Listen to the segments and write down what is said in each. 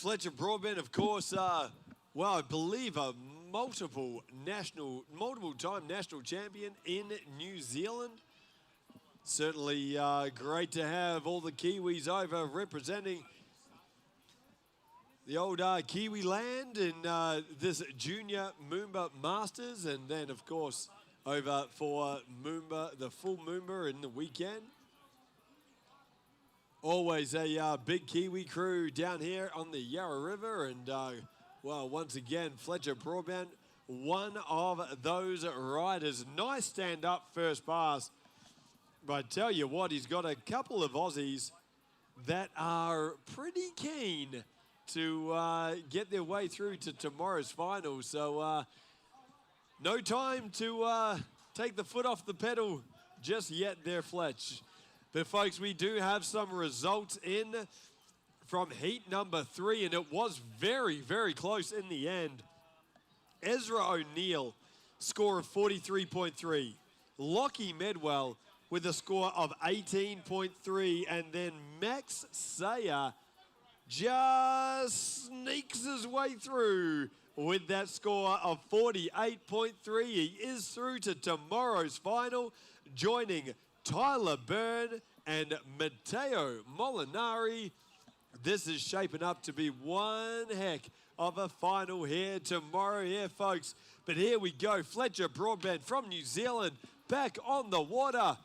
Fletcher Broadbent, of course, well, I believe a multiple-time national champion in New Zealand. Certainly great to have all the Kiwis over representing the old Kiwi land in this Junior MOOMBA Masters, and then, of course, over for MOOMBA, the full MOOMBA in the weekend. Always a big Kiwi crew down here on the Yarra River, and well, once again, Fletcher Broadbent, one of those riders. Nice stand-up first pass. But I tell you what, he's got a couple of Aussies that are pretty keen to get their way through to tomorrow's final. So no time to take the foot off the pedal just yet there, Fletch. But folks, we do have some results in from heat number 3, and it was very, very close in the end. Ezra O'Neill, score of 43.3. Locky Medwell with a score of 18.3, and then Max Sayer just sneaks his way through with that score of 48.3. He is through to tomorrow's final, joining Tyler Byrne and Matteo Molinari. This is shaping up to be one heck of a final here tomorrow here, folks. But here we go. Fletcher Broadbent from New Zealand back on the water.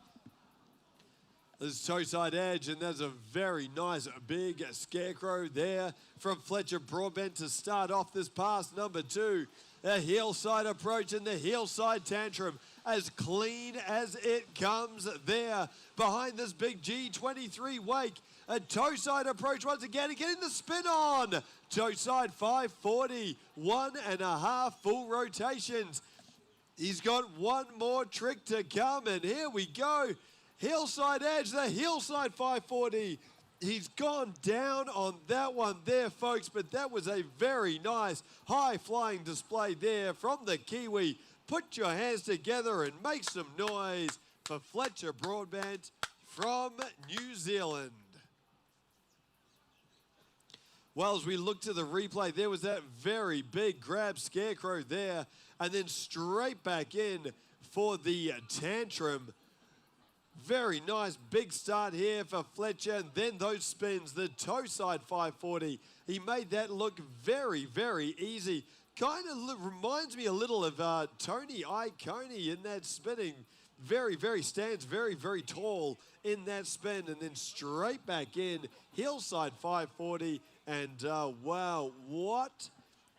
There's toe side edge, and there's a very nice big scarecrow there from Fletcher Broadbent to start off this pass number 2. A hillside approach and the hillside tantrum, as clean as it comes there. Behind this big G23 wake, a toe side approach once again and getting the spin on. Toe side 540, 1.5 full rotations. He's got one more trick to come, and here we go. Hillside edge, the hillside 540. He's gone down on that one there, folks, but that was a very nice high-flying display there from the Kiwi. Put your hands together and make some noise for Fletcher Broadbent from New Zealand. Well, as we look to the replay, there was that very big grab scarecrow there, and then straight back in for the tantrum. Very nice big start here for Fletcher, and then those spins, the toe side 540. He made that look very, very easy. Kind of reminds me a little of Tony Iacone in that spinning. Stands very, very tall in that spin, and then straight back in, hillside 540, and wow, what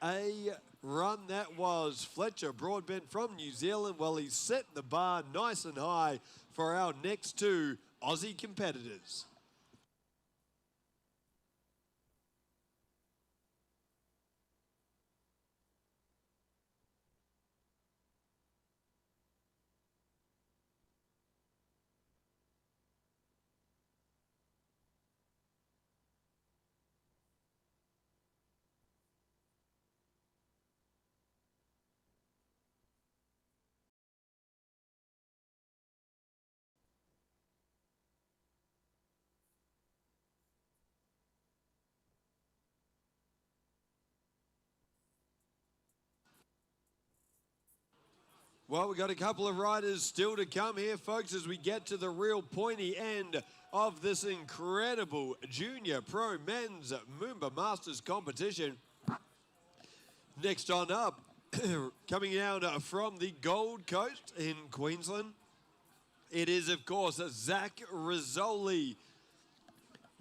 a run that was. Fletcher Broadbent from New Zealand, well, he's set the bar nice and high for our next 2 Aussie competitors. Well, we've got a couple of riders still to come here, folks, as we get to the real pointy end of this incredible Junior Pro Men's MOOMBA Masters competition. Next on up, coming down from the Gold Coast in Queensland, it is, of course, Zack Risolei.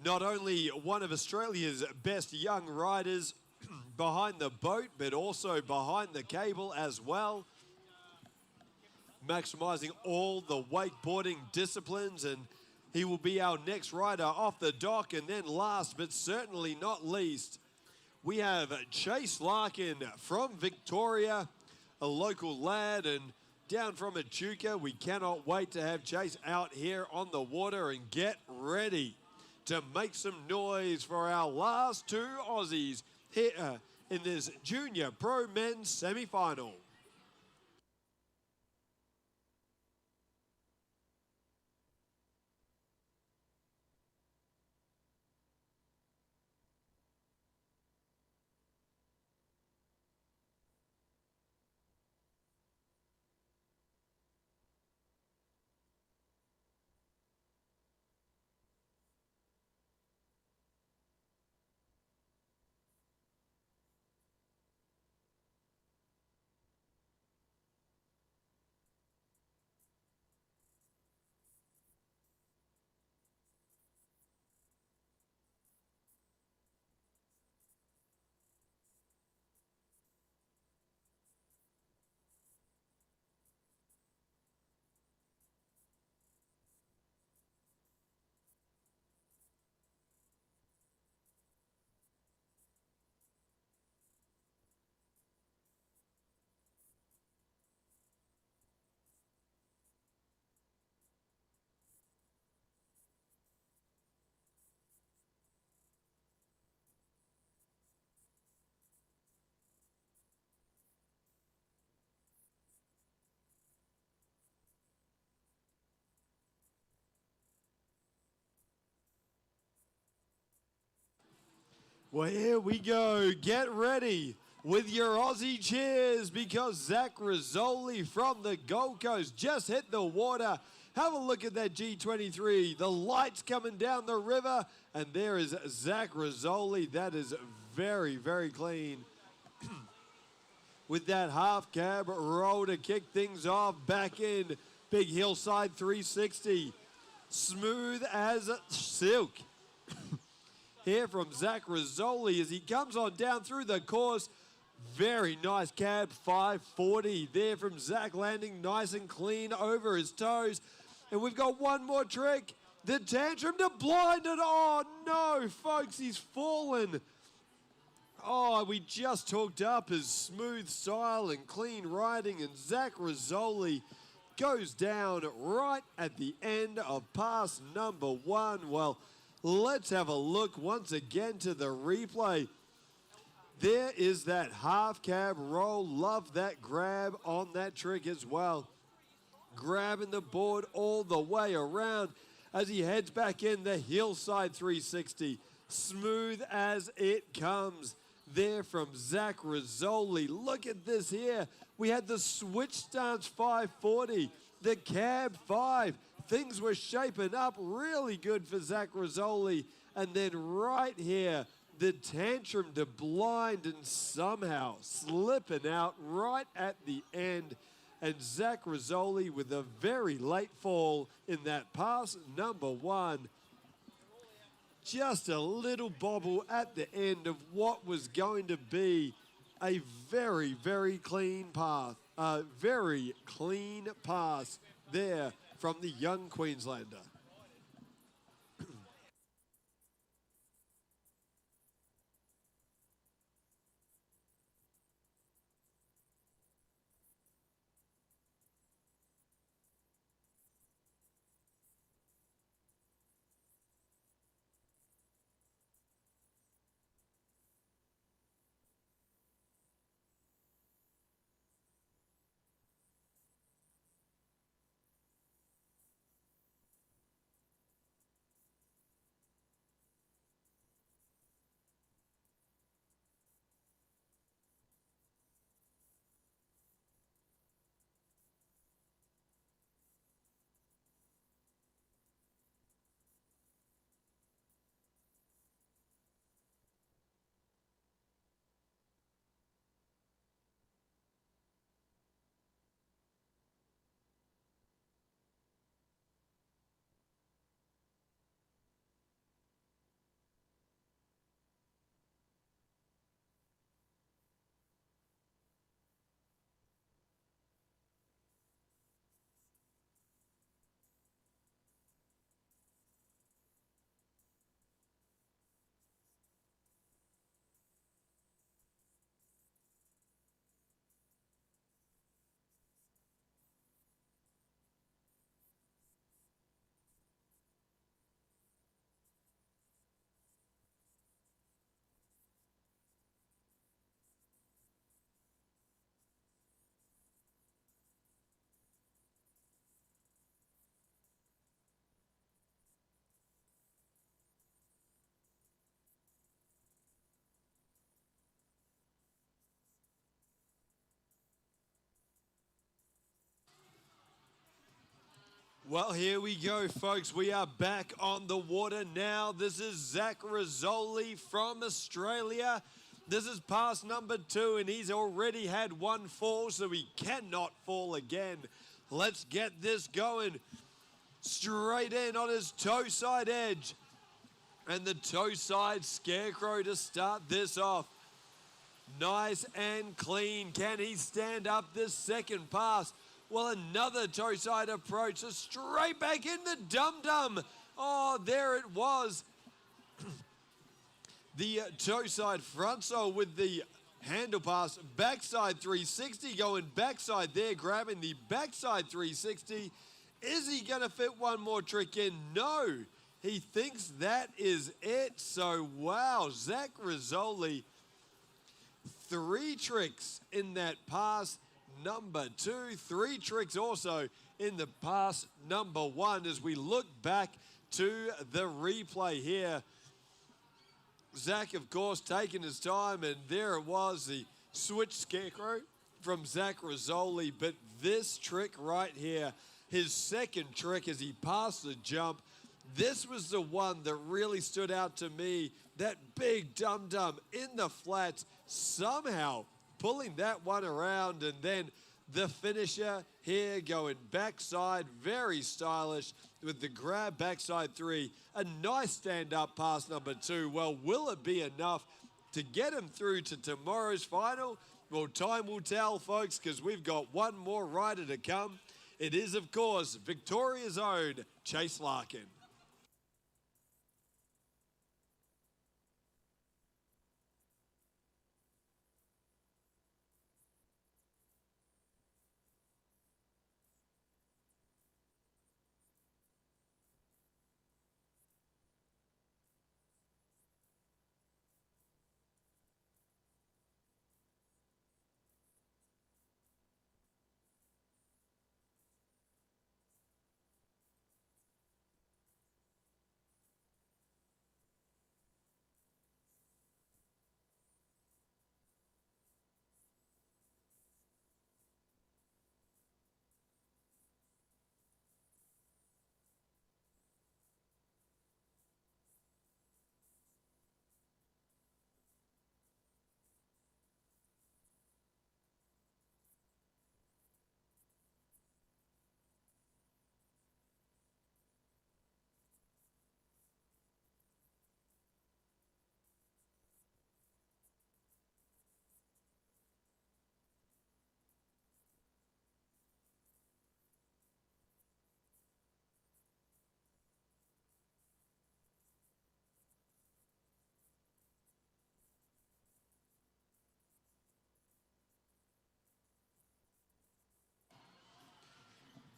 Not only one of Australia's best young riders behind the boat, but also behind the cable as well. Maximising all the wakeboarding disciplines, and he will be our next rider off the dock. And then last but certainly not least, we have Chase Larkin from Victoria, a local lad, and down from Echuca. We cannot wait to have Chase out here on the water and get ready to make some noise for our last 2 Aussies here in this Junior Pro Men's semi-final. Well, here we go. Get ready with your Aussie cheers because Zack Risolei from the Gold Coast just hit the water. Have a look at that G23. The lights coming down the river, and there is Zack Risolei. That is very, very clean. With that half cab roll to kick things off, back in, big hillside 360. Smooth as silk. Here from Zack Risolei as he comes on down through the course. Very nice cab, 540 there from Zack, landing nice and clean over his toes. And we've got one more trick. The tantrum to blind it. Oh no, folks, he's fallen. Oh, we just talked up his smooth style and clean riding, and Zack Risolei goes down right at the end of pass number 1. Well, let's have a look once again to the replay. There is that half cab roll. Love that grab on that trick as well. Grabbing the board all the way around as he heads back in the hillside 360. Smooth as it comes there from Zack Risolei. Look at this here. We had the switch stance 540, the cab 5. Things were shaping up really good for Zack Risolei. And then right here, the tantrum to blind and somehow slipping out right at the end. And Zack Risolei with a very late fall in that pass number 1. Just a little bobble at the end of what was going to be a very, very clean path. A very clean pass there from the young Queenslander. Well, here we go, folks. We are back on the water now. This is Zack Risolei from Australia. This is pass number 2, and he's already had one fall, so he cannot fall again. Let's get this going. Straight in on his toe side edge. And the toe side scarecrow to start this off. Nice and clean. Can he stand up this second pass? Well, another toe side approach, so straight back in the dum-dum. Oh, there it was. The toe side front sole with the handle pass, backside 360, going backside there, grabbing the backside 360. Is he going to fit one more trick in? No. He thinks that is it. So, wow, Zack Risolei, 3 tricks in that pass number 2, 3 tricks also in the pass number 1 as we look back to the replay here. Zack, of course, taking his time, and there it was, the switch scarecrow from Zack Risolei. But this trick right here, his second trick as he passed the jump, this was the one that really stood out to me. That big dum-dum in the flats, somehow pulling that one around, and then the finisher here going backside, very stylish with the grab backside 3. A nice stand-up pass number 2. Well, will it be enough to get him through to tomorrow's final? Well, time will tell, folks, because we've got one more rider to come. It is, of course, Victoria's own Chase Larkin.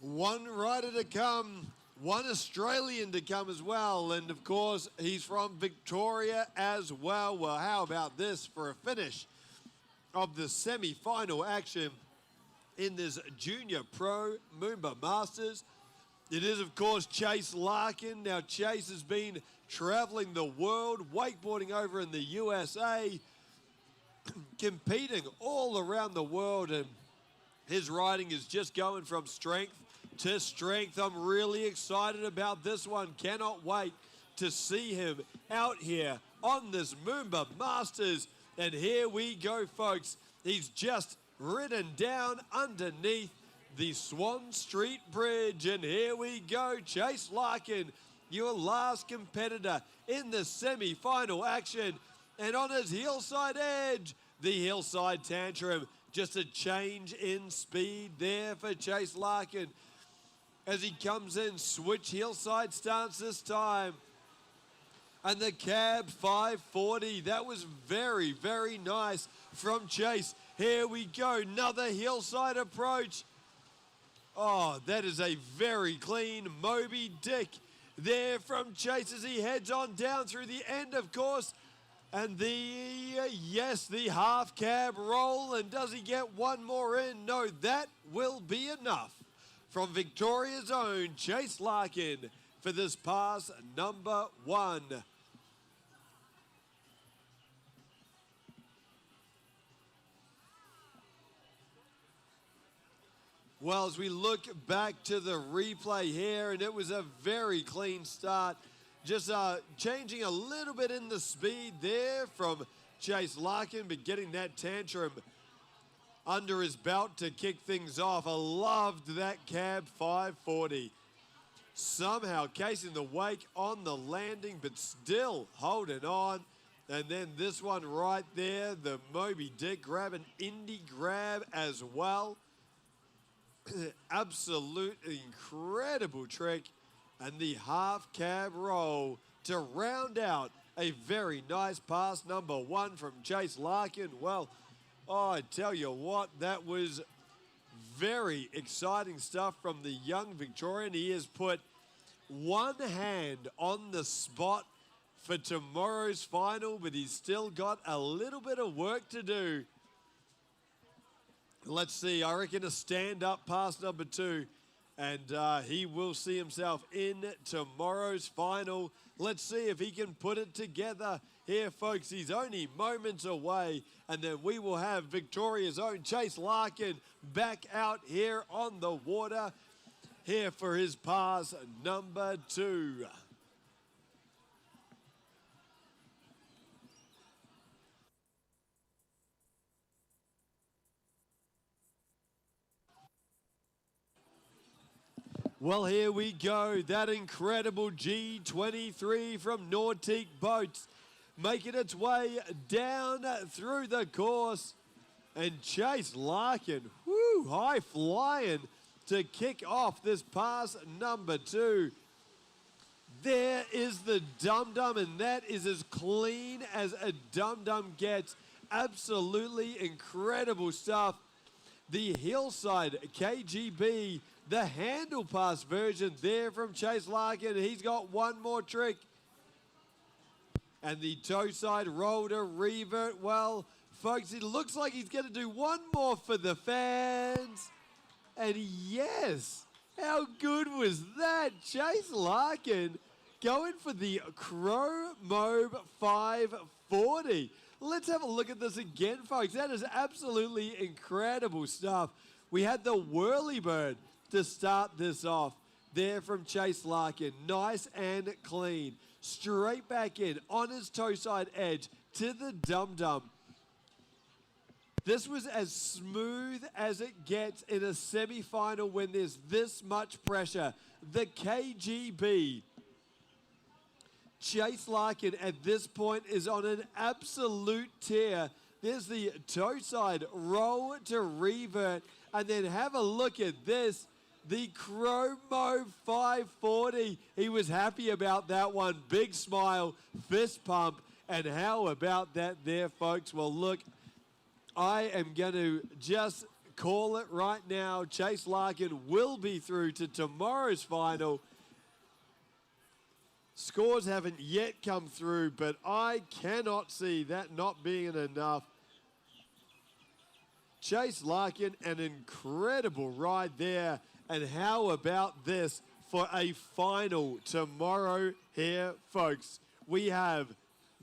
One rider to come, one Australian to come as well, and of course he's from Victoria as well. Well, how about this for a finish of the semi-final action in this Junior Pro MOOMBA Masters? It is, of course, Chase Larkin. Now, Chase has been traveling the world, wakeboarding over in the USA, competing all around the world, and his riding is just going from strength to strength. I'm really excited about this one. Cannot wait to see him out here on this MOOMBA Masters. And here we go, folks. He's just ridden down underneath the Swan Street Bridge. And here we go, Chase Larkin, your last competitor in the semi-final action. And on his hillside edge, the hillside tantrum. Just a change in speed there for Chase Larkin. As he comes in, switch hillside stance this time. And the cab 540, that was very, very nice from Chase. Here we go, another hillside approach. Oh, that is a very clean Moby Dick there from Chase as he heads on down through the end, of course. And the half cab roll, and does he get one more in? No, that will be enough from Victoria's own Chase Larkin for this pass number 1. Well, as we look back to the replay here, and it was a very clean start. Just changing a little bit in the speed there from Chase Larkin, but getting that tantrum under his belt to kick things off. I loved that cab 540. Somehow casing the wake on the landing, but still holding on. And then this one right there, the Moby Dick grab, an indie grab as well. Absolute incredible trick. And the half cab roll to round out a very nice pass number 1 from Chase Larkin. Well, oh, I tell you what, that was very exciting stuff from the young Victorian. He has put one hand on the spot for tomorrow's final, but he's still got a little bit of work to do. Let's see, I reckon a stand-up pass number 2 and he will see himself in tomorrow's final. Let's see if he can put it together here, folks. He's only moments away, and then we will have Victoria's own Chase Larkin back out here on the water here for his pass number 2. Well, here we go. That incredible G23 from Nautique Boats making its way down through the course. And Chase Larkin, whoo, high flying to kick off this pass number 2. There is the dum-dum, and that is as clean as a dum-dum gets. Absolutely incredible stuff. The Hillside KGB, the handle pass version there from Chase Larkin. He's got one more trick. And the toe side roll to revert. Well, folks, it looks like he's going to do one more for the fans. And yes, how good was that? Chase Larkin going for the Crow Mobe 540. Let's have a look at this again, folks. That is absolutely incredible stuff. We had the Whirlybird to start this off there from Chase Larkin. Nice and clean. Straight back in on his toe side edge to the dum-dum. This was as smooth as it gets in a semi-final when there's this much pressure. The KGB. Chase Larkin at this point is on an absolute tear. There's the toe side roll to revert. And then have a look at this. The Chromo 540. He was happy about that one. Big smile, fist pump. And how about that there, folks? Well, look, I am going to just call it right now. Chase Larkin will be through to tomorrow's final. Scores haven't yet come through, but I cannot see that not being enough. Chase Larkin, an incredible ride there. And how about this for a final tomorrow here, folks? We have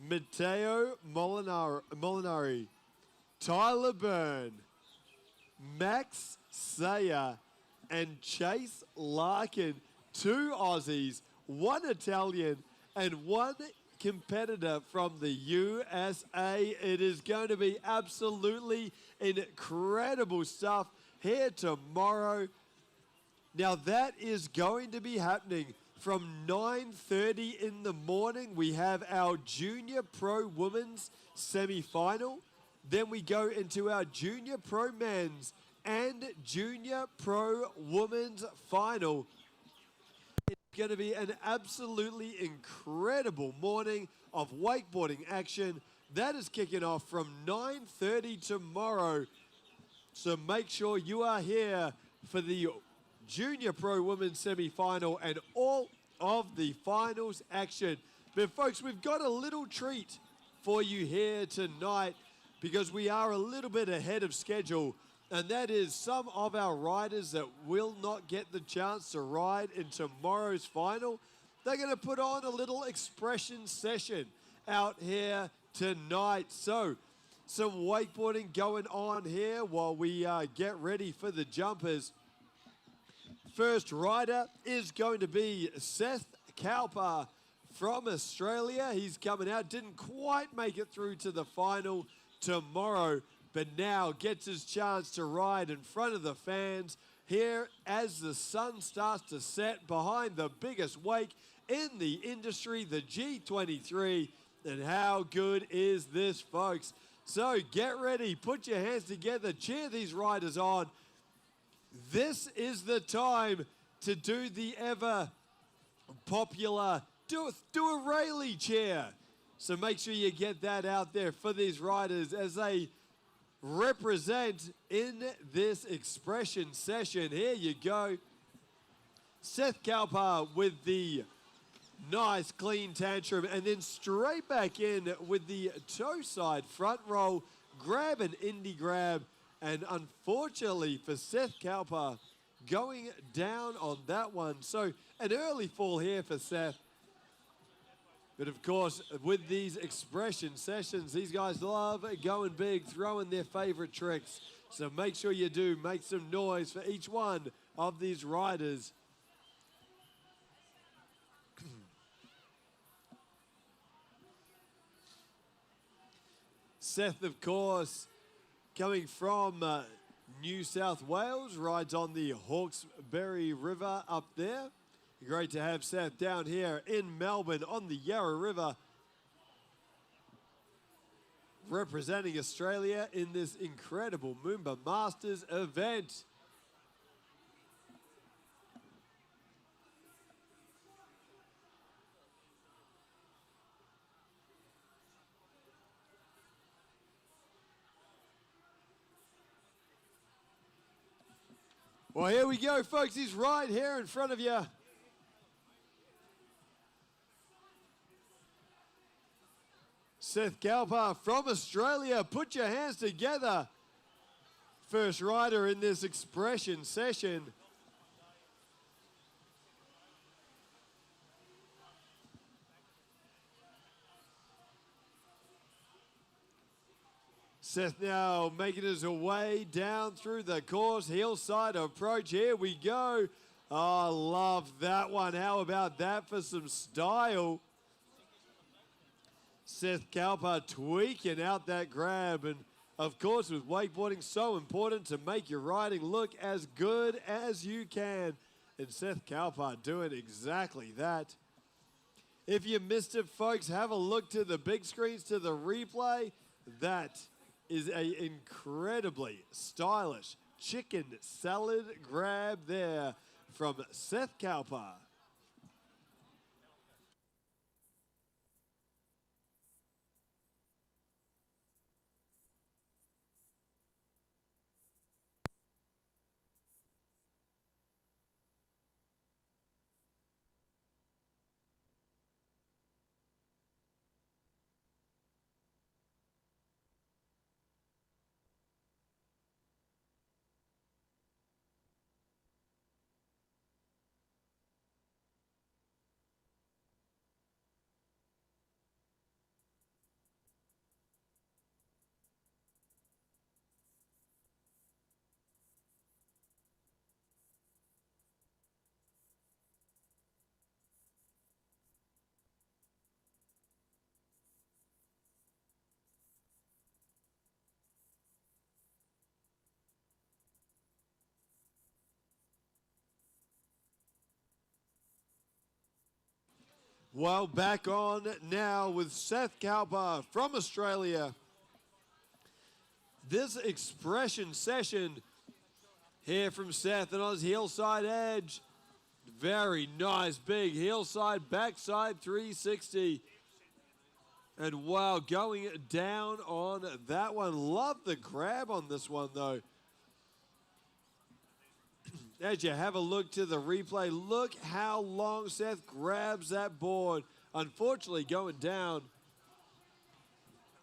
Matteo Molinari, Tyler Byrne, Max Sayer, and Chase Larkin. 2 Aussies, 1 Italian, and 1 competitor from the USA. It is going to be absolutely incredible stuff here tomorrow. Now that is going to be happening from 9:30 in the morning. We have our Junior Pro Women's semi-final. Then we go into our Junior Pro Men's and Junior Pro Women's final. It's going to be an absolutely incredible morning of wakeboarding action. That is kicking off from 9:30 tomorrow. So make sure you are here for the Junior Pro Women's semi-final and all of the finals action. But folks, we've got a little treat for you here tonight because we are a little bit ahead of schedule, and that is some of our riders that will not get the chance to ride in tomorrow's final. They're going to put on a little expression session out here tonight. So some wakeboarding going on here while we get ready for the jumpers. First rider is going to be Seth Cowper from Australia. He's coming out, didn't quite make it through to the final tomorrow, but now gets his chance to ride in front of the fans here as the sun starts to set behind the biggest wake in the industry, the G23. And how good is this, folks? So get ready, put your hands together, cheer these riders on. This is the time to do the ever popular do a Rayleigh chair. So make sure you get that out there for these riders as they represent in this expression session. Here you go. Seth Cowper with the nice clean tantrum, and then straight back in with the toe side front roll, grab an indie grab. And unfortunately for Seth Cowper, going down on that one. So an early fall here for Seth. But of course, with these expression sessions, these guys love going big, throwing their favorite tricks. So make sure you do make some noise for each one of these riders. Seth, of course, coming from New South Wales, rides on the Hawkesbury River up there. Great to have Seth down here in Melbourne on the Yarra River, representing Australia in this incredible MOOMBA Masters event. Well, here we go, folks. He's right here in front of you. Seth Kalpa from Australia, put your hands together. First rider in this expression session. Seth now making his way down through the course, hillside approach. Here we go. Oh, love that one. How about that for some style? Seth Kalpa tweaking out that grab. And of course, with wakeboarding, so important to make your riding look as good as you can. And Seth Kalpa doing exactly that. If you missed it, folks, have a look to the big screens, to the replay. That is an incredibly stylish chicken salad grab there from Seth Kalpa. Well, back on now with Seth Kalpa from Australia. This expression session here from Seth and on his hillside edge. Very nice big hillside, backside 360. And wow, going down on that one. Love the grab on this one though. As you have a look to the replay, look how long Seth grabs that board. Unfortunately, going down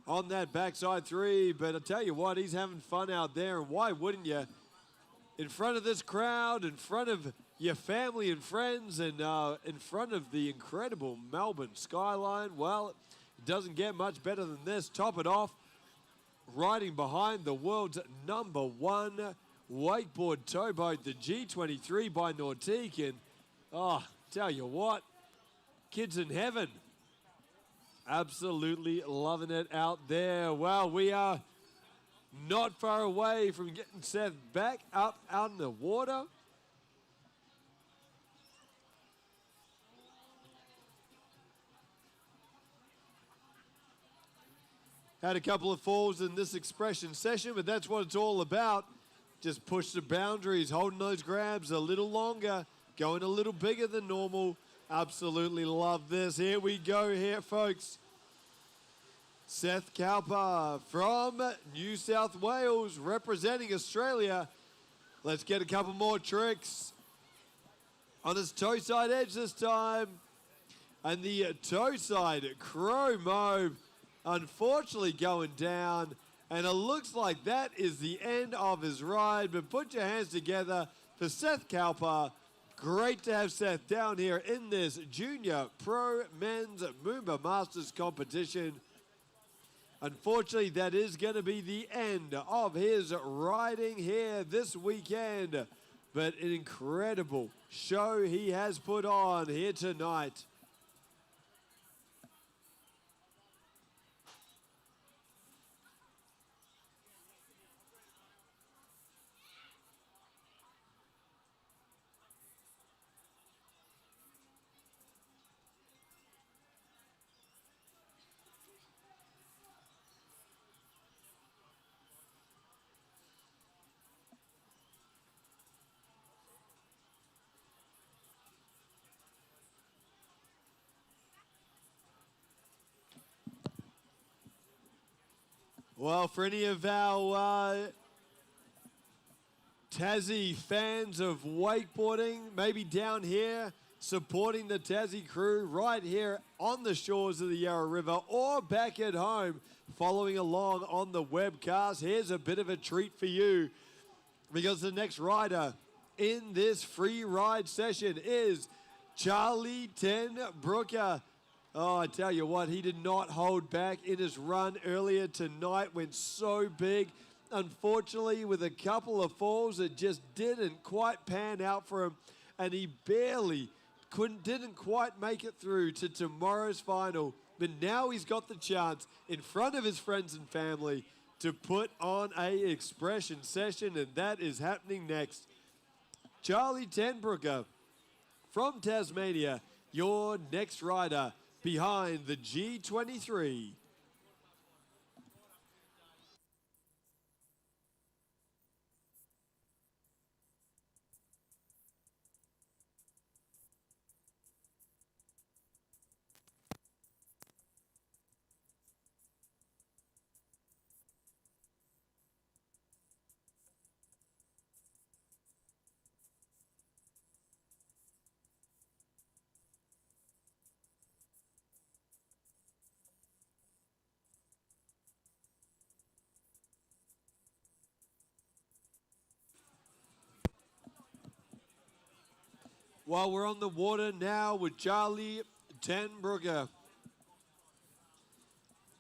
on that backside three. But I tell you what, he's having fun out there. And why wouldn't you? In front of this crowd, in front of your family and friends, and in front of the incredible Melbourne skyline. Well, it doesn't get much better than this. Top it off, riding behind the world's #1 wakeboard towboat, the G23 by Nautique. And oh, tell you what, kids in heaven, absolutely loving it out there. Well, we are not far away from getting Seth back up out in the water. Had a couple of falls in this expression session, but that's what it's all about. Just push the boundaries, holding those grabs a little longer, going a little bigger than normal. Absolutely love this. Here we go here, folks. Seth Kalpa from New South Wales, representing Australia. Let's get a couple more tricks. On his toe side edge this time. And the toe side crow mob, unfortunately going down. And it looks like that is the end of his ride, but put your hands together for Seth Cowper. Great to have Seth down here in this Junior Pro Men's MOOMBA Masters competition. Unfortunately, that is going to be the end of his riding here this weekend. But an incredible show he has put on here tonight. Well, for any of our Tassie fans of wakeboarding, maybe down here supporting the Tassie crew right here on the shores of the Yarra River or back at home following along on the webcast, here's a bit of a treat for you because the next rider in this free ride session is Charlie Ten Brooker. Oh, I tell you what, he did not hold back in his run earlier tonight, went so big. Unfortunately, with a couple of falls, it just didn't quite pan out for him, and he didn't quite make it through to tomorrow's final. But now he's got the chance in front of his friends and family to put on a expression session, and that is happening next. Charlie Ten Brooker from Tasmania, your next rider behind the G23. While we're on the water now with Charlie Ten Brooker.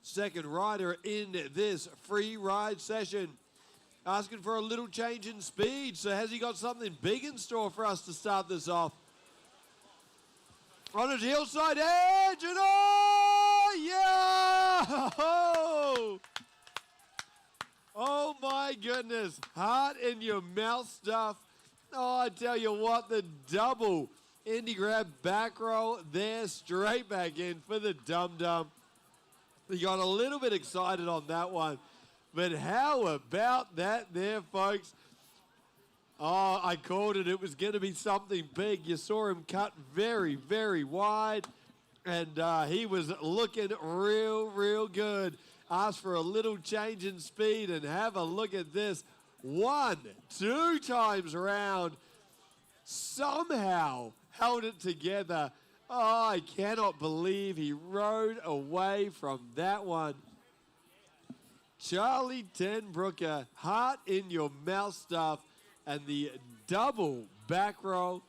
Second rider in this free ride session. Asking for a little change in speed. So has he got something big in store for us to start this off? On his heel side edge and oh yeah! Oh my goodness. Heart in your mouth stuff. Oh, I tell you what, the double Indy grab back roll there, straight back in for the dum-dum. He got a little bit excited on that one. But how about that there, folks? Oh, I called it. It was going to be something big. You saw him cut very, very wide. And he was looking real good. Asked for a little change in speed, and have a look at this. 1, 2 times around, somehow held it together. Oh, I cannot believe he rode away from that one. Charlie Ten Brooker, heart in your mouth stuff, and the double back roll.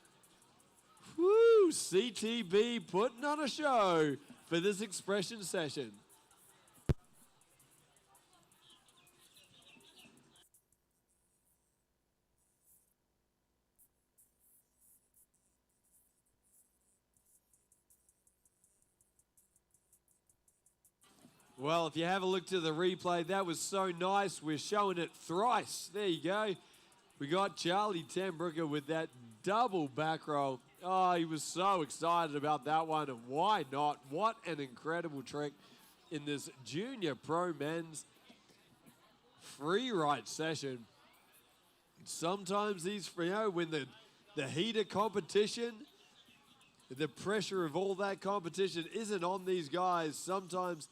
Woo, CTB putting on a show for this expression session. Well, if you have a look to the replay, that was so nice. We're showing it thrice. There you go. We got Charlie Ten Brooker with that double back roll. Oh, he was so excited about that one, and why not? What an incredible trick in this Junior Pro Men's free ride session. Sometimes these, when the heat of competition, the pressure of all that competition isn't on these guys, sometimes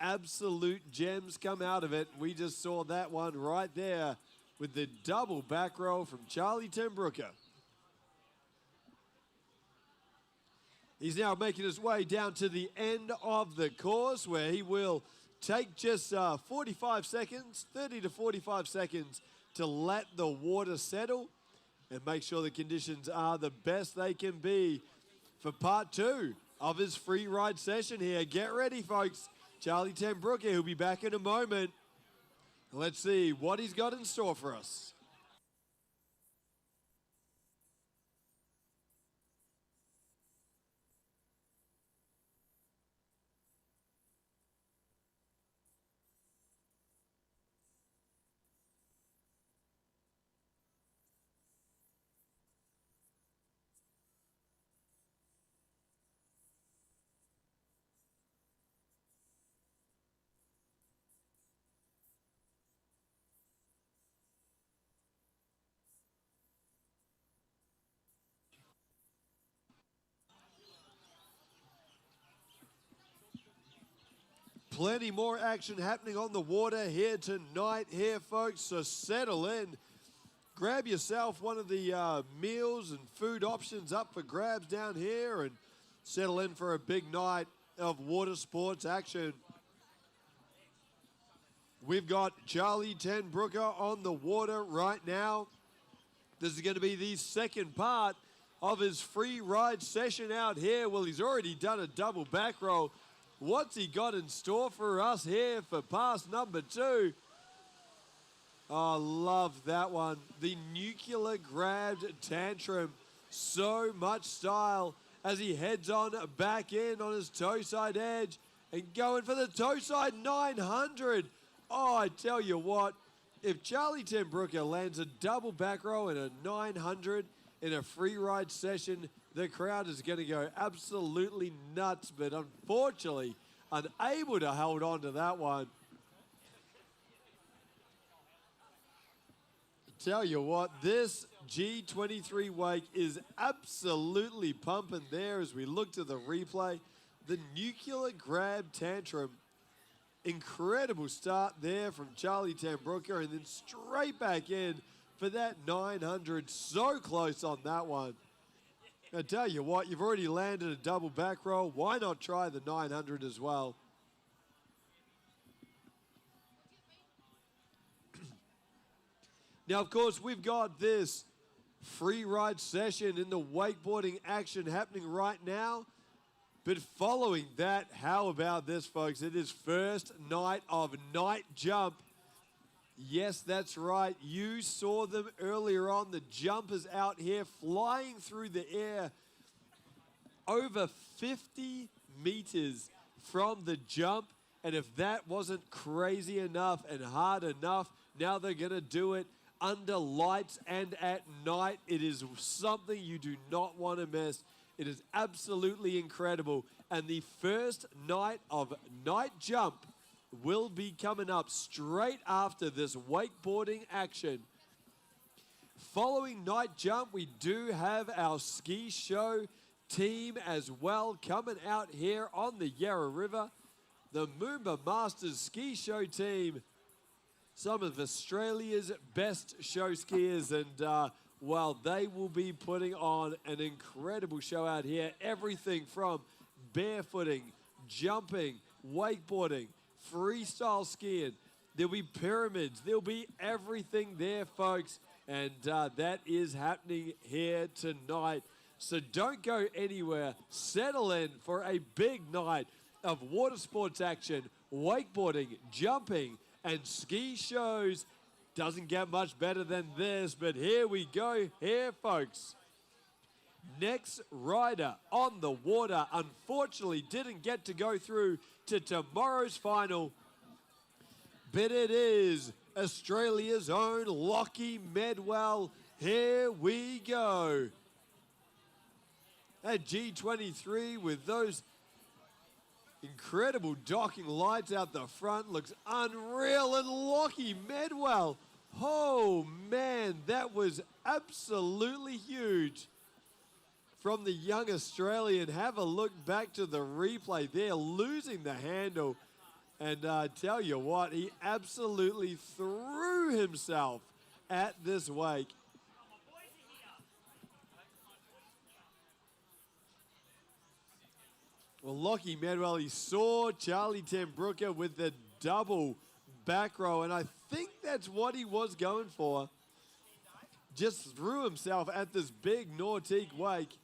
absolute gems come out of it. We just saw that one right there with the double back roll from Charlie Ten Brooker. He's now making his way down to the end of the course where he will take just 45 seconds, 30 to 45 seconds to let the water settle. and make sure the conditions are the best they can be for part 2 of his free ride session here. Get ready, folks. Charlie Ten Brooker, he'll be back in a moment. Let's see what he's got in store for us. Plenty more action happening on the water here tonight here, folks, so settle in. Grab yourself one of the meals and food options up for grabs down here and settle in for a big night of water sports action. We've got Charlie Ten Brooker on the water right now. This is going to be the second part of his free ride session out here. Well, he's already done a double back roll. What's he got in store for us here for pass number 2? Oh, love that one. The nuclear grabbed tantrum. So much style as he heads on back in on his toe side edge and going for the toe side 900. Oh, I tell you what, if Charlie Ten Brooker lands a double back row and a 900 in a free ride session, the crowd is going to go absolutely nuts, but unfortunately unable to hold on to that one. Tell you what, this G23 wake is absolutely pumping there as we look to the replay. The nuclear grab tantrum. Incredible start there from Charlie Ten Brooker and then straight back in for that 900. So close on that one. I tell you what, you've already landed a double back roll. Why not try the 900 as well? Now, of course, we've got this free ride session in the wakeboarding action happening right now. But following that, how about this, folks? It is first night of night jump. Yes, that's right. You saw them earlier on. The jumpers out here flying through the air over 50 meters from the jump. And if that wasn't crazy enough and hard enough, now they're going to do it under lights and at night. It is something you do not want to miss. It is absolutely incredible. And the first night of night jump will be coming up straight after this wakeboarding action. Following night jump, we do have our ski show team as well coming out here on the Yarra River. The MOOMBA Masters Ski Show team, some of Australia's best show skiers, and well, they will be putting on an incredible show out here. Everything from barefooting, jumping, wakeboarding, freestyle skiing. There'll be pyramids. There'll be everything there, folks. And that is happening here tonight. So don't go anywhere. Settle in for a big night of water sports action, wakeboarding, jumping, and ski shows. Doesn't get much better than this, but here we go here, folks. Next rider on the water unfortunately didn't get to go through to tomorrow's final, but it is Australia's own Locky Medwell. Here we go. At G23 with those incredible docking lights out the front, looks unreal, and Locky Medwell, oh man, that was absolutely huge from the young Australian. Have a look back to the replay there, losing the handle, and tell you what, he absolutely threw himself at this wake. Well, Locky Medwell, he saw Charlie Ten Brooker with the double back row, and I think that's what he was going for. just threw himself at this big Nautique wake.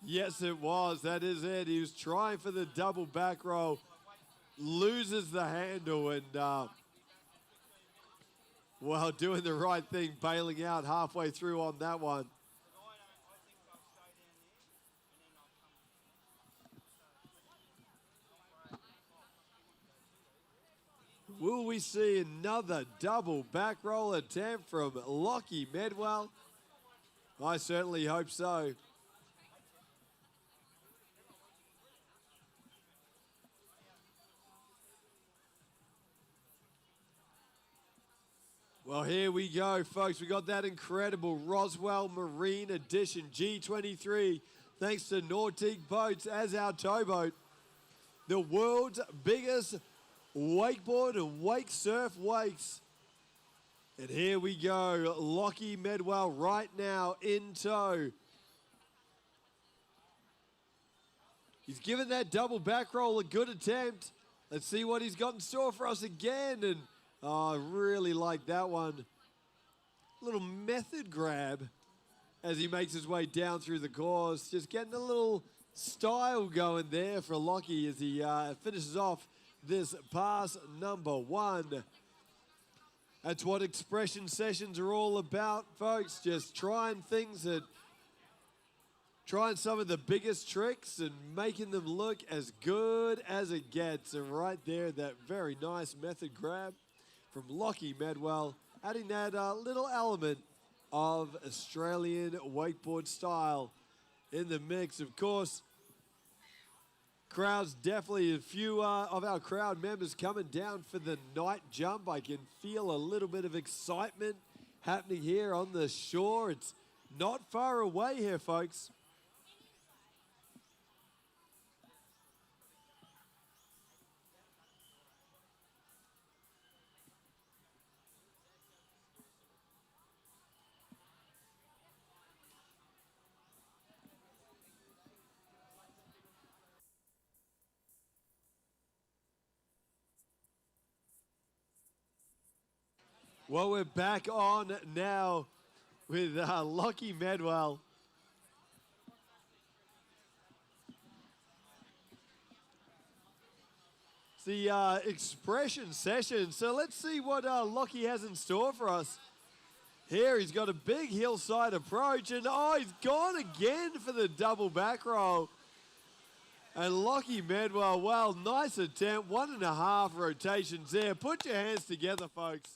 Yes, it was. That is it. He was trying for the double back roll, loses the handle, and, well, doing the right thing, bailing out halfway through on that one. Will we see another double back roll attempt from Locky Medwell? I certainly hope so. Well, here we go, folks. We got that incredible Roswell Marine Edition G23, thanks to Nautique Boats as our towboat. The world's biggest wakeboard and wake surf wakes. And here we go, Locky Medwell right now in tow. He's given that double back roll a good attempt. Let's see what he's got in store for us again. And oh, I really like that one. Little method grab as he makes his way down through the course. Just getting a little style going there for Locky as he finishes off this pass number 1. That's what expression sessions are all about, folks. Just trying some of the biggest tricks and making them look as good as it gets. And right there, that very nice method grab from Locky Medwell, adding that little element of Australian wakeboard style in the mix. Of course, crowd's definitely a few of our crowd members coming down for the night jump. I can feel a little bit of excitement happening here on the shore. It's not far away here, folks. Well, we're back on now with Locky Medwell. It's the expression session. So let's see what Locky has in store for us. Here he's got a big hillside approach, and oh, he's gone again for the double back roll. And Locky Medwell, well, nice attempt. 1.5 rotations there. Put your hands together, folks.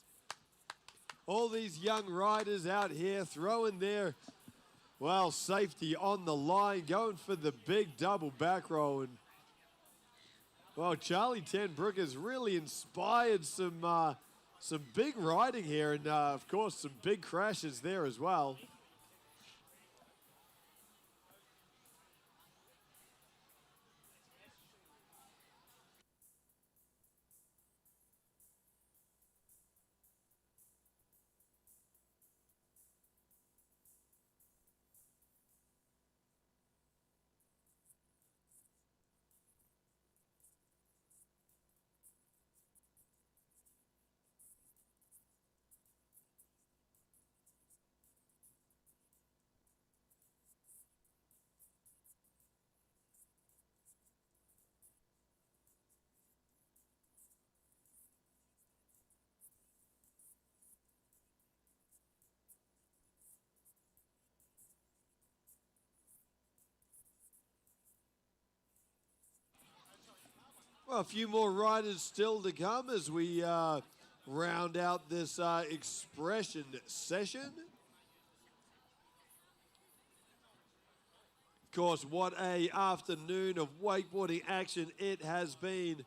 All these young riders out here throwing their, well, safety on the line, going for the big double back roll. And, well, Charlie Tenbrook has really inspired some big riding here, and, of course, some big crashes there as well. Well, a few more riders still to come as we round out this expression session. Of course, what a afternoon of wakeboarding action it has been.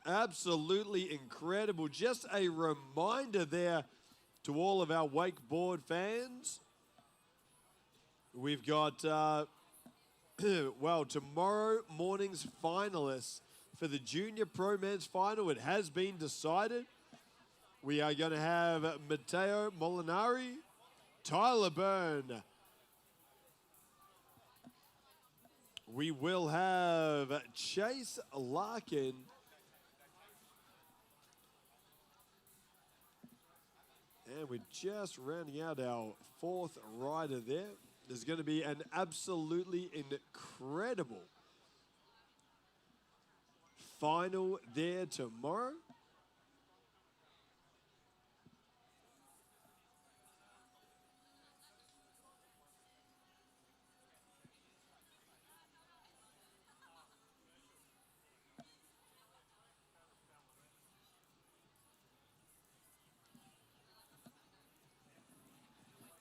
Absolutely incredible. Just a reminder there to all of our wakeboard fans. We've got, well, tomorrow morning's finalists for the Junior Pro Men's Final. It has been decided. We are going to have Matteo Molinari, Tyler Byrne. We will have Chase Larkin. And we're just rounding out our fourth rider there. There's going to be an absolutely incredible final there tomorrow.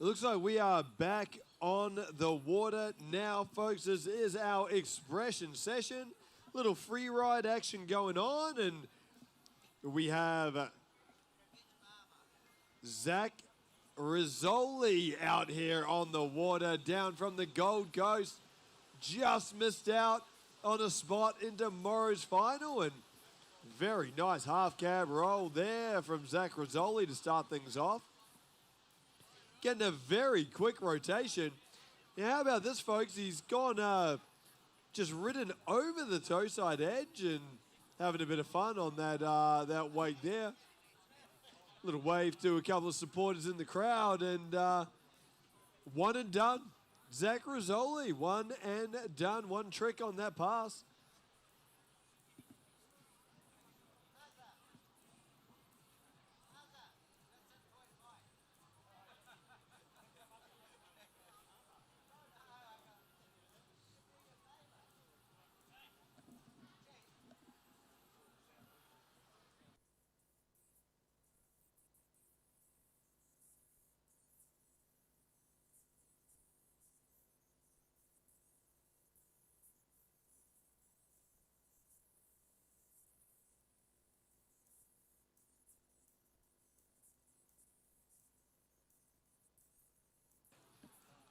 It looks like we are back on the water now, folks. This is our expression session. Little free ride action going on, and we have Zack Risolei out here on the water down from the Gold Coast. Just missed out on a spot in tomorrow's final, and very nice half cab roll there from Zack Risolei to start things off. Getting a very quick rotation. Now, how about this, folks? He's gone, just ridden over the toe side edge and having a bit of fun on that that wake there. Little wave to a couple of supporters in the crowd, and one and done. Zack Risolei, one and done. One trick on that pass.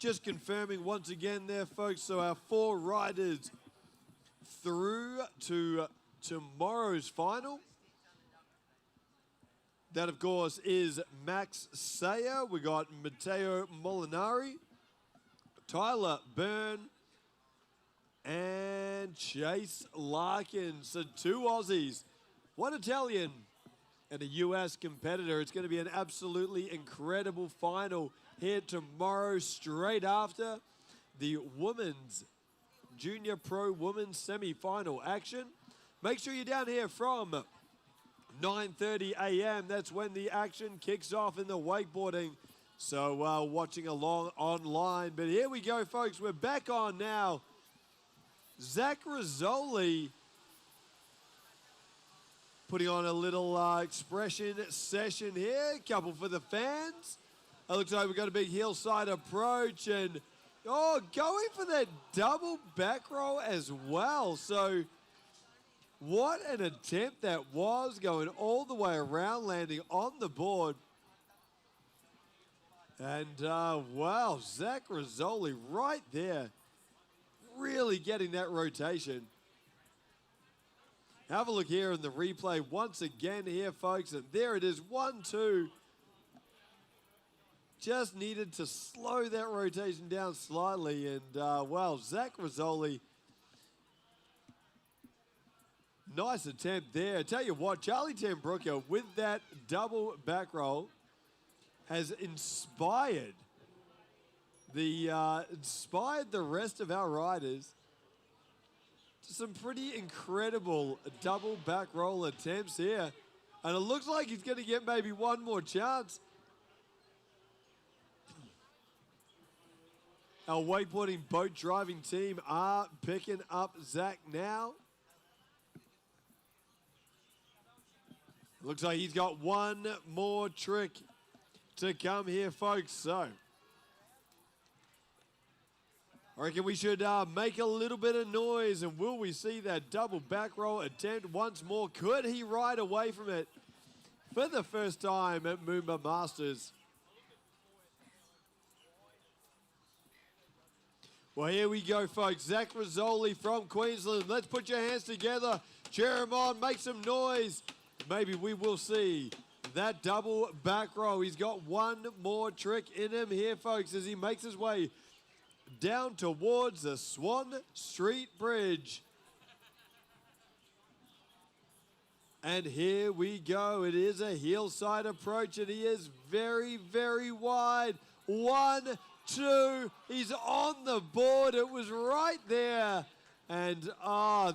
Just confirming once again there, folks. So our four riders through to tomorrow's final. That, of course, is Max Sayer. We got Matteo Molinari, Tyler Byrne, and Chase Larkin. So two Aussies, one Italian, and a US competitor. It's going to be an absolutely incredible final here tomorrow, straight after the Women's Junior Pro Women's semi-final action. Make sure you're down here from 9:30 a.m. That's when the action kicks off in the wakeboarding. So watching along online. But here we go, folks. We're back on now. Zack Risolei putting on a little expression session here. Couple for the fans. It looks like we've got a big hillside approach, and going for that double back roll as well. So what an attempt that was, going all the way around, landing on the board. And wow, Zack Risolei right there, really getting that rotation. Have a look here in the replay once again here, folks, and there it is, 1-2. Just needed to slow that rotation down slightly, and well, Zack Risolei, nice attempt there. I tell you what, Charlie Tambruka with that double back roll has inspired the rest of our riders to some pretty incredible double back roll attempts here, and it looks like he's going to get maybe one more chance. Our wakeboarding boat driving team are picking up Zack now. Looks like he's got one more trick to come here, folks. So I reckon we should make a little bit of noise, and will we see that double back roll attempt once more? Could he ride away from it for the first time at MOOMBA Masters? Well, here we go, folks. Zack Risolei from Queensland. Let's put your hands together. Cheer him on. Make some noise. Maybe we will see that double back roll. He's got one more trick in him here, folks, as he makes his way down towards the Swan Street Bridge. And here we go. It is a hillside approach, and he is very, very wide. 1, 2. He's on the board. It was right there. And,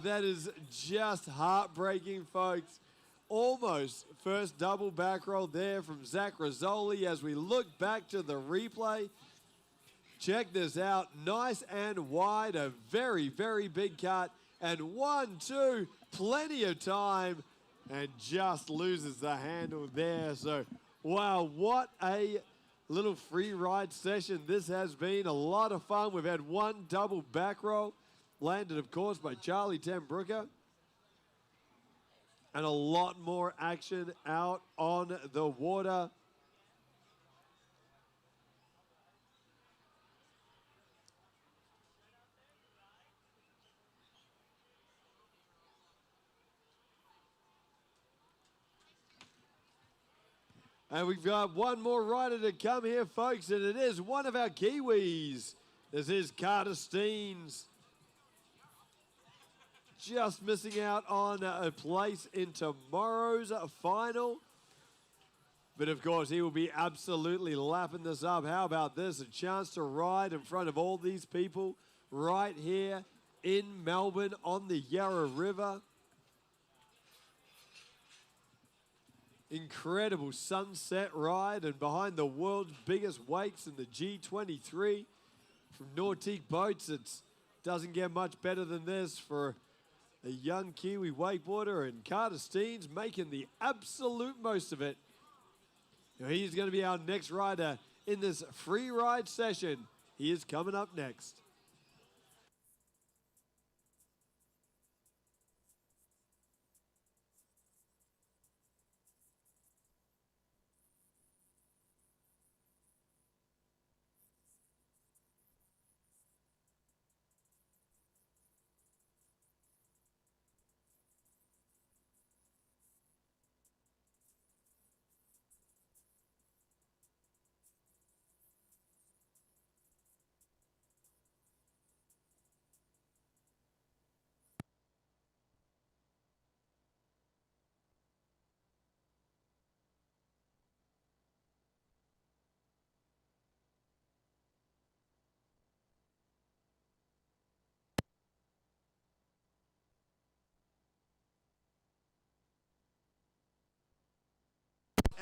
that is just heartbreaking, folks. Almost first double back roll there from Zack Risolei as we look back to the replay. Check this out. Nice and wide. A very, very big cut. And 1, 2. Plenty of time. And just loses the handle there. So, wow, what a little free ride session this has been. A lot of fun. We've had one double back roll. Landed, of course, by Charlie Tenbrooker. And a lot more action out on the water. And we've got one more rider to come here, folks, and it is one of our Kiwis. This is Carter Steens. Just missing out on a place in tomorrow's final. But, of course, he will be absolutely lapping this up. How about this? A chance to ride in front of all these people right here in Melbourne on the Yarra River. Incredible sunset ride, and behind the world's biggest wakes in the G23 from Nautique Boats. It doesn't get much better than this for a young Kiwi wakeboarder, and Carter Steens making the absolute most of it. Now, he's going to be our next rider in this free ride session. He is coming up next.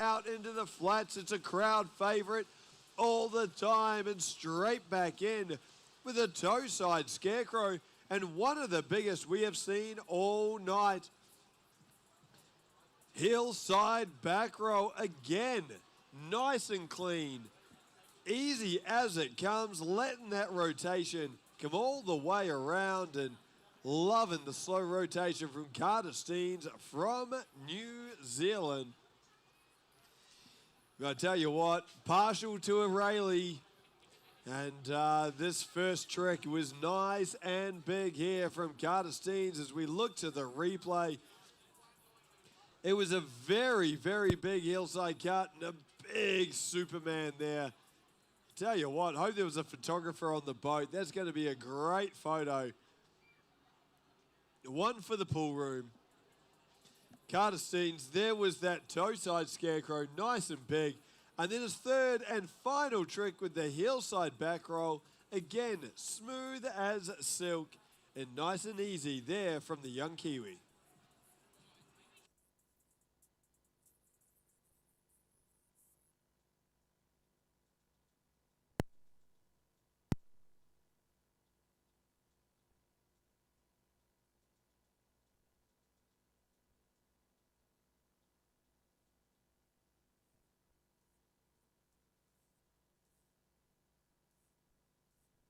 Out into the flats. It's a crowd favorite all the time, and straight back in with a toe side scarecrow, and one of the biggest we have seen all night. Hillside back row again. Nice and clean. Easy as it comes, letting that rotation come all the way around, and loving the slow rotation from Carter Steens from New Zealand. I tell you what, partial to a Rayleigh, and this first trick was nice and big here from Carter Steens as we look to the replay. It was a very, very big hillside cut and a big Superman there. Tell you what, hope there was a photographer on the boat. That's going to be a great photo. One for the pool room. Carter Steens, there was that toe side scarecrow, nice and big. And then his third and final trick with the hillside back roll. Again, smooth as silk and nice and easy there from the young Kiwi.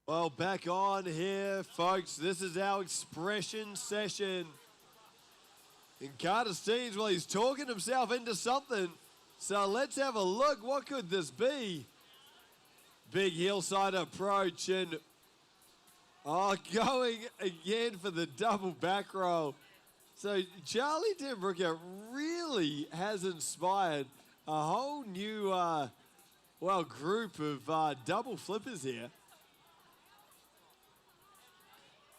Well, back on here, folks. This is our expression session. And Carter Steens, well, he's talking himself into something. So let's have a look. What could this be? Big hillside approach, and going again for the double back roll. So Charlie Tenbrooker really has inspired a whole new, group of double flippers here.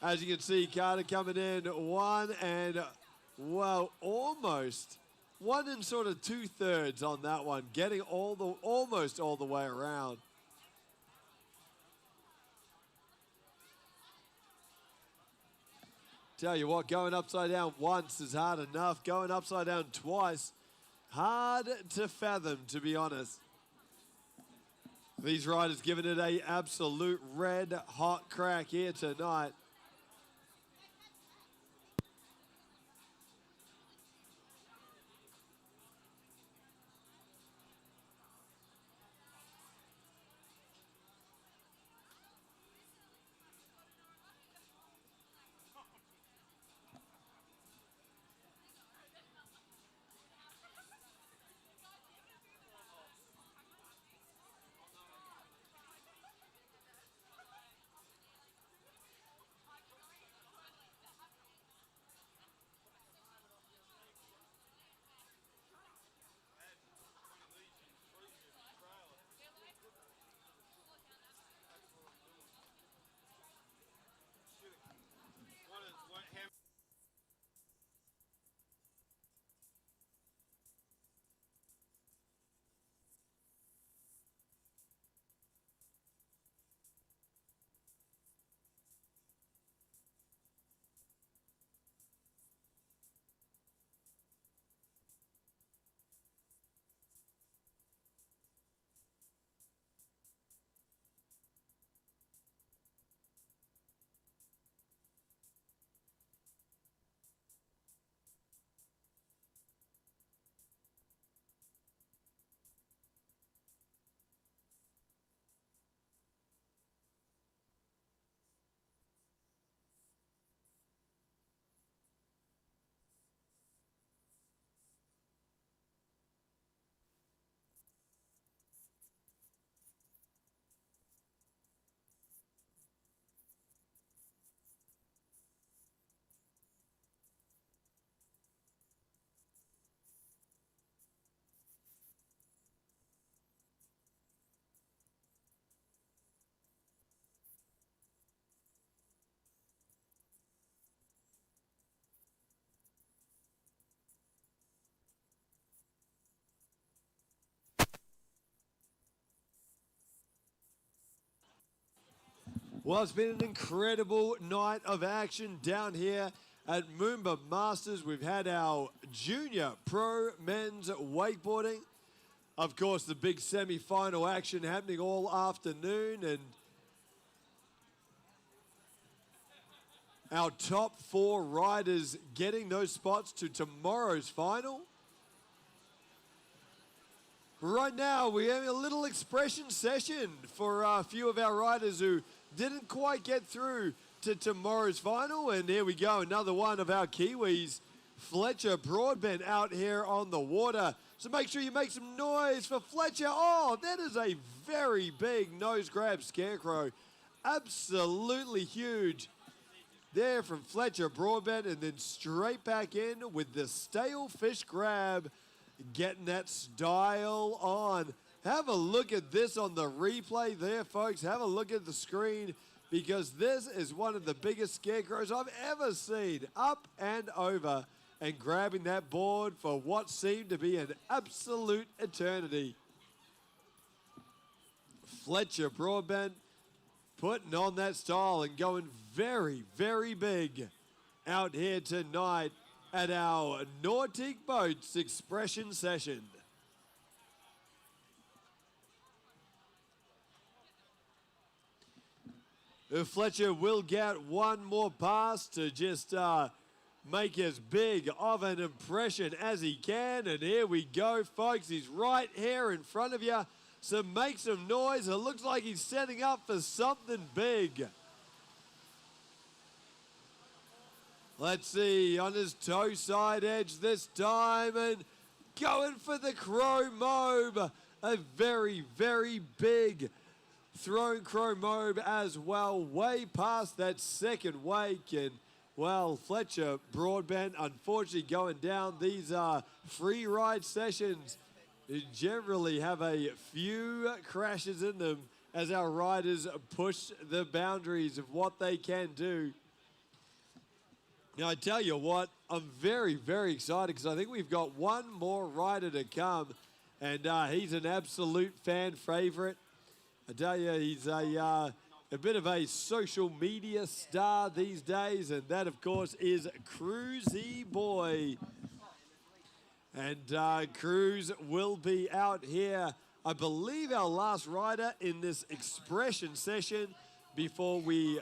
As you can see, Carter coming in 1 and Well, almost. 1 and sort of 2/3 on that one, getting almost all the way around. Tell you what, going upside down once is hard enough. Going upside down twice, hard to fathom, to be honest. These riders giving it a absolute red hot crack here tonight. Well, it's been an incredible night of action down here at MOOMBA Masters. We've had our junior pro men's wakeboarding. Of course, the big semi-final action happening all afternoon, and our top 4 riders getting those spots to tomorrow's final. Right now, we're having a little expression session for a few of our riders who didn't quite get through to tomorrow's final. And here we go, another one of our Kiwis, Fletcher Broadbent, out here on the water. So make sure you make some noise for Fletcher. Oh, that is a very big nose grab scarecrow. Absolutely huge. There from Fletcher Broadbent, and then straight back in with the stale fish grab, getting that style on. Have a look at this on the replay there, folks. Have a look at the screen, because this is one of the biggest scarecrows I've ever seen. Up and over and grabbing that board for what seemed to be an absolute eternity. Fletcher Broadbent putting on that style and going very, very big out here tonight at our Nautic Boats expression session. Fletcher will get one more pass to just make as big of an impression as he can. And here we go, folks. He's right here in front of you. So make some noise. It looks like he's setting up for something big. Let's see, on his toe side edge this time, and going for the Crow Mobe. A very, very big thrown Crow Mobe as well, way past that second wake. And, well, Fletcher Broadbent unfortunately going down. These free ride sessions generally have a few crashes in them as our riders push the boundaries of what they can do. Now, I tell you what, I'm very, very excited because I think we've got one more rider to come, and he's an absolute fan favorite. I tell you, he's a bit of a social media star these days, and that, of course, is Cruisy Boy. And Cruz will be out here, I believe, our last rider in this expression session before we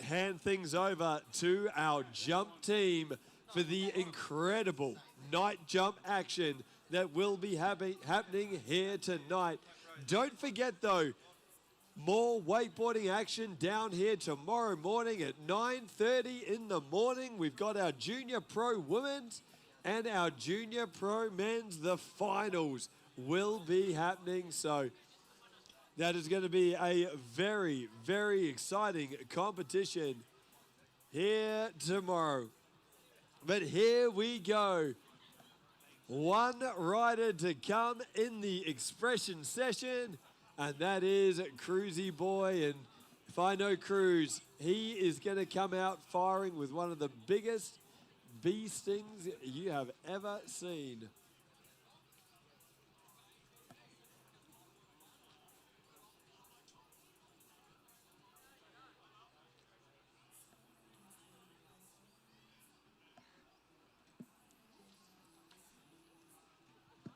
hand things over to our jump team for the incredible night jump action that will be happening here tonight. Don't forget, though, more wakeboarding action down here tomorrow morning at 9:30 in the morning. We've got our Junior Pro Women's and our Junior Pro Men's. The finals will be happening, so that is going to be a very, very exciting competition here tomorrow. But here we go. One rider to come in the expression session, and that is Cruisy Boy. And if I know Cruz, he is going to come out firing with one of the biggest bee stings you have ever seen.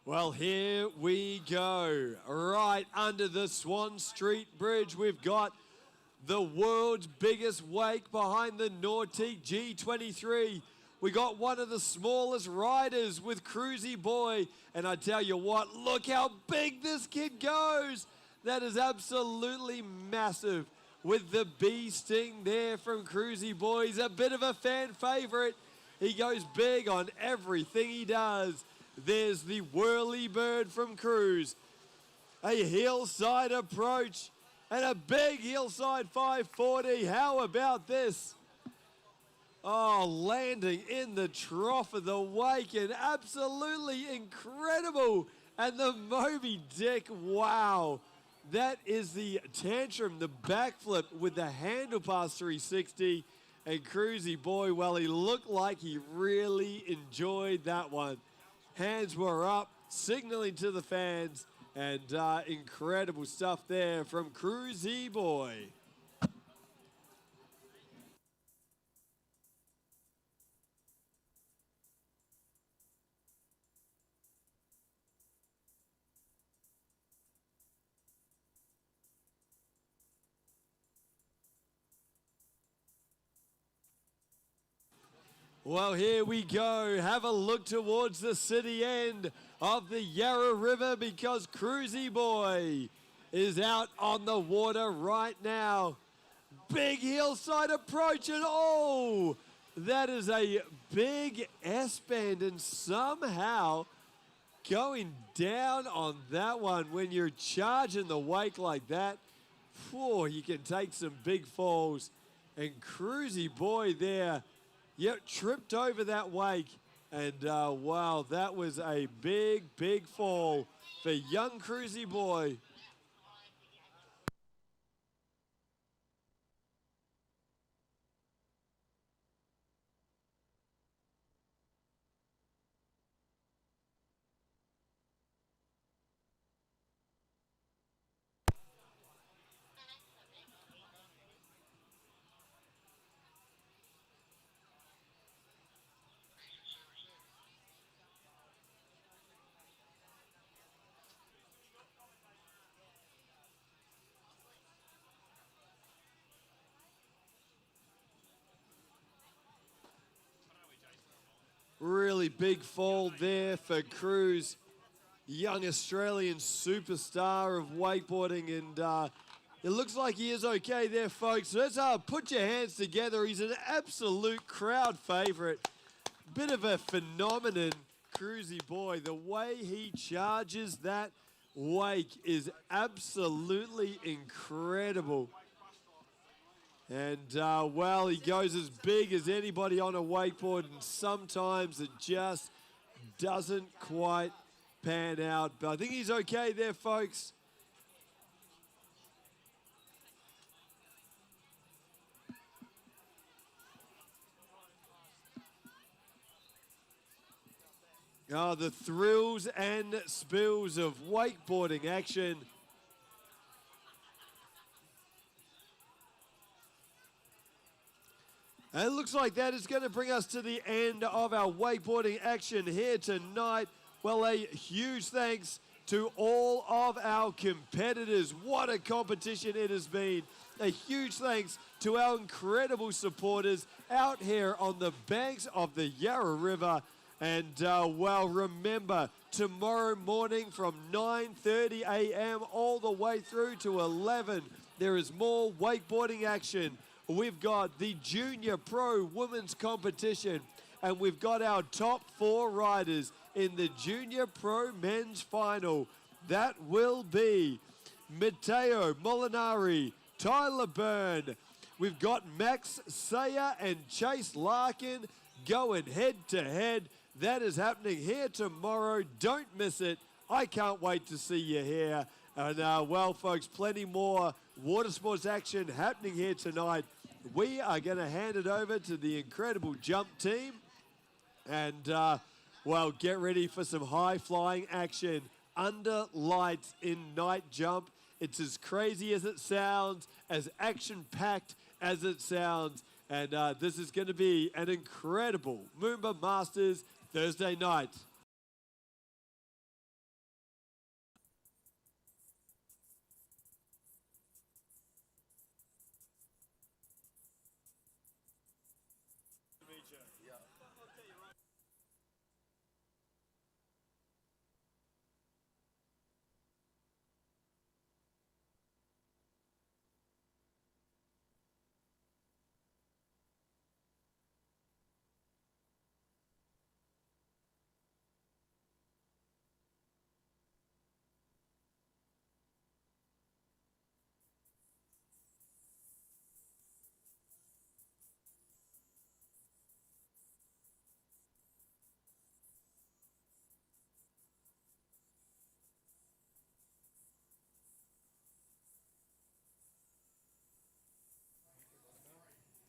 Well, here we go. Right under the Swan Street Bridge, we've got the world's biggest wake behind the Nautique G23. We got one of the smallest riders with Cruisy Boy. And I tell you what, look how big this kid goes. That is absolutely massive. With the bee sting there from Cruisy Boy. He's a bit of a fan favorite. He goes big on everything he does. There's the whirly bird from Cruz. A hillside approach and a big hillside 540. How about this? Oh, landing in the trough of the wake and absolutely incredible. And the Moby Dick, wow. That is the tantrum, the backflip with the handle pass 360. And Cruisy Boy, well, he looked like he really enjoyed that one. Hands were up, signaling to the fans, and incredible stuff there from Cruisy Boy. Well, here we go. Have a look towards the city end of the Yarra River because Cruisy Boy is out on the water right now. Big hillside approach and oh, that is a big S-bend and somehow going down on that one when you're charging the wake like that. Whew, you can take some big falls. And Cruisy Boy there, yep, tripped over that wake. And wow, that was a big, big fall for young Cruisy Boy. Really big fall there for Cruz, young Australian superstar of wakeboarding, and it looks like he is okay there, folks. Let's put your hands together. He's an absolute crowd favorite. Bit of a phenomenon, Cruisy Boy. The way he charges that wake is absolutely incredible. And, well, he goes as big as anybody on a wakeboard, and sometimes it just doesn't quite pan out. But I think he's okay there, folks. Oh, the thrills and spills of wakeboarding action. And it looks like that is going to bring us to the end of our wakeboarding action here tonight. Well, a huge thanks to all of our competitors. What a competition it has been. A huge thanks to our incredible supporters out here on the banks of the Yarra River. And, well, remember, tomorrow morning from 9:30 a.m. all the way through to 11, there is more wakeboarding action. We've got the Junior Pro Women's Competition, and we've got our top 4 riders in the Junior Pro Men's Final. That will be Matteo Molinari, Tyler Byrne. We've got Max Sayer and Chase Larkin going head-to-head. That is happening here tomorrow. Don't miss it. I can't wait to see you here. And, well, folks, plenty more water sports action happening here tonight. We are going to hand it over to the incredible jump team. And, well, get ready for some high-flying action under lights in night jump. It's as crazy as it sounds, as action-packed as it sounds. And this is going to be an incredible MOOMBA Masters Thursday night.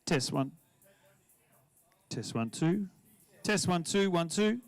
Test 1. Test 1, 2. Test 1, 2, 1, 2.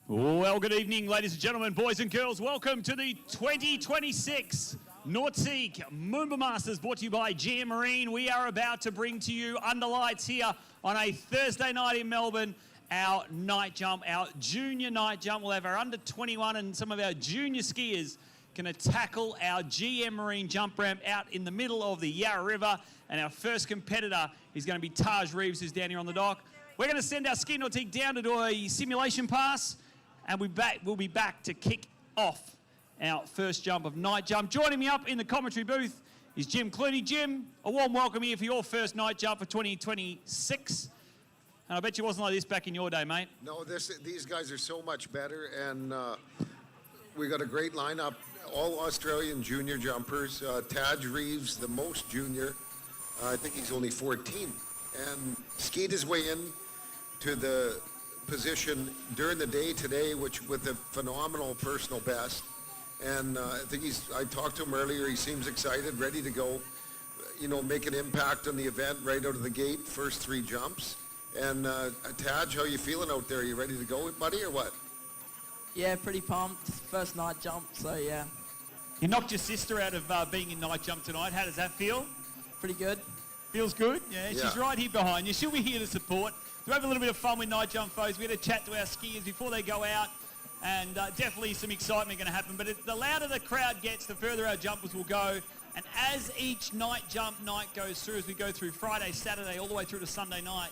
Well, good evening, ladies and gentlemen, boys and girls. Welcome to the 2026 Nordic MOOMBA Masters, brought to you by GM Marine. We are about to bring to you under lights here on a Thursday night in Melbourne, our night jump, our junior night jump. We'll have our under 21 and some of our junior skiers going to tackle our GM Marine jump ramp out in the middle of the Yarra River. And our first competitor is going to be Taj Reeves, who's down here on the dock. We're going to send our ski nautique down to do a simulation pass, and we'll be back to kick off our first jump of night jump. Joining me up in the commentary booth is Jim Clooney. Jim, a warm welcome here for your first night jump for 2026. And I bet you wasn't like this back in your day, mate. No, these guys are so much better, and we got a great lineup. All Australian junior jumpers. Taj Reeves, the most junior. I think he's only 14, and skied his way in to the position during the day today, which with a phenomenal personal best. And I think I talked to him earlier, he seems excited, ready to go, make an impact on the event right out of the gate, first 3 jumps. And Taj, how you feeling out there? Are you ready to go, buddy, or what? Yeah, pretty pumped. First night jump, so yeah. You knocked your sister out of being in night jump tonight. How does that feel? Pretty good. Feels good? Yeah, she's right here behind you. She'll be here to support. To have a little bit of fun with night jump, folks. We had a chat to our skiers before they go out, and definitely some excitement going to happen. But the louder the crowd gets, the further our jumpers will go. And as each night jump night goes through, as we go through Friday, Saturday, all the way through to Sunday night,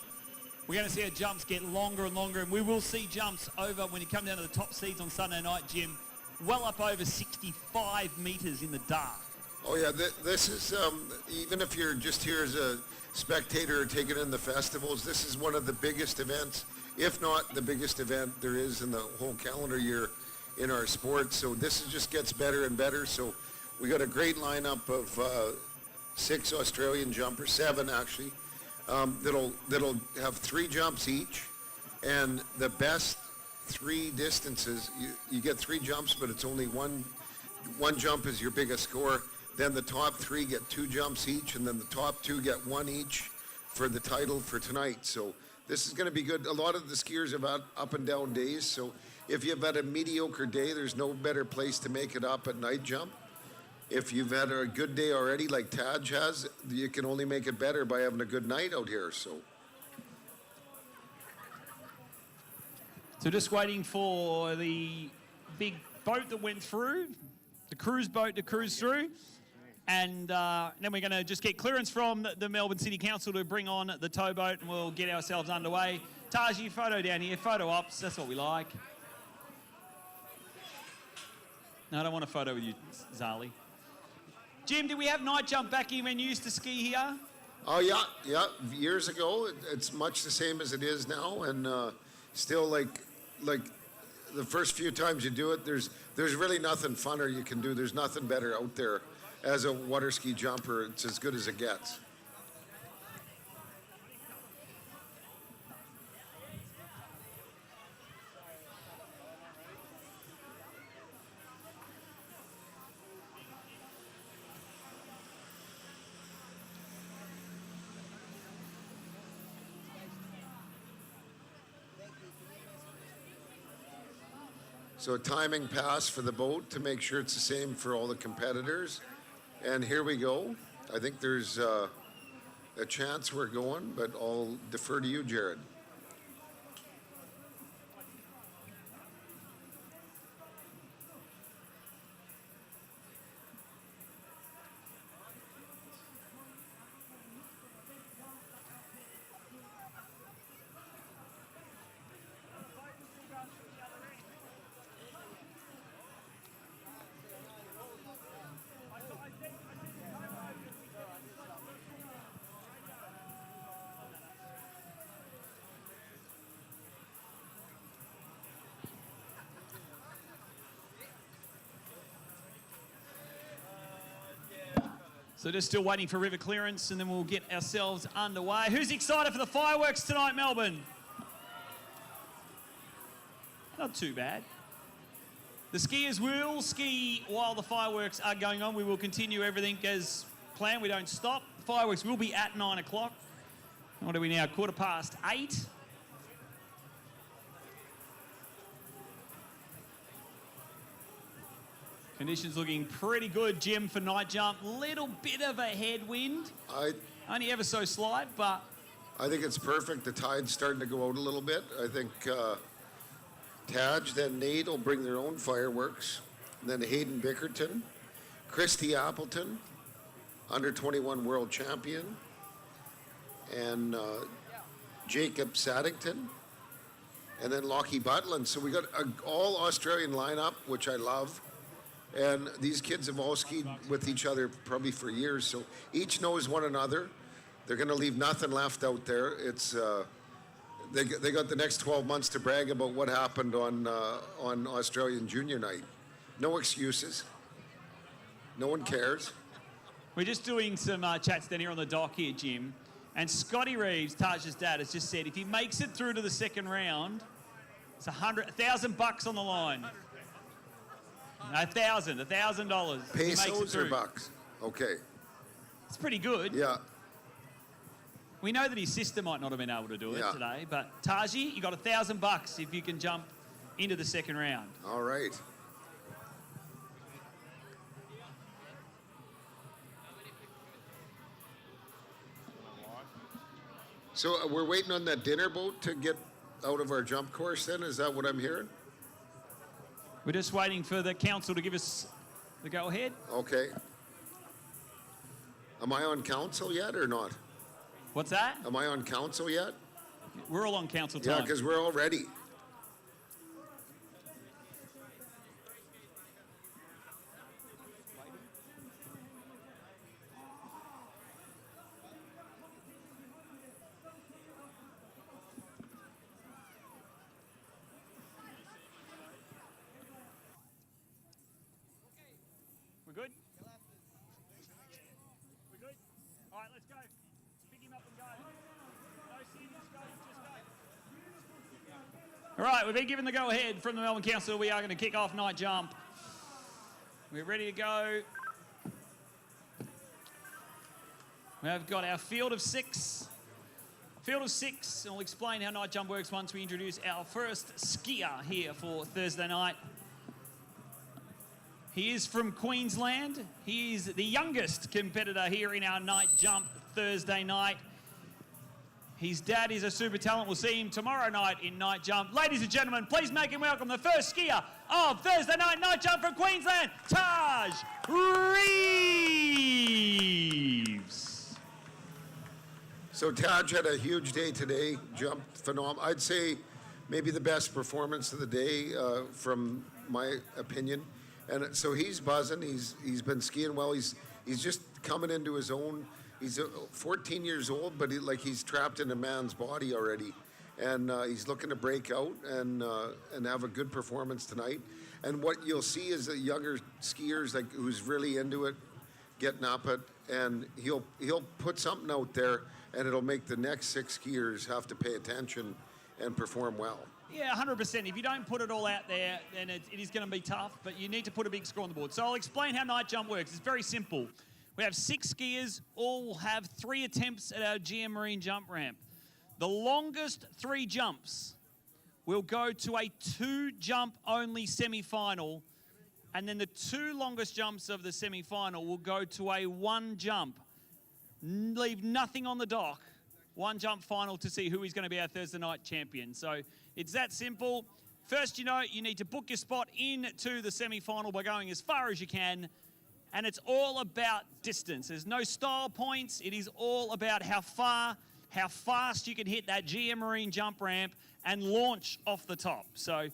we're going to see our jumps get longer and longer, and we will see jumps over, when you come down to the top seeds on Sunday night, Jim, well up over 65 metres in the dark. Oh yeah, this is, even if you're just here as a spectator or taking in the festivals, this is one of the biggest events, if not the biggest event there is in the whole calendar year in our sport. So this just gets better and better. So we got a great lineup of 6 Australian jumpers, 7 actually, that'll have 3 jumps each, and the best 3 distances, you get 3 jumps, but it's only one jump is your biggest score. Then the top 3 get 2 jumps each, and then the top 2 get 1 each for the title for tonight. So this is going to be good. A lot of the skiers have had up and down days, so if you've had a mediocre day, there's no better place to make it up at night jump. If you've had a good day already, like Taj has, you can only make it better by having a good night out here. So just waiting for the big boat that went through, the cruise boat to cruise through. And then we're going to just get clearance from the Melbourne City Council to bring on the towboat, and we'll get ourselves underway. Taj, you photo down here, photo ops, that's what we like. No, I don't want a photo with you, Zali. Jim, did we have night jump back here when you used to ski here? oh yeah, years ago, it's much the same as it is now, and still like the first few times you do it, there's really nothing funner you can do. There's nothing better out there. As a water ski jumper, it's as good as it gets. So a timing pass for the boat to make sure it's the same for all the competitors. And here we go. I think there's a chance we're going, but I'll defer to you, Jared. So just still waiting for river clearance, and then we'll get ourselves underway. Who's excited for the fireworks tonight, Melbourne? Not too bad. The skiers will ski while the fireworks are going on. We will continue everything as planned. We don't stop. The fireworks will be at 9 o'clock. What are we now? 8:15. Conditions looking pretty good, Jim, for night jump. Little bit of a headwind. Only ever so slight, but... I think it's perfect. The tide's starting to go out a little bit. I think Taj, then Nate will bring their own fireworks. Then Hayden Bickerton, Christy Appleton, under-21 world champion, and Jacob Saddington, and then Locky Butland. So we got an all-Australian lineup, which I love. And these kids have all skied with each other probably for years, so each knows one another. They're going to leave nothing left out there. It's they got the next 12 months to brag about what happened on Australian Junior Night. No excuses. No one cares. We're just doing some chats down here on the dock here, Jim. And Scotty Reeves, Taj's dad, has just said if he makes it through to the second round, it's $1,000 on the line. No, $1,000. Pesos or bucks? Okay. It's pretty good. Yeah. We know that his sister might not have been able to do it today, but Taji, you got $1,000 if you can jump into the second round. All right. So we're waiting on that dinner boat to get out of our jump course then? Is that what I'm hearing? We're just waiting for the council to give us the go-ahead. Okay. Am I on council yet or not? What's that? Am I on council yet? We're all on council time. Yeah, because we're all ready. We're good? We're good? All right, let's go. Pick him up and go. No serious, go, just go. All right, we've been given the go-ahead from the Melbourne Council. We are going to kick off night jump. We're ready to go. We've got our field of six. Field of six, and we'll explain how night jump works once we introduce our first skier here for Thursday night. He is from Queensland. He is the youngest competitor here in our night jump Thursday night. His dad is a super talent. We'll see him tomorrow night in night jump. Ladies and gentlemen, please make him welcome the first skier of Thursday night jump from Queensland, Taj Reeves. So Taj had a huge day today, jumped phenomenal. I'd say maybe the best performance of the day from my opinion. And so he's buzzing. He's been skiing well. He's just coming into his own. He's 14 years old, but he's trapped in a man's body already, and he's looking to break out and have a good performance tonight. And what you'll see is the younger skiers who's really into it, getting up it, and he'll put something out there, and it'll make the next six skiers have to pay attention and perform well. Yeah, 100%. If you don't put it all out there, then it is going to be tough, but you need to put a big score on the board. So I'll explain how night jump works. It's very simple. We have six skiers, all will have 3 attempts at our GM Marine jump ramp. The longest 3 jumps will go to a 2-jump only semi-final, and then the 2 longest jumps of the semi-final will go to a 1-jump. Leave nothing on the dock. 1-jump final to see who is going to be our Thursday night champion. So it's that simple. First, you need to book your spot into the semi-final by going as far as you can. And it's all about distance. There's no style points. It is all about how far, how fast you can hit that GM Marine jump ramp and launch off the top. So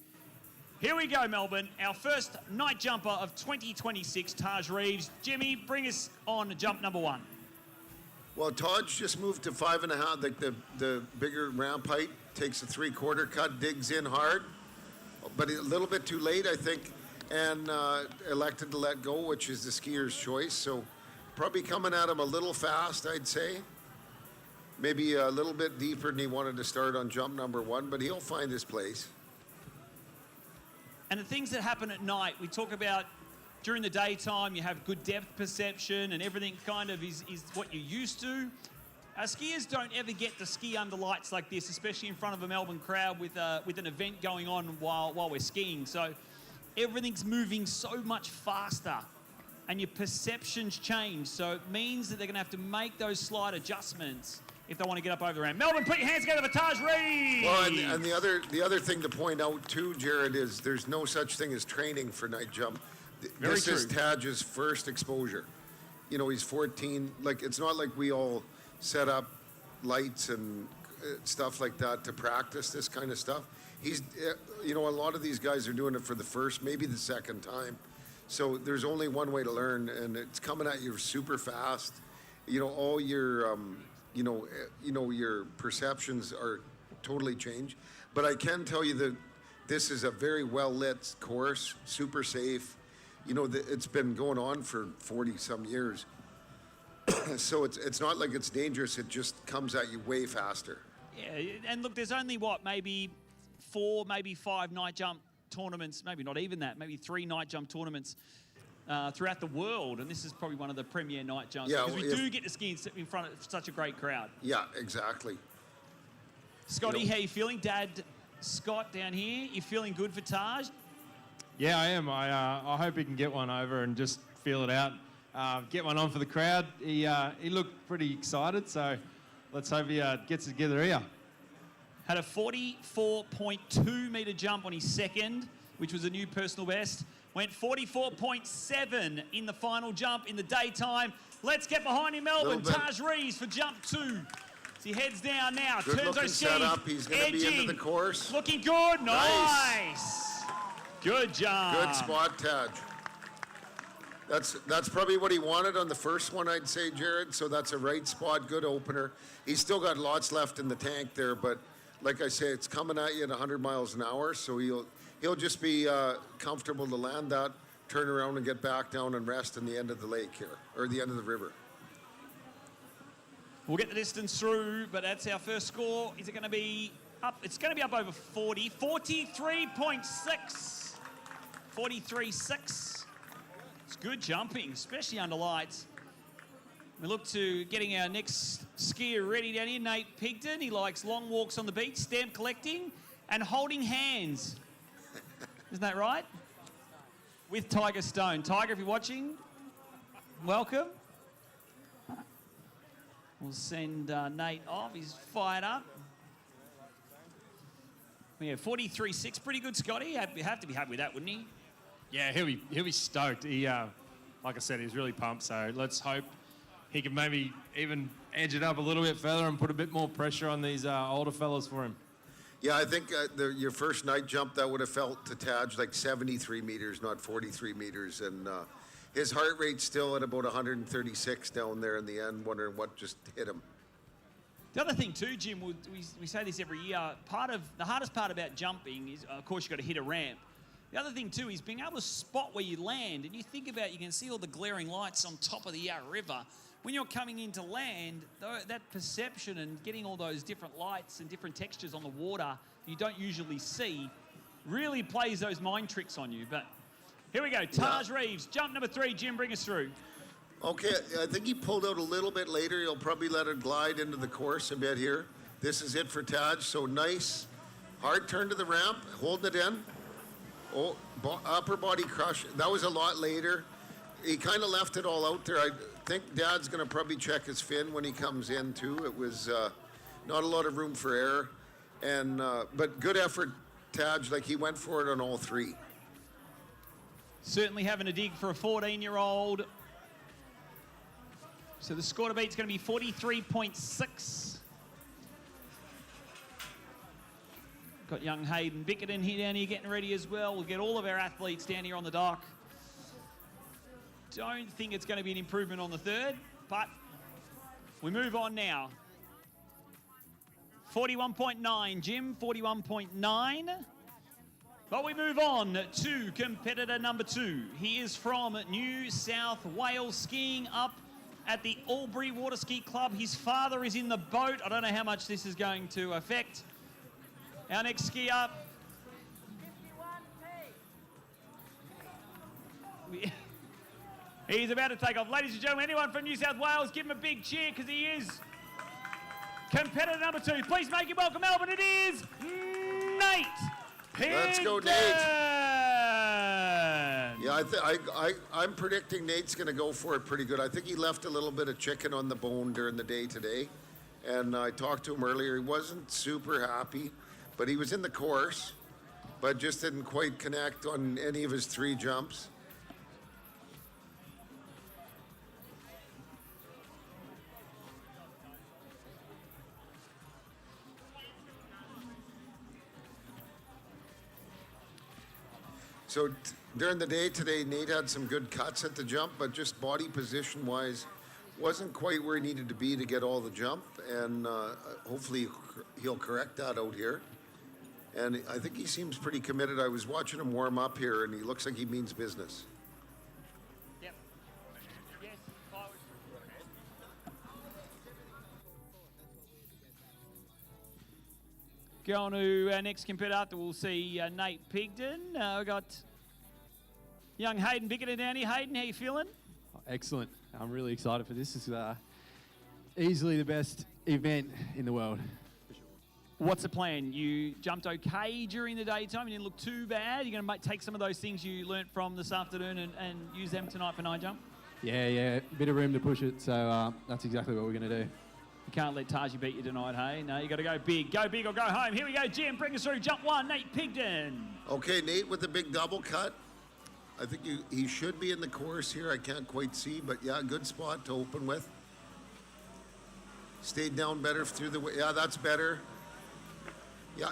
here we go, Melbourne. Our first night jumper of 2026, Taj Reeves. Jimmy, bring us on jump number 1. Well, Taj just moved to 5.5, the bigger ramp height, takes a 3/4 cut, digs in hard, but a little bit too late, I think, and elected to let go, which is the skier's choice. So probably coming at him a little fast, I'd say. Maybe a little bit deeper than he wanted to start on jump number 1, but he'll find his place. And the things that happen at night, we talk about during the daytime, you have good depth perception and everything kind of is what you're used to. Our skiers don't ever get to ski under lights like this, especially in front of a Melbourne crowd with an event going on while we're skiing. So everything's moving so much faster and your perceptions change. So it means that they're going to have to make those slight adjustments if they want to get up over the ramp. Melbourne, put your hands together for Taj Reeves. Well, and the other thing to point out too, Jared, is there's no such thing as training for night jump. This is Taj's first exposure. You know, he's 14. Like, it's not like we all set up lights and stuff like that to practice this kind of stuff. He's, you know, a lot of these guys are doing it for the first, maybe the second time. So there's only one way to learn, and it's coming at you super fast. You know, all your, your perceptions are totally changed. But I can tell you that this is a very well-lit course, super safe. You know, it's been going on for 40-some years. So it's not like it's dangerous. It just comes at you way faster. Yeah, and look, there's only, maybe 4, maybe 5 night jump tournaments, maybe not even that, maybe 3 night jump tournaments throughout the world, and this is probably one of the premier night jumps, because we do get to ski in front of such a great crowd. Yeah, exactly. Scotty, how you feeling? Dad Scott down here, you feeling good for Taj? Yeah, I am. I hope he can get one over and just feel it out. Get one on for the crowd. He looked pretty excited, so let's hope he gets it together here. Had a 44.2 metre jump on his second, which was a new personal best. Went 44.7 in the final jump in the daytime. Let's get behind him, Melbourne. Taj Reeves for jump 2. As he heads down now, Good turns those skis, setup. He's going to be into the course. Looking good. Nice. Good job. Good spot, Taj. That's probably what he wanted on the first one, I'd say, Jared. So that's a right spot, good opener. He's still got lots left in the tank there, but like I say, it's coming at you at 100 miles an hour, so he'll just be comfortable to land that, turn around and get back down and rest in the end of the lake here, or the end of the river. We'll get the distance through, but that's our first score. Is it going to be up? It's going to be up over 40. 43.6. 43.6. It's good jumping, especially under lights. We look to getting our next skier ready down here, Nate Pigden. He likes long walks on the beach, stamp collecting, and holding hands. Isn't that right? With Tiger Stone. Tiger, if you're watching, welcome. We'll send Nate off. He's fired up. Yeah, 43.6. Pretty good, Scotty. You have to be happy with that, wouldn't he? Yeah, he'll be stoked. He, like I said, he's really pumped. So let's hope he can maybe even edge it up a little bit further and put a bit more pressure on these older fellas for him. Yeah, I think your first night jump, that would have felt to Taj like 73 meters, not 43 meters. And his heart rate's still at about 136 down there in the end, wondering what just hit him. The other thing too, Jim, we say this every year, the hardest part about jumping is, of course, you've got to hit a ramp. The other thing too is being able to spot where you land. And you think about, you can see all the glaring lights on top of the Yarra River. When you're coming into land, that perception and getting all those different lights and different textures on the water you don't usually see really plays those mind tricks on you. But here we go, Taj Reeves, jump number 3. Jim, bring us through. Okay, I think he pulled out a little bit later. He'll probably let it glide into the course a bit here. This is it for Taj. So nice, hard turn to the ramp, holding it in. Oh, upper body crush. That was a lot later. He kind of left it all out there. I think Dad's going to probably check his fin when he comes in too. It was not a lot of room for error, and but good effort, Taj. Like, he went for it on all 3. Certainly having a dig for a 14-year-old. So the score to beat is going to be 43.6. Got young Hayden Bickerton here down here getting ready as well. We'll get all of our athletes down here on the dock. Don't think it's going to be an improvement on the third, but we move on now. 41.9, Jim, 41.9. But we move on to competitor number 2. He is from New South Wales, skiing up at the Albury Water Ski Club. His father is in the boat. I don't know how much this is going to affect our next skier. He's about to take off. Ladies and gentlemen, anyone from New South Wales, give him a big cheer, because he is competitor number 2. Please make him welcome, Melbourne. It is Nate Pigden. Let's go, Nate. Yeah, I'm predicting Nate's going to go for it pretty good. I think he left a little bit of chicken on the bone during the day today. And I talked to him earlier. He wasn't super happy, but he was in the course, but just didn't quite connect on any of his 3 jumps. So during the day today, Nate had some good cuts at the jump, but just body position-wise, wasn't quite where he needed to be to get all the jump, and hopefully he'll correct that out here. And I think he seems pretty committed. I was watching him warm up here, and he looks like he means business. Yep. Yes, forward. Going to our next competitor, we'll see Nate Pigden. We've got young Hayden Bickerton down here. Hayden, how you feeling? Excellent. I'm really excited for this. This is easily the best event in the world. What's the plan? You jumped okay during the daytime. You didn't look too bad. You're going to take some of those things you learnt from this afternoon and use them tonight for night jump? Yeah. Bit of room to push it. So that's exactly what we're going to do. You can't let Taj beat you tonight, hey? No, you got to go big. Go big or go home. Here we go, Jim. Bring us through. Jump 1, Nate Pigden. Okay, Nate with the big double cut. I think he should be in the course here. I can't quite see, but yeah, good spot to open with. Stayed down better through the way. Yeah, that's better. Yeah,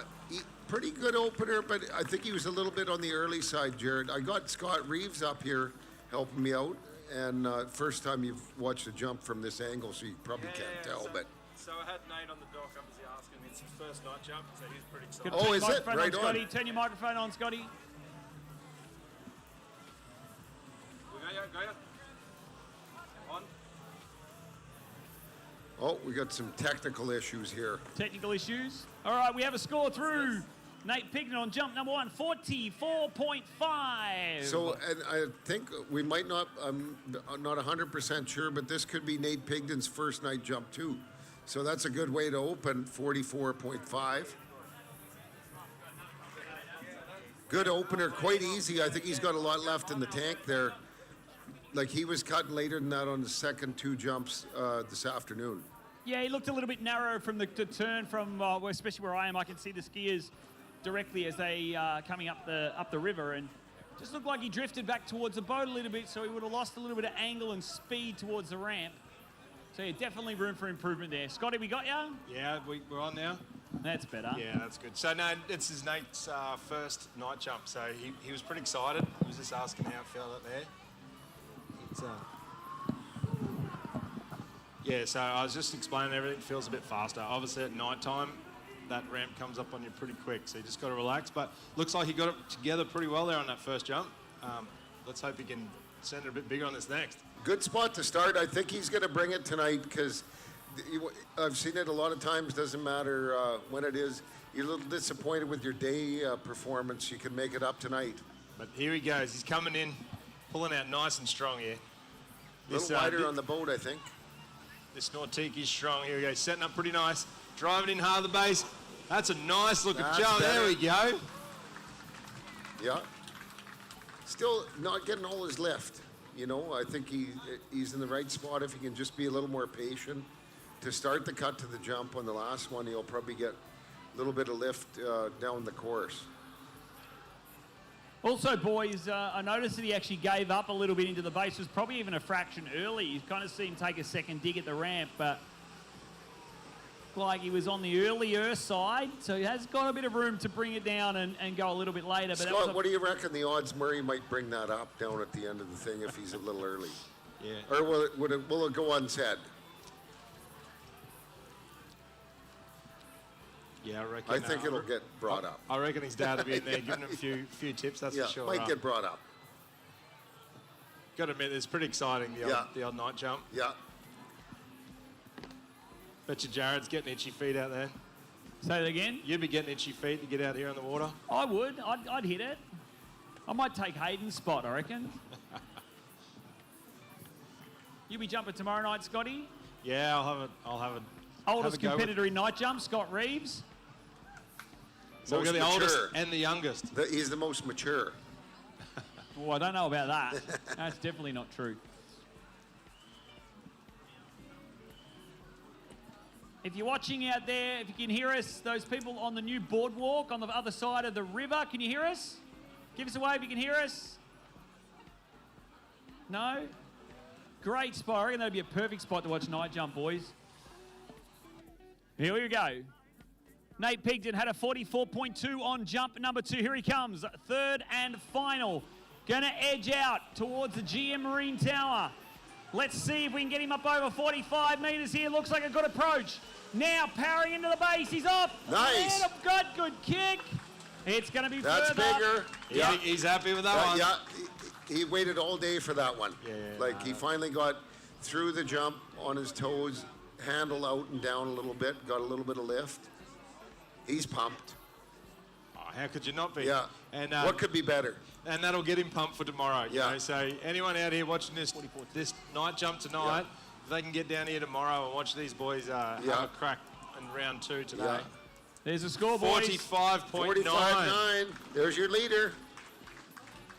pretty good opener, but I think he was a little bit on the early side, Jared. I got Scott Reeves up here helping me out, and first time you've watched a jump from this angle, so you probably can't tell, but... So I had Nate on the dock, obviously asking me. It's his first night jump, so he's pretty excited. Oh, is it? Right on. Scotty. Turn your microphone on, Scotty. Go ya. On. Oh, we got some technical issues here. Technical issues. All right, we have a score through. Nate Pigden on jump number 1, 44.5. So, and I think we might not, I'm not 100% sure, but this could be Nate Pigden's first night jump too. So that's a good way to open, 44.5. Good opener, quite easy. I think he's got a lot left in the tank there. Like he was cutting later than that on the second 2 jumps this afternoon. Yeah, he looked a little bit narrow from the turn from, especially where I am. I can see the skiers directly as they coming up the river, and just looked like he drifted back towards the boat a little bit, so he would have lost a little bit of angle and speed towards the ramp. So yeah, definitely room for improvement there. Scotty, we got you? Yeah, we're on now. That's better. Yeah, that's good. So no, this is Nate's first night jump, so he was pretty excited. He was just asking how it felt out there. It's, yeah, so I was just explaining everything feels a bit faster. Obviously at night time, that ramp comes up on you pretty quick, so you just got to relax. But looks like he got it together pretty well there on that first jump. Let's hope he can send it a bit bigger on this next. Good spot to start. I think he's going to bring it tonight because I've seen it a lot of times. Doesn't matter when it is. You're a little disappointed with your day performance. You can make it up tonight. But here he goes. He's coming in, pulling out nice and strong here. A little wider on the boat, I think. This Nautique is strong. Here we go. Setting up pretty nice. Driving in hard the base. That's a nice looking jump. Better. There we go. Yeah. Still not getting all his lift. You know, I think he's in the right spot. If he can just be a little more patient to start the cut to the jump on the last one, he'll probably get a little bit of lift down the course. Also, boys, I noticed that he actually gave up a little bit into the base. It was probably even a fraction early. You kind of see him take a second dig at the ramp, but like he was on the earlier side, so he has got a bit of room to bring it down and go a little bit later. But Scott, what do you reckon the odds Murray might bring that up down at the end of the thing if he's a little early? Yeah. Or will it go unsaid? Yeah, I reckon. I think it'll get brought up. I reckon his dad will be in there giving him a few tips, that's for sure. Might get brought up. Got to admit, it's pretty exciting, the odd night jump. Yeah. Bet you Jared's getting itchy feet out there. Say that again? You'd be getting itchy feet to get out here on the water. I would. I'd hit it. I might take Hayden's spot, I reckon. You be jumping tomorrow night, Scotty? Yeah, I'll have a Oldest competitor in night jump, Scott Reeves. So we've got the oldest and the youngest. He's the most mature. Oh, I don't know about that. That's definitely not true. If you're watching out there, if you can hear us, those people on the new boardwalk on the other side of the river, can you hear us? Give us a wave if you can hear us. No? Great spot. I reckon that'd be a perfect spot to watch night jump, boys. Here we go. Nate Pigden had a 44.2 on jump number 2. Here he comes, third and final. Gonna edge out towards the GM Marine Tower. Let's see if we can get him up over 45 metres here. Looks like a good approach. Now powering into the base. He's off. Nice. And a good kick. It's going to be That's further. bigger. Yeah, he's happy with that one. Yeah, he waited all day for that one. Yeah, he finally got through the jump on his toes, handle out and down a little bit, got a little bit of lift. He's pumped. Oh, how could you not be? Yeah. And what could be better? And that'll get him pumped for tomorrow. You Yeah. know? So anyone out here watching this night jump tonight, if they can get down here tomorrow and watch these boys have a crack in round 2 today. Yeah. There's a score, boys. 45.9. 45.9. There's your leader.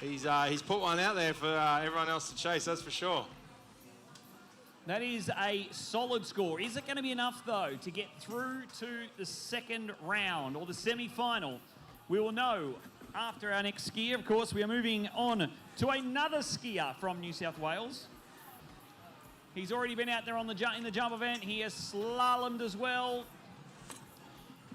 He's put one out there for everyone else to chase, that's for sure. That is a solid score. Is it going to be enough, though, to get through to the second round or the semi-final? We will know after our next skier. Of course, we are moving on to another skier from New South Wales. He's already been out there on in the jump event. He has slalomed as well.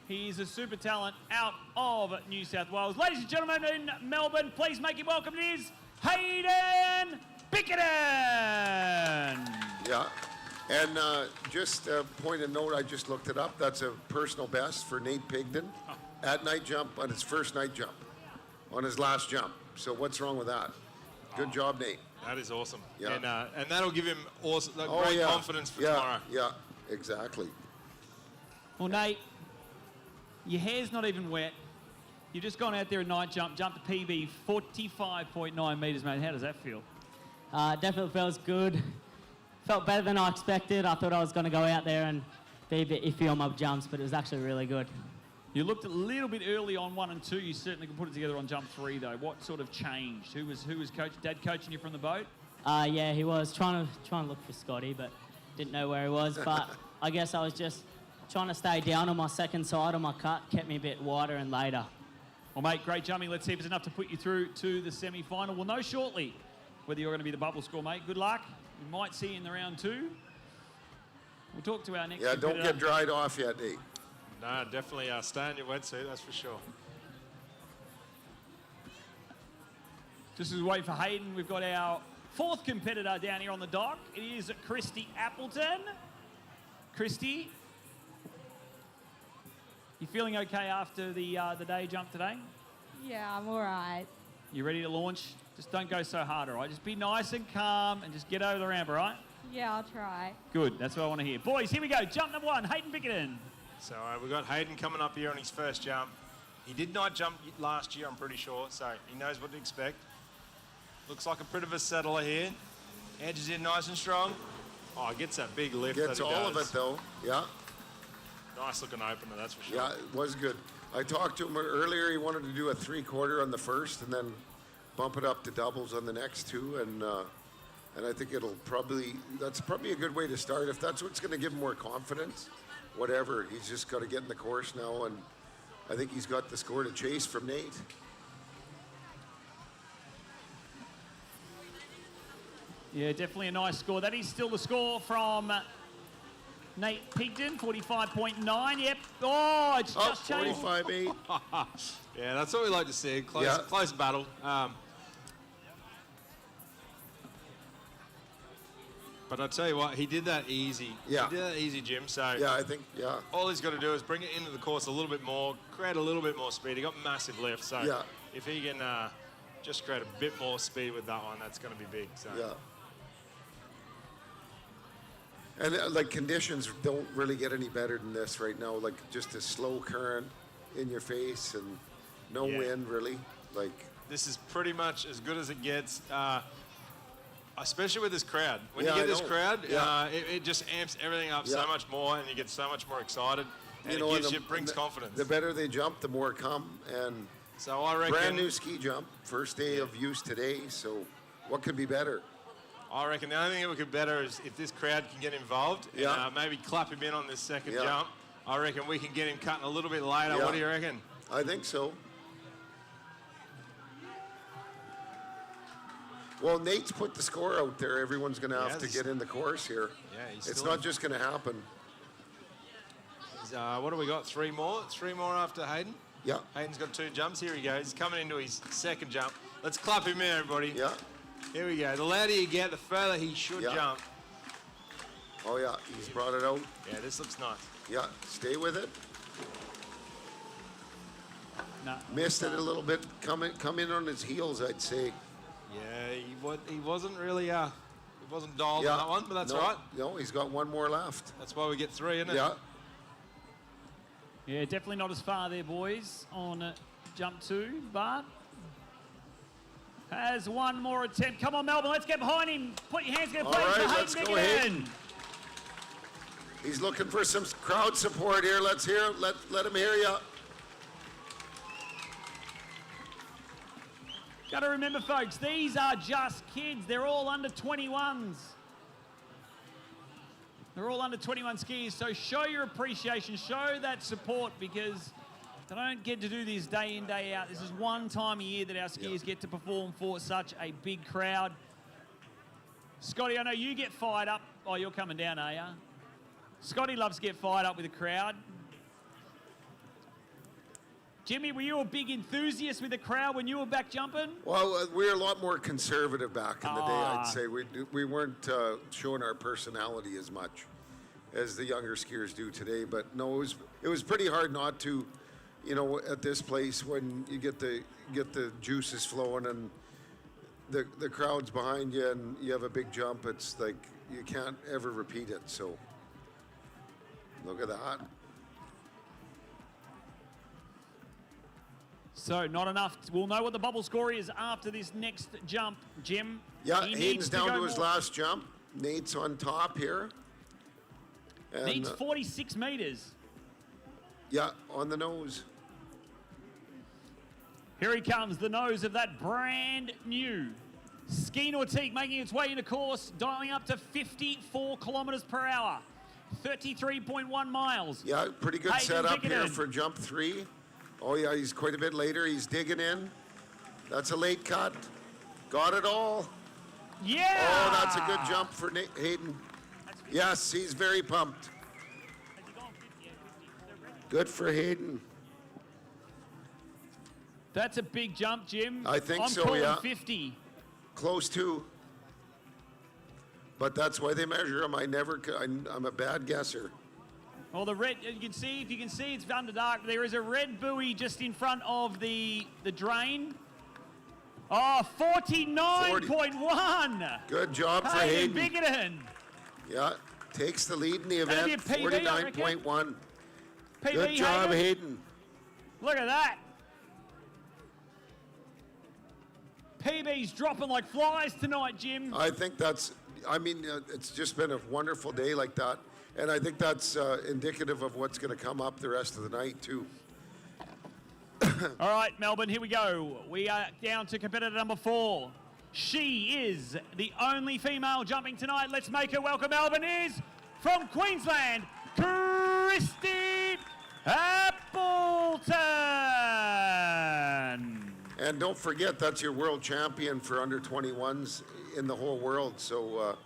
He's a super talent out of New South Wales. Ladies and gentlemen in Melbourne, please make him welcome. It is Hayden Bickerton. Yeah. And just a point of note, I just looked it up. That's a personal best for Nate Pigden at night jump on his first night jump, on his last jump. So what's wrong with that? Good job, Nate. That is awesome. Yeah. And that'll give him great confidence for tomorrow. Yeah, exactly. Well, Nate, your hair's not even wet. You've just gone out there at night jump, jumped the PB 45.9 metres, mate. How does that feel? Definitely feels good. Felt better than I expected. I thought I was going to go out there and be a bit iffy on my jumps, but it was actually really good. You looked a little bit early on 1 and 2. You certainly can put it together on jump 3, though. What sort of changed? Who was Dad coaching you from the boat? Yeah, he was trying to look for Scotty, but didn't know where he was. But I guess I was just trying to stay down on my second side on my cut, kept me a bit wider and later. Well, mate, great jumping. Let's see if it's enough to put you through to the semi-final. We'll know shortly whether you're going to be the bubble score, mate. Good luck. We might see you in the round 2. We'll talk to our next don't get dried off yet, Nate. No, definitely stay in your wetsuit, that's for sure. Just as we wait for Hayden, we've got our 4th competitor down here on the dock. It is Christy Appleton. Christy, you feeling okay after the day jump today? Yeah, I'm all right. You ready to launch? Just don't go so hard, all right? Just be nice and calm and just get over the ramp, all right? Yeah, I'll try. Good, that's what I want to hear. Boys, here we go. Jump number 1, Hayden Bickerton. So we've got Hayden coming up here on his first jump. He did not jump last year, I'm pretty sure, so he knows what to expect. Looks like a bit of a settler here. Edges in nice and strong. Oh, gets that big lift Gets that he all does. of it, though. Yeah. Nice looking opener, that's for sure. Yeah, it was good. I talked to him earlier. He wanted to do a 3/4 on the first and then bump it up to doubles on the next 2. And I think that's probably a good way to start. If that's what's going to give him more confidence, whatever. He's just got to get in the course now. And I think he's got the score to chase from Nate. Yeah, definitely a nice score. That is still the score from Nate Pigden, 45.9. Yep. Oh, it's just changed. 45.8. Yeah, that's what we like to see. Close battle. But I tell you what, he did that easy. Yeah. He did that easy, Jim. So Yeah, I think, yeah. all he's got to do is bring it into the course a little bit more, create a little bit more speed. He got massive lift. So Yeah. if he can just create a bit more speed with that one, that's going to be big. So. Yeah. And conditions don't really get any better than this right now. Like just a slow current in your face and no wind really. This is pretty much as good as it gets, especially with this crowd. When Yeah, you get I this know. crowd, Yeah. it just amps everything up so Yeah. much more, and you get so much more excited, and You know, it brings confidence. The better they jump, the more come. And So I reckon... Brand new ski jump, first day of use today, so what could be better? I reckon the only thing that could be better is if this crowd can get involved and maybe clap him in on this second jump. I reckon we can get him cutting a little bit later. Yeah. What do you reckon? I think so. Well, Nate's put the score out there. Everyone's going to have to get in the course here. Yeah, it's not just going to happen. What do we got? 3 more? 3 more after Hayden? Yeah. Hayden's got 2 jumps. Here he goes. He's coming into his second jump. Let's clap him in, everybody. Yeah. Here we go. The louder you get, the further he should jump. Oh, yeah. He's brought it out. Yeah, this looks nice. Yeah. Stay with it. No. Missed it a little bit. Come in on his heels, I'd say. Yeah, he wasn't really, he wasn't dialed on that one, but that's all right. No, he's got 1 more left. That's why we get 3, isn't it? Yeah. Yeah, definitely not as far there, boys, on jump 2, but has 1 more attempt. Come on, Melbourne, let's get behind him. Put your hands together, please. All right, for let's Hayden go, Bickerton. Hayden. He's looking for some crowd support here. Let's hear. Let him hear you. Got to remember, folks, these are just kids. They're all under 21s. They're all under 21 skiers, so show your appreciation, show that support, because they don't get to do this day in, day out. This is one time a year that our skiers get to perform for such a big crowd. Scotty, I know you get fired up. Oh, you're coming down, are you? Scotty loves to get fired up with the crowd. Jimmy, were you a big enthusiast with the crowd when you were back jumping? Well, we were a lot more conservative back in the day, I'd say. We weren't showing our personality as much as the younger skiers do today. But no, it was pretty hard not to, at this place when you get the juices flowing and the crowd's behind you and you have a big jump. It's like you can't ever repeat it. So look at that. So not enough. We'll know what the bubble score is after this next jump, Jim. Yeah, He Hayden's needs down to go his more. last jump. Nate's on top here. And, Needs 46 metres. Yeah, on the nose. Here he comes, the nose of that brand new Ski Nautique, making its way into course, dialing up to 54 kilometres per hour, 33.1 miles. Yeah, pretty good Hayden setup here Bickerton. for jump 3. Oh yeah, he's quite a bit later. He's digging in. That's a late cut. Got it all. Yeah! Oh, that's a good jump for Hayden. Yes, he's very pumped. Good for Hayden. That's a big jump, Jim. I think I'm so, calling yeah. 50. Close to. But that's why they measure them. I'm a bad guesser. Well, the red, if you can see, it's under dark. There is a red buoy just in front of the drain. Oh, 49.1. Good job for Hayden Hayden. Bickerton. Yeah, takes the lead in the That'll event. be a PB, I reckon. 49.1. PB, Good job, Hayden. Hayden. Look at that. PB's dropping like flies tonight, Jim. I think it's just been a wonderful day like that. And I think that's indicative of what's going to come up the rest of the night, too. All right, Melbourne, here we go. We are down to competitor number 4. She is the only female jumping tonight. Let's make her welcome. Melbourne is from Queensland, Christy Appleton. And don't forget, that's your world champion for under 21s in the whole world. So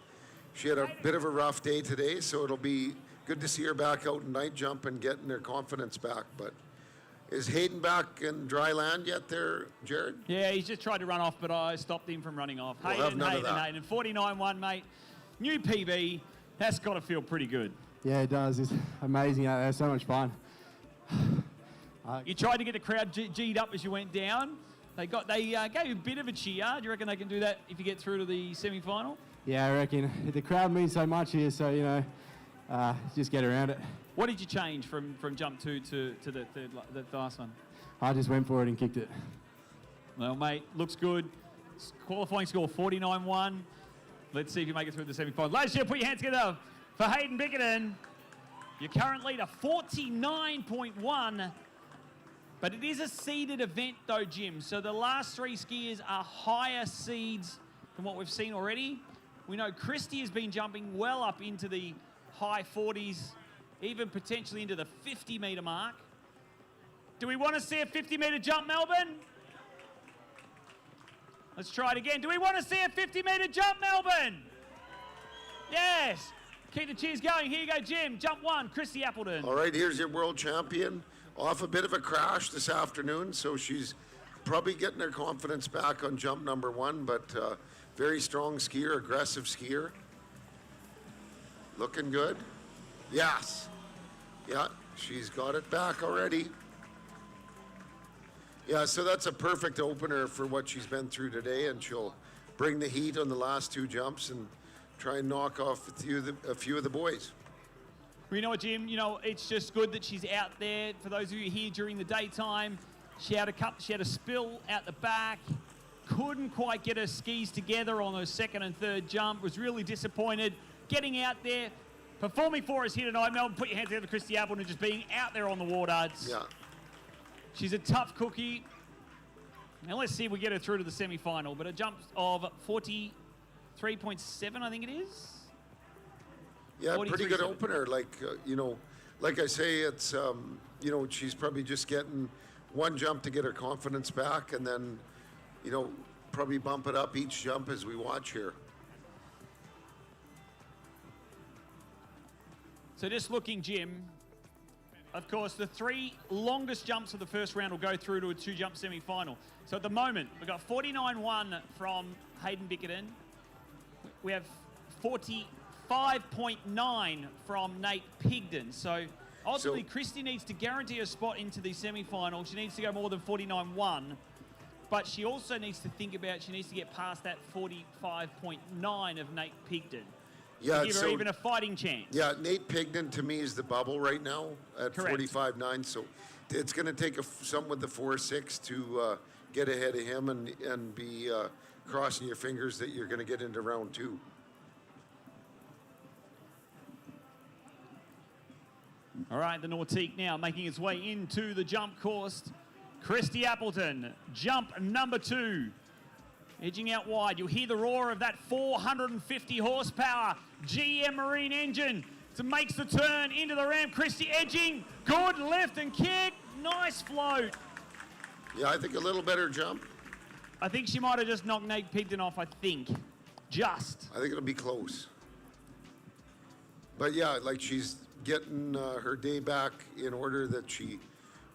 she had a bit of a rough day today, so it'll be good to see her back out in night jump and getting her confidence back. But is Hayden back in dry land yet there, Jared? Yeah, he's just tried to run off, but I stopped him from running off. We'll have Hayden, none of Hayden, that. Hayden. 49.1, mate. New PB. That's got to feel pretty good. Yeah, it does. It's amazing out there. So much fun. You tried to get the crowd G'd up as you went down. They gave you a bit of a cheer. Do you reckon they can do that if you get through to the semi-final? Yeah, I reckon. The crowd means so much here, so, just get around it. What did you change from jump 2 to the last one? I just went for it and kicked it. Well, mate, looks good. Qualifying score 49.1. Let's see if you make it through the semi-final. Ladies and gentlemen, put your hands together for Hayden Bickerton. Your current leader, 49.1. But it is a seeded event though, Jim. So the last 3 skiers are higher seeds than what we've seen already. We know Christy has been jumping well up into the high 40s, even potentially into the 50-metre mark. Do we want to see a 50-metre jump, Melbourne? Let's try it again. Do we want to see a 50-metre jump, Melbourne? Yes. Keep the cheers going. Here you go, Jim. Jump 1, Christy Appleton. All right, here's your world champion. Off a bit of a crash this afternoon, so she's probably getting her confidence back on jump number 1, but very strong skier, aggressive skier. Looking good. Yes. Yeah, she's got it back already. Yeah, so that's a perfect opener for what she's been through today, and she'll bring the heat on the last 2 jumps and try and knock off a few of the boys. Well, you know what, Jim? You know, it's just good that she's out there. For those of you here during the daytime, she had a spill out the back. Couldn't quite get her skis together on her 2nd and 3rd jump. Was really disappointed. Getting out there, performing for us here tonight. Melbourne, put your hands together, Christy Appleton, just being out there on the water. Yeah. She's a tough cookie. Now let's see if we get her through to the semi-final. But a jump of 43.7, I think it is. Yeah, pretty good opener. Like, like I say, it's, she's probably just getting 1 jump to get her confidence back, and then, probably bump it up each jump as we watch here. So just looking, Jim, of course, the 3 longest jumps of the first round will go through to a 2-jump semi-final. So at the moment, we've got 49.1 from Hayden Bickerton. We have 45.9 from Nate Pigden. So ultimately, Christy needs to guarantee a spot into the semi-final. She needs to go more than 49.1. But she also needs to think about, she needs to get past that 45.9 of Nate Pigden. Yeah, to give her even a fighting chance. Yeah, Nate Pigden to me is the bubble right now at 45.9. So it's going to take some with the 4.6 to get ahead of him and be crossing your fingers that you're going to get into round 2. All right, the Nautique now making its way into the jump course. Christy Appleton, jump number 2. Edging out wide. You'll hear the roar of that 450 horsepower GM Marine engine. So makes the turn into the ramp. Christy edging. Good lift and kick. Nice float. Yeah, I think a little better jump. I think she might have just knocked Nate Pigden off, I think. Just. I think it'll be close. But yeah, like she's getting her day back in order that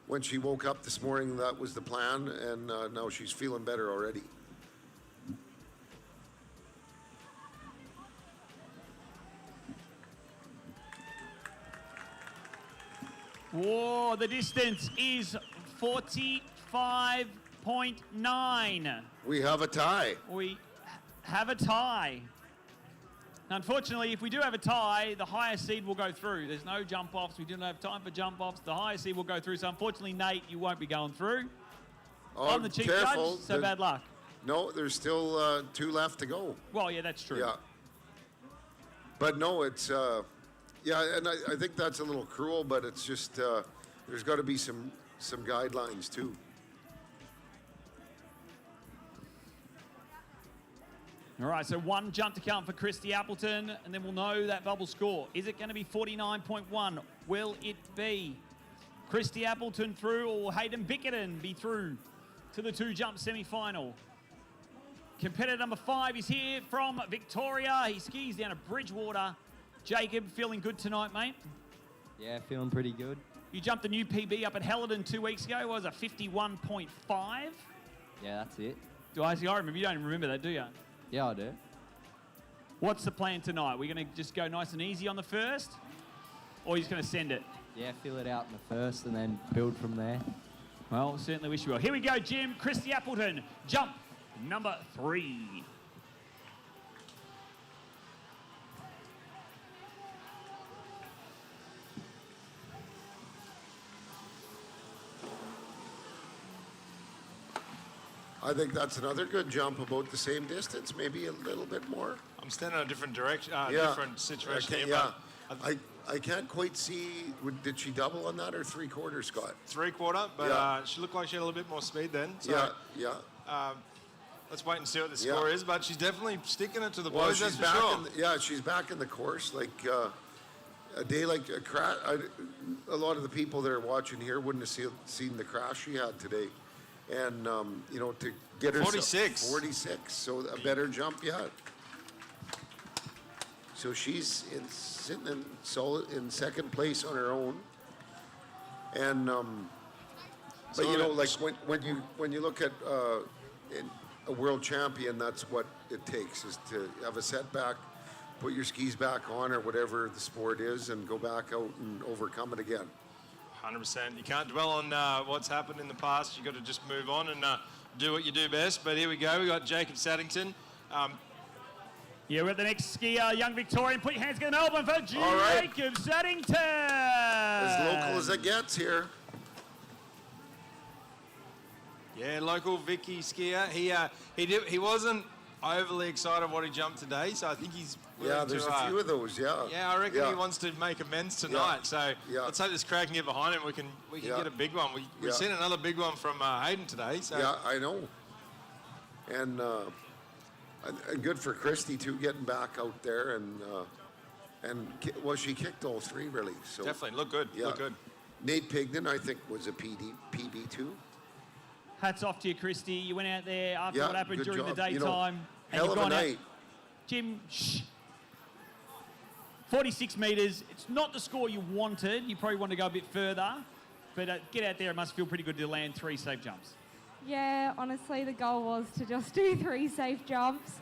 when she woke up this morning, that was the plan, and now she's feeling better already. Whoa, the distance is 45.9. We have a tie. We have a tie. Unfortunately, if we do have a tie, the highest seed will go through. There's no jump-offs. We don't have time for jump-offs. The highest seed will go through. So unfortunately, Nate, you won't be going through. Oh, I'm the chief careful. judge, so bad luck. No, there's still 2 left to go. Well, yeah, that's true. Yeah. But no, it's, yeah, and I think that's a little cruel, but it's just, there's got to be some guidelines too. All right, so 1 jump to count for Christy Appleton, and then we'll know that bubble score. Is it going to be 49.1? Will it be Christy Appleton through, or Hayden Bickerton be through to the 2-jump semi-final? Competitor number 5 is here from Victoria. He skis down at Bridgewater. Jacob, feeling good tonight, mate? Yeah, feeling pretty good. You jumped a new PB up at Helidon 2 weeks ago. What was it, 51.5? Yeah, that's it. I remember. You don't remember that, do you? Yeah, I do. What's the plan tonight? We're going to just go nice and easy on the first? Or are you just going to send it? Yeah, fill it out in the first and then build from there. Well, certainly wish you well. Here we go, Jim. Christy Appleton, jump number 3. I think that's another good jump, about the same distance, maybe a little bit more. I'm standing in a different direction, Yeah. different situation Okay, here, yeah. but I can't quite see. Did she double on that or 3/4, Scott? 3/4, but Yeah. she looked like she had a little bit more speed then. So, Yeah. let's wait and see what the score is. But she's definitely sticking it to the Well, boys, she's that's for back. sure. She's back in the course. Like a day like a lot of the people that are watching here wouldn't have seen the crash she had today, and to get her 46. 46. So a better jump yet. So she's sitting in second place on her own, and but when you look at a world champion, that's what it takes, is to have a setback, put your skis back on or whatever the sport is, and go back out and overcome it again. 100%. You can't dwell on what's happened in the past. You've got to just move on and do what you do best. But here we go. We've got Jacob Saddington. Yeah, we're at the next skier, young Victorian. Put your hands together, Melbourne, for All right. Jacob Saddington. As local as it gets here. Yeah, local Vicky skier. He wasn't overly excited what he jumped today, so I think he's willing Yeah, there's to, a few of those. Yeah. Yeah, I reckon he wants to make amends tonight. So Yeah. let's hope this crowd can get behind him. We can get a big one. We've seen another big one from Hayden today. So Yeah, I know. And good for Christy too, getting back out there, she kicked all three really. So definitely look good. Yeah. Look good. Nate Pigden, I think, was a PB too. Hats off to you, Christy. You went out there after Yeah, what happened good during the job. daytime. Hell you've of a gone out. night. Jim, shh. 46 metres. It's not the score you wanted. You probably want to go a bit further. But get out there. It must feel pretty good to land 3 safe jumps. Yeah, honestly, the goal was to just do 3 safe jumps.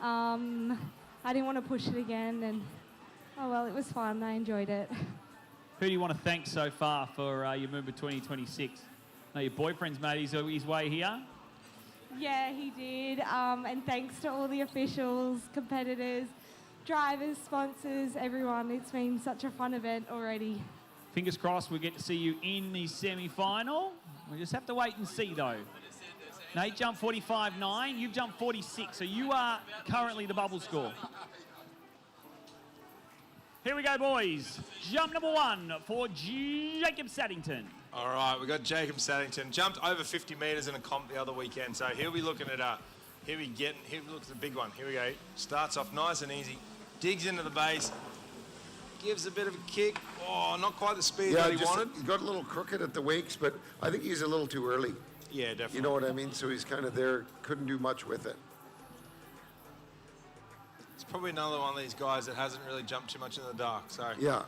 I didn't want to push it again, and oh well, it was fun. I enjoyed it. Who do you want to thank so far for your MOOMBA 2026? No, your boyfriend's made his way here. Yeah, he did. And thanks to all the officials, competitors, drivers, sponsors, everyone. It's been such a fun event already. Fingers crossed we get to see you in the semi-final. We just have to wait and see, though. Nate jumped 45.9. You've jumped 46. So you are currently the bubble score. Here we go, boys. Jump number 1 for Jacob Saddington. All right, we've got Jacob Saddington. Jumped over 50 metres in a comp the other weekend, so he'll be looking at here we look at the big one. Here we go. Starts off nice and easy. Digs into the base. Gives a bit of a kick. Oh, not quite the speed that he wanted. He got a little crooked at the wakes, but I think he's a little too early. Yeah, definitely. You know what I mean? So he's kind of there, couldn't do much with it. It's probably another one of these guys that hasn't really jumped too much in the dark, so Yeah,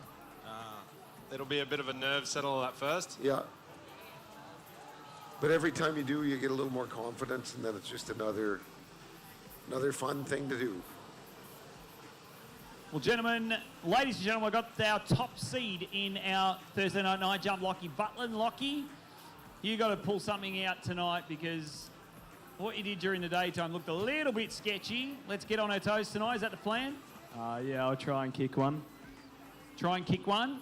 it'll be a bit of a nerve settle at first. yeah. But every time you do, you get a little more confidence, and then it's just another fun thing to do. Well, ladies and gentlemen, I got our top seed in our Thursday night jump, Locky Butland. Locky, you got to pull something out tonight because what you did during the daytime looked a little bit sketchy. Let's get on our toes tonight. Is that the plan? Yeah, I'll try and kick one. Try and kick one.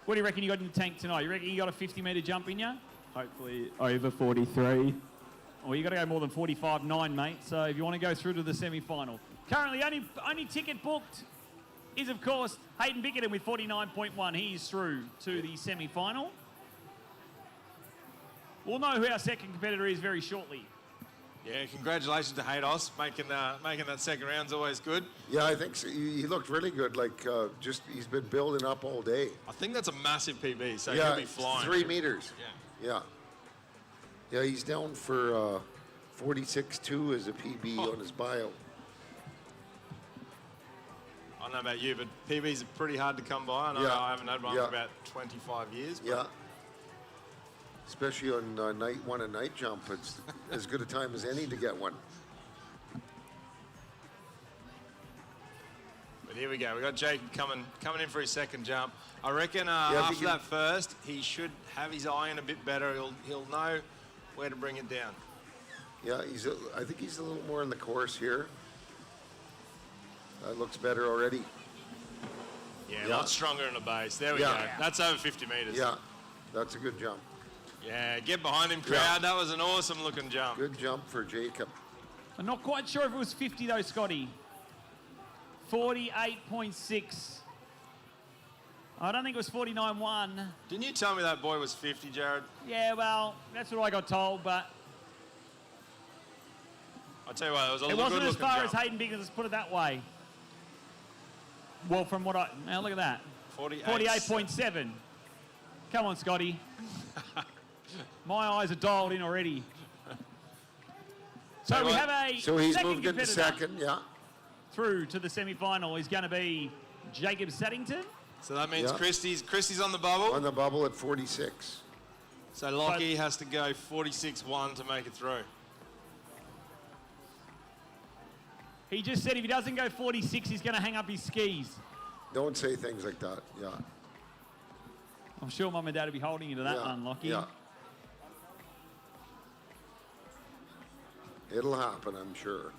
What do you reckon you got in the tank tonight? You reckon you got a 50-metre jump in you? Hopefully over 43. Well, you got to go more than 45.9, mate. So if you want to go through to the semi-final. Currently, only ticket booked is, of course, Hayden Bickerton with 49.1. He is through to the semi-final. We'll know who our second competitor is very shortly. Yeah, congratulations to Haydos. Making that second round's always good. Yeah, I think so. He looked really good. He's been building up all day. I think that's a massive PB, so Yeah, he'll be flying. 3 meters. Yeah. Yeah, he's down for 46.2 as a PB on his bio. I don't know about you, but PBs are pretty hard to come by. I know Yeah. I haven't had one Yeah. for about 25 years. But Yeah. Especially on a night jump. It's as good a time as any to get one. But here we go. We got Jake coming in for his second jump. I reckon if after he can- that first, he should have his eye in a bit better. He'll know where to bring it down. Yeah, I think he's a little more in the course here. That looks better already. Yeah, a lot stronger in the base. There we go. That's over 50 metres. Yeah, that's a good jump. Yeah, get behind him, crowd. Yeah. That was an awesome looking jump. Good jump for Jacob. I'm not quite sure if it was 50 though, Scotty. 48.6. I don't think it was 49-1. Didn't you tell me that boy was 50, Jared? Yeah, well, that's what I got told, but I'll tell you what, it was a it good wasn't as looking far jump. as Hayden Bickerton, let's put it that way. Well, from what now look at that. 48.7. Come on, Scotty. My eyes are dialed in already. So we have a So he's second moved into competitor second, yeah. through to the semi-final. He's going to be Jacob Saddington. So that means Yeah. Christy's on the bubble. On the bubble at 46. So Locky has to go 46-1 to make it through. He just said if he doesn't go 46, he's going to hang up his skis. Don't say things like that, yeah. I'm sure Mum and Dad will be holding you to that one, Locky. Yeah. It'll happen, I'm sure.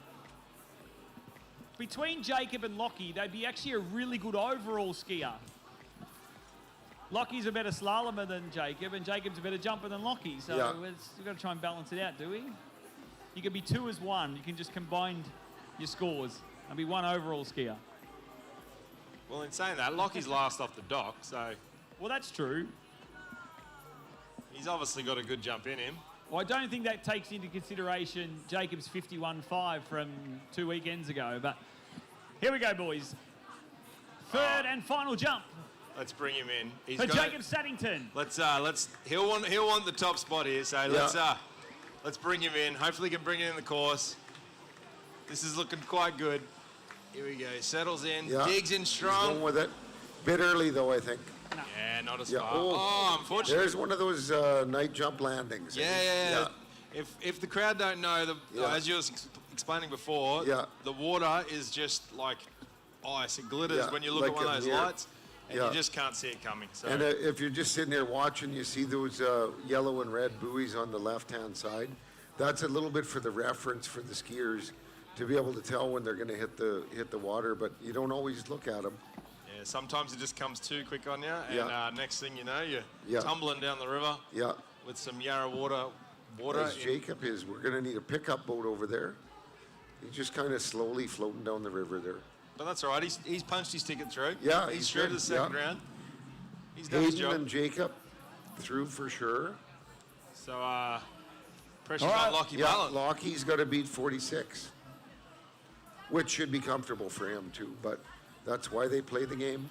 Between Jacob and Locky, they'd be actually a really good overall skier. Locky's a better slalomer than Jacob, and Jacob's a better jumper than Locky. So Yeah. we've got to try and balance it out, do we? You can be 2 as 1. You can just combine your scores and be 1 overall skier. Well, in saying that, Locky's last off the dock, so Well, that's true. he's obviously got a good jump in him. Well, I don't think that takes into consideration Jacob's 51.5 from 2 weekends ago. But here we go, boys. Third and final jump Let's bring him in. He's for gonna- Jacob Saddington. He'll want the top spot here, so let's bring him in. Hopefully he can bring it in the course. This is looking quite good. Here we go. Settles in, Yeah. digs in He's strong. going with it. Bit early, though, I think. Yeah, not as Yeah. far. Oh, Oh, unfortunately. There's one of those night jump landings. Yeah. If the crowd don't know, Yeah. as you were explaining before, Yeah. the water is just like ice. It glitters Yeah, when you look like at one of a those mirror. lights, and Yeah. you just can't see it coming. So And if you're just sitting there watching, you see those yellow and red buoys on the left-hand side. That's a little bit for the reference for the skiers to be able to tell when they're going to hit the water, but you don't always look at them. yeah, sometimes it just comes too quick on you, and Yeah. next thing you know, you're Yeah. tumbling down the river Yeah, with some Yarra water. as Jacob is, we're going to need a pickup boat over there. He's just kind of slowly floating down the river there. But that's all right. He's punched his ticket through. Yeah, he's he's through to good, the second yeah. round. He's done his Hayden job. and Jacob through for sure. So pressure's All right. on Locky Yeah, Butland. Locky's got to beat 46, which should be comfortable for him too, but that's why they play the game.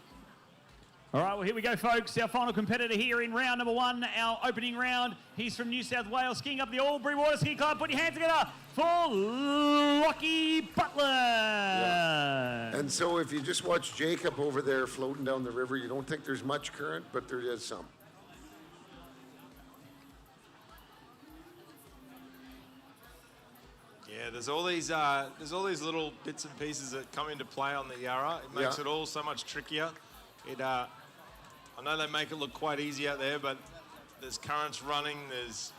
All right, well, here we go, folks. Our final competitor here in round number 1, our opening round. He's from New South Wales, skiing up the Albury Water Ski Club. Put your hands together for Locky Butland. And so if you just watch Jacob over there floating down the river, you don't think there's much current, but there is some. Yeah, there's all these little bits and pieces that come into play on the Yarra. It makes Yeah. it all so much trickier. I know they make it look quite easy out there, but there's currents running. There's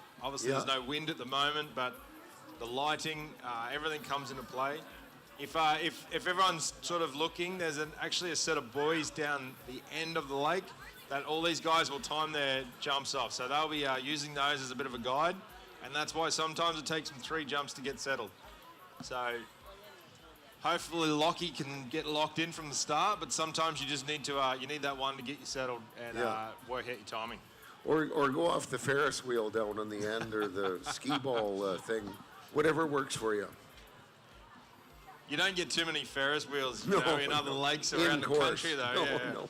Yeah. no wind at the moment, but the lighting, everything comes into play. If everyone's sort of looking, there's actually a set of buoys down the end of the lake that all these guys will time their jumps off. So they'll be using those as a bit of a guide, and that's why sometimes it takes them 3 jumps to get settled. So hopefully Locky can get locked in from the start, but sometimes you just need to you need that one to get you settled and Yeah. work out your timing. Or go off the Ferris wheel down on the end or the skee ball thing, whatever works for you. You don't get too many Ferris wheels, No, in other lakes In around the course. country, though. No, yeah. no.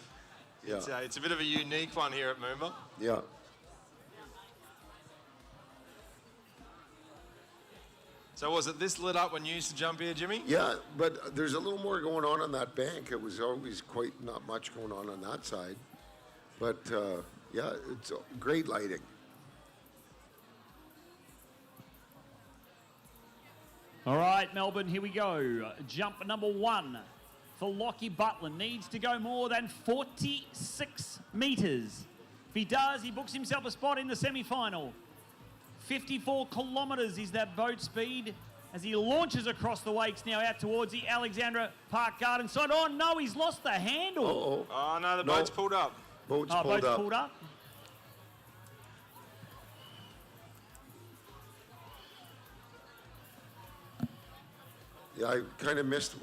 Yeah, It's a bit of a unique one here at MOOMBA. yeah. So was it this lit up when you used to jump here, Jimmy? Yeah, but there's a little more going on that bank. It was always quite not much going on that side. But yeah, it's great lighting. All right, Melbourne, here we go. Jump number 1 for Locky Butland. Needs to go more than 46 metres. If he does, he books himself a spot in the semi-final. 54 kilometres is that boat speed as he launches across the wakes now out towards the Alexandra Park Garden side. Oh, no, he's lost the handle. Uh-oh. Oh, no, the No. boat's pulled up. Boat's Oh, pulled boat's up. pulled up. Yeah, I kind of missed.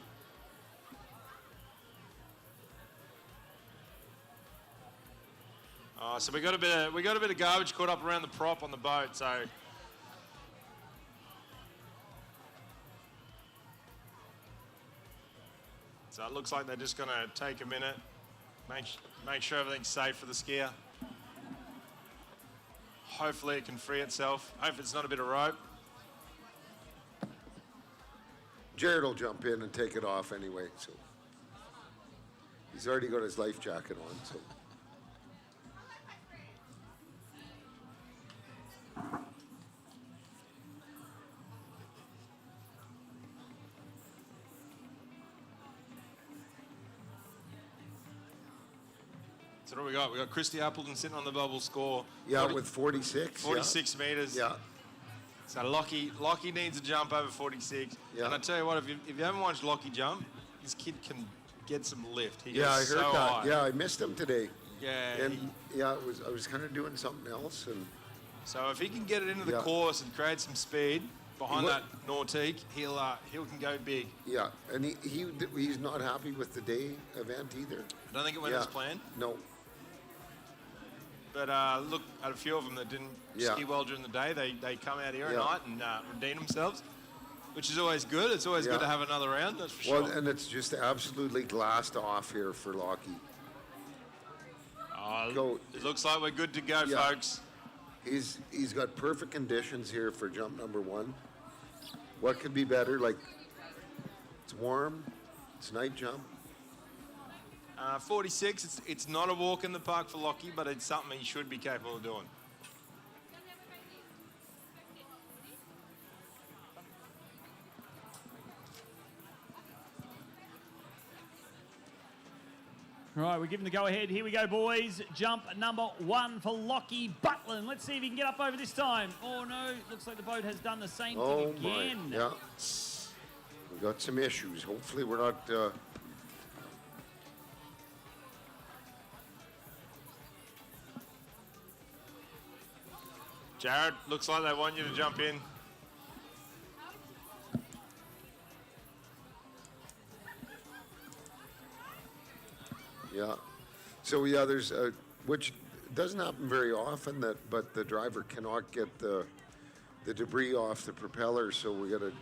So we got a bit of garbage caught up around the prop on the boat. So it looks like they're just going to take a minute, make sure everything's safe for the skier. Hopefully it can free itself. Hopefully it's not a bit of rope. Jared will jump in and take it off anyway, so he's already got his life jacket on, so. So what do we got? We got Christy Appleton sitting on the bubble score. Yeah, with 46. 46 meters. Yeah. So Locky needs a jump over 46. Yeah. And I tell you what, if you haven't watched Locky jump, this kid can get some lift. He Yeah, I goes heard so that. high. Yeah, I missed him today. Yeah. And I was kind of doing something else, and So if he can get it into the Yeah. course and create some speed behind He that Nautique, he can go big. yeah, and he's not happy with the day event either. I don't think it went as planned. No. But look, at a few of them that didn't Yeah. ski well during the day, they come out here Yeah. at night and redeem themselves, which is always good. It's always Yeah. good to have another round, that's for Well, sure. and it's just absolutely glassed off here for Locky. Go. It looks like we're good to go, Yeah. folks. He's got perfect conditions here for jump number 1. What could be better? Like, it's warm, it's night jump. 46, it's not a walk in the park for Locky, but it's something he should be capable of doing. All right, we're giving the go-ahead. Here we go, boys. Jump number 1 for Locky Butland. Let's see if he can get up over this time. Oh, no. Looks like the boat has done the same thing again. Yeah. We got some issues. Hopefully we're not... Jared, looks like they want you to jump in. Yeah. So yeah, there's which doesn't happen very often, but the driver cannot get the debris off the propeller, so we got to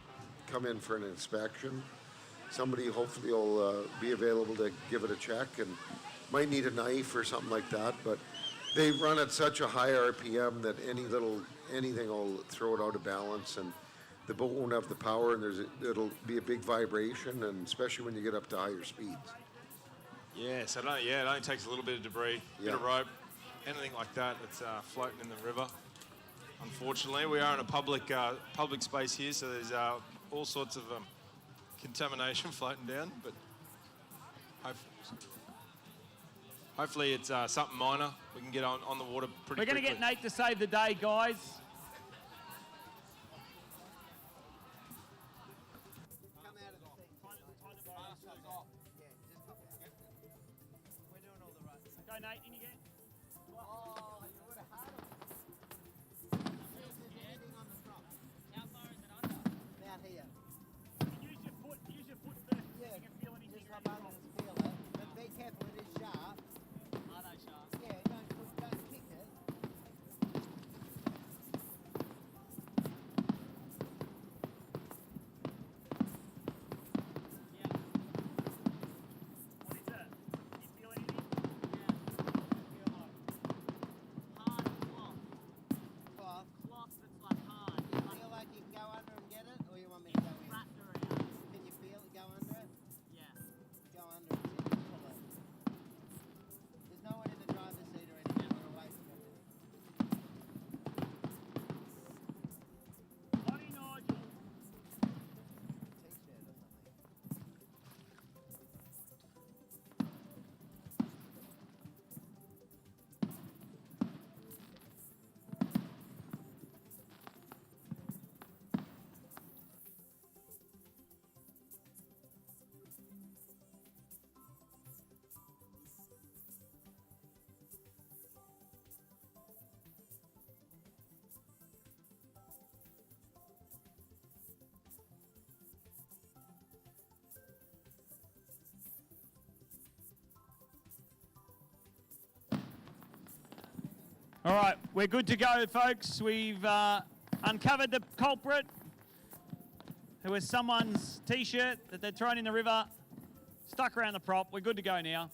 come in for an inspection. Somebody hopefully will be available to give it a check, and might need a knife or something like that. But they run at such a high RPM that anything will throw it out of balance, and the boat won't have the power, and it'll be a big vibration, and especially when you get up to higher speeds. Yeah, so it only takes a little bit of debris, bit of rope, anything like that that's floating in the river. Unfortunately, we are in a public space here, so there's all sorts of contamination floating down, but hopefully it's something minor. We can get on the water pretty We're going to get Nate to save the day, guys. Go, Nate, in you get. Oh, you would have had him. On the front. How far is it under? About here. Use your foot first. Yeah. You can feel anything. Just rub under and feel it. But be careful, it is sharp. Are they sharp? Yeah, don't kick it. All right, we're good to go, folks. We've uncovered the culprit, who was someone's T-shirt that they'd thrown in the river, stuck around the prop. We're good to go now.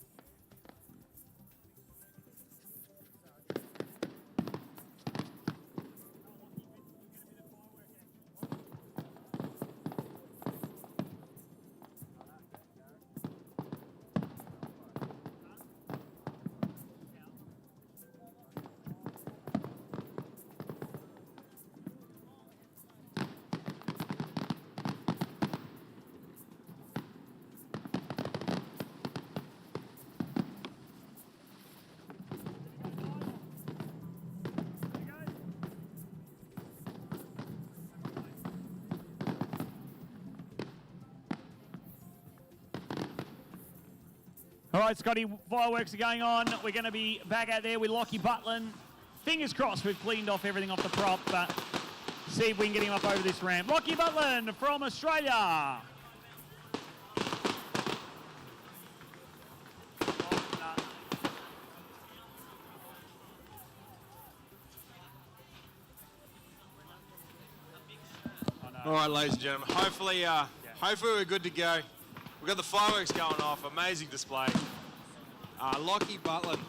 All right, Scotty, fireworks are going on. We're going to be back out there with Locky Butland. Fingers crossed we've cleaned off everything off the prop, but see if we can get him up over this ramp. Locky Butland from Australia. All right, ladies and gentlemen, hopefully we're good to go. We've got the fireworks going off, amazing display. Locky Butland.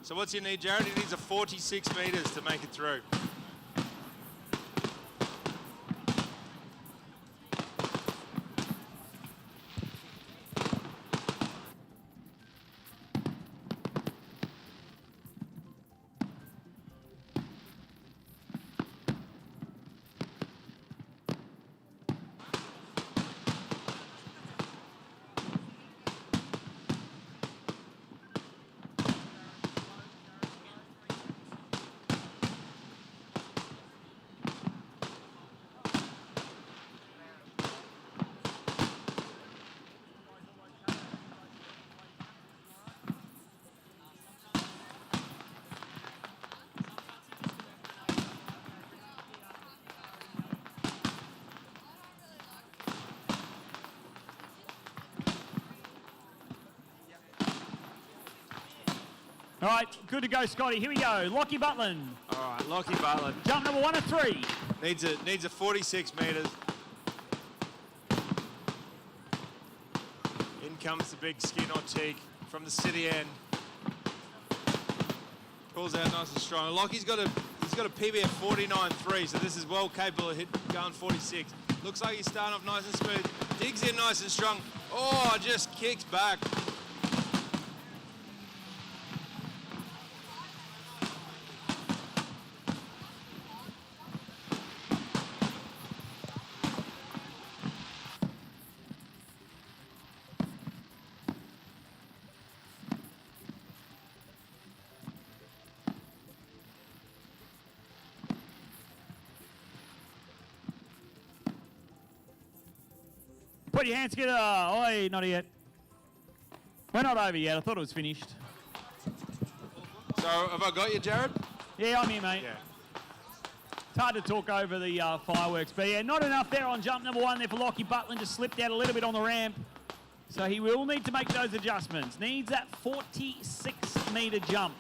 So what's he need, Jared? He needs a 46 metres to make it through. All right, good to go, Scotty. Here we go. Locky Butland. All right, Locky Butland. Jump number 1 of 3. Needs a 46 metres. In comes the big skin Ortique from the city end. Pulls out nice and strong. Locky's got a PB of 49.3, so this is well capable of going 46. Looks like he's starting off nice and smooth. Digs in nice and strong. Oh, just kicks back. Put your hands together. Oi, not yet. We're not over yet. I thought it was finished. So, have I got you, Jared? Yeah, I'm here, mate. Yeah. It's hard to talk over the fireworks, but yeah, not enough there on jump number 1 there for Locky Butland. Just slipped out a little bit on the ramp. So he will need to make those adjustments. Needs that 46-metre jump.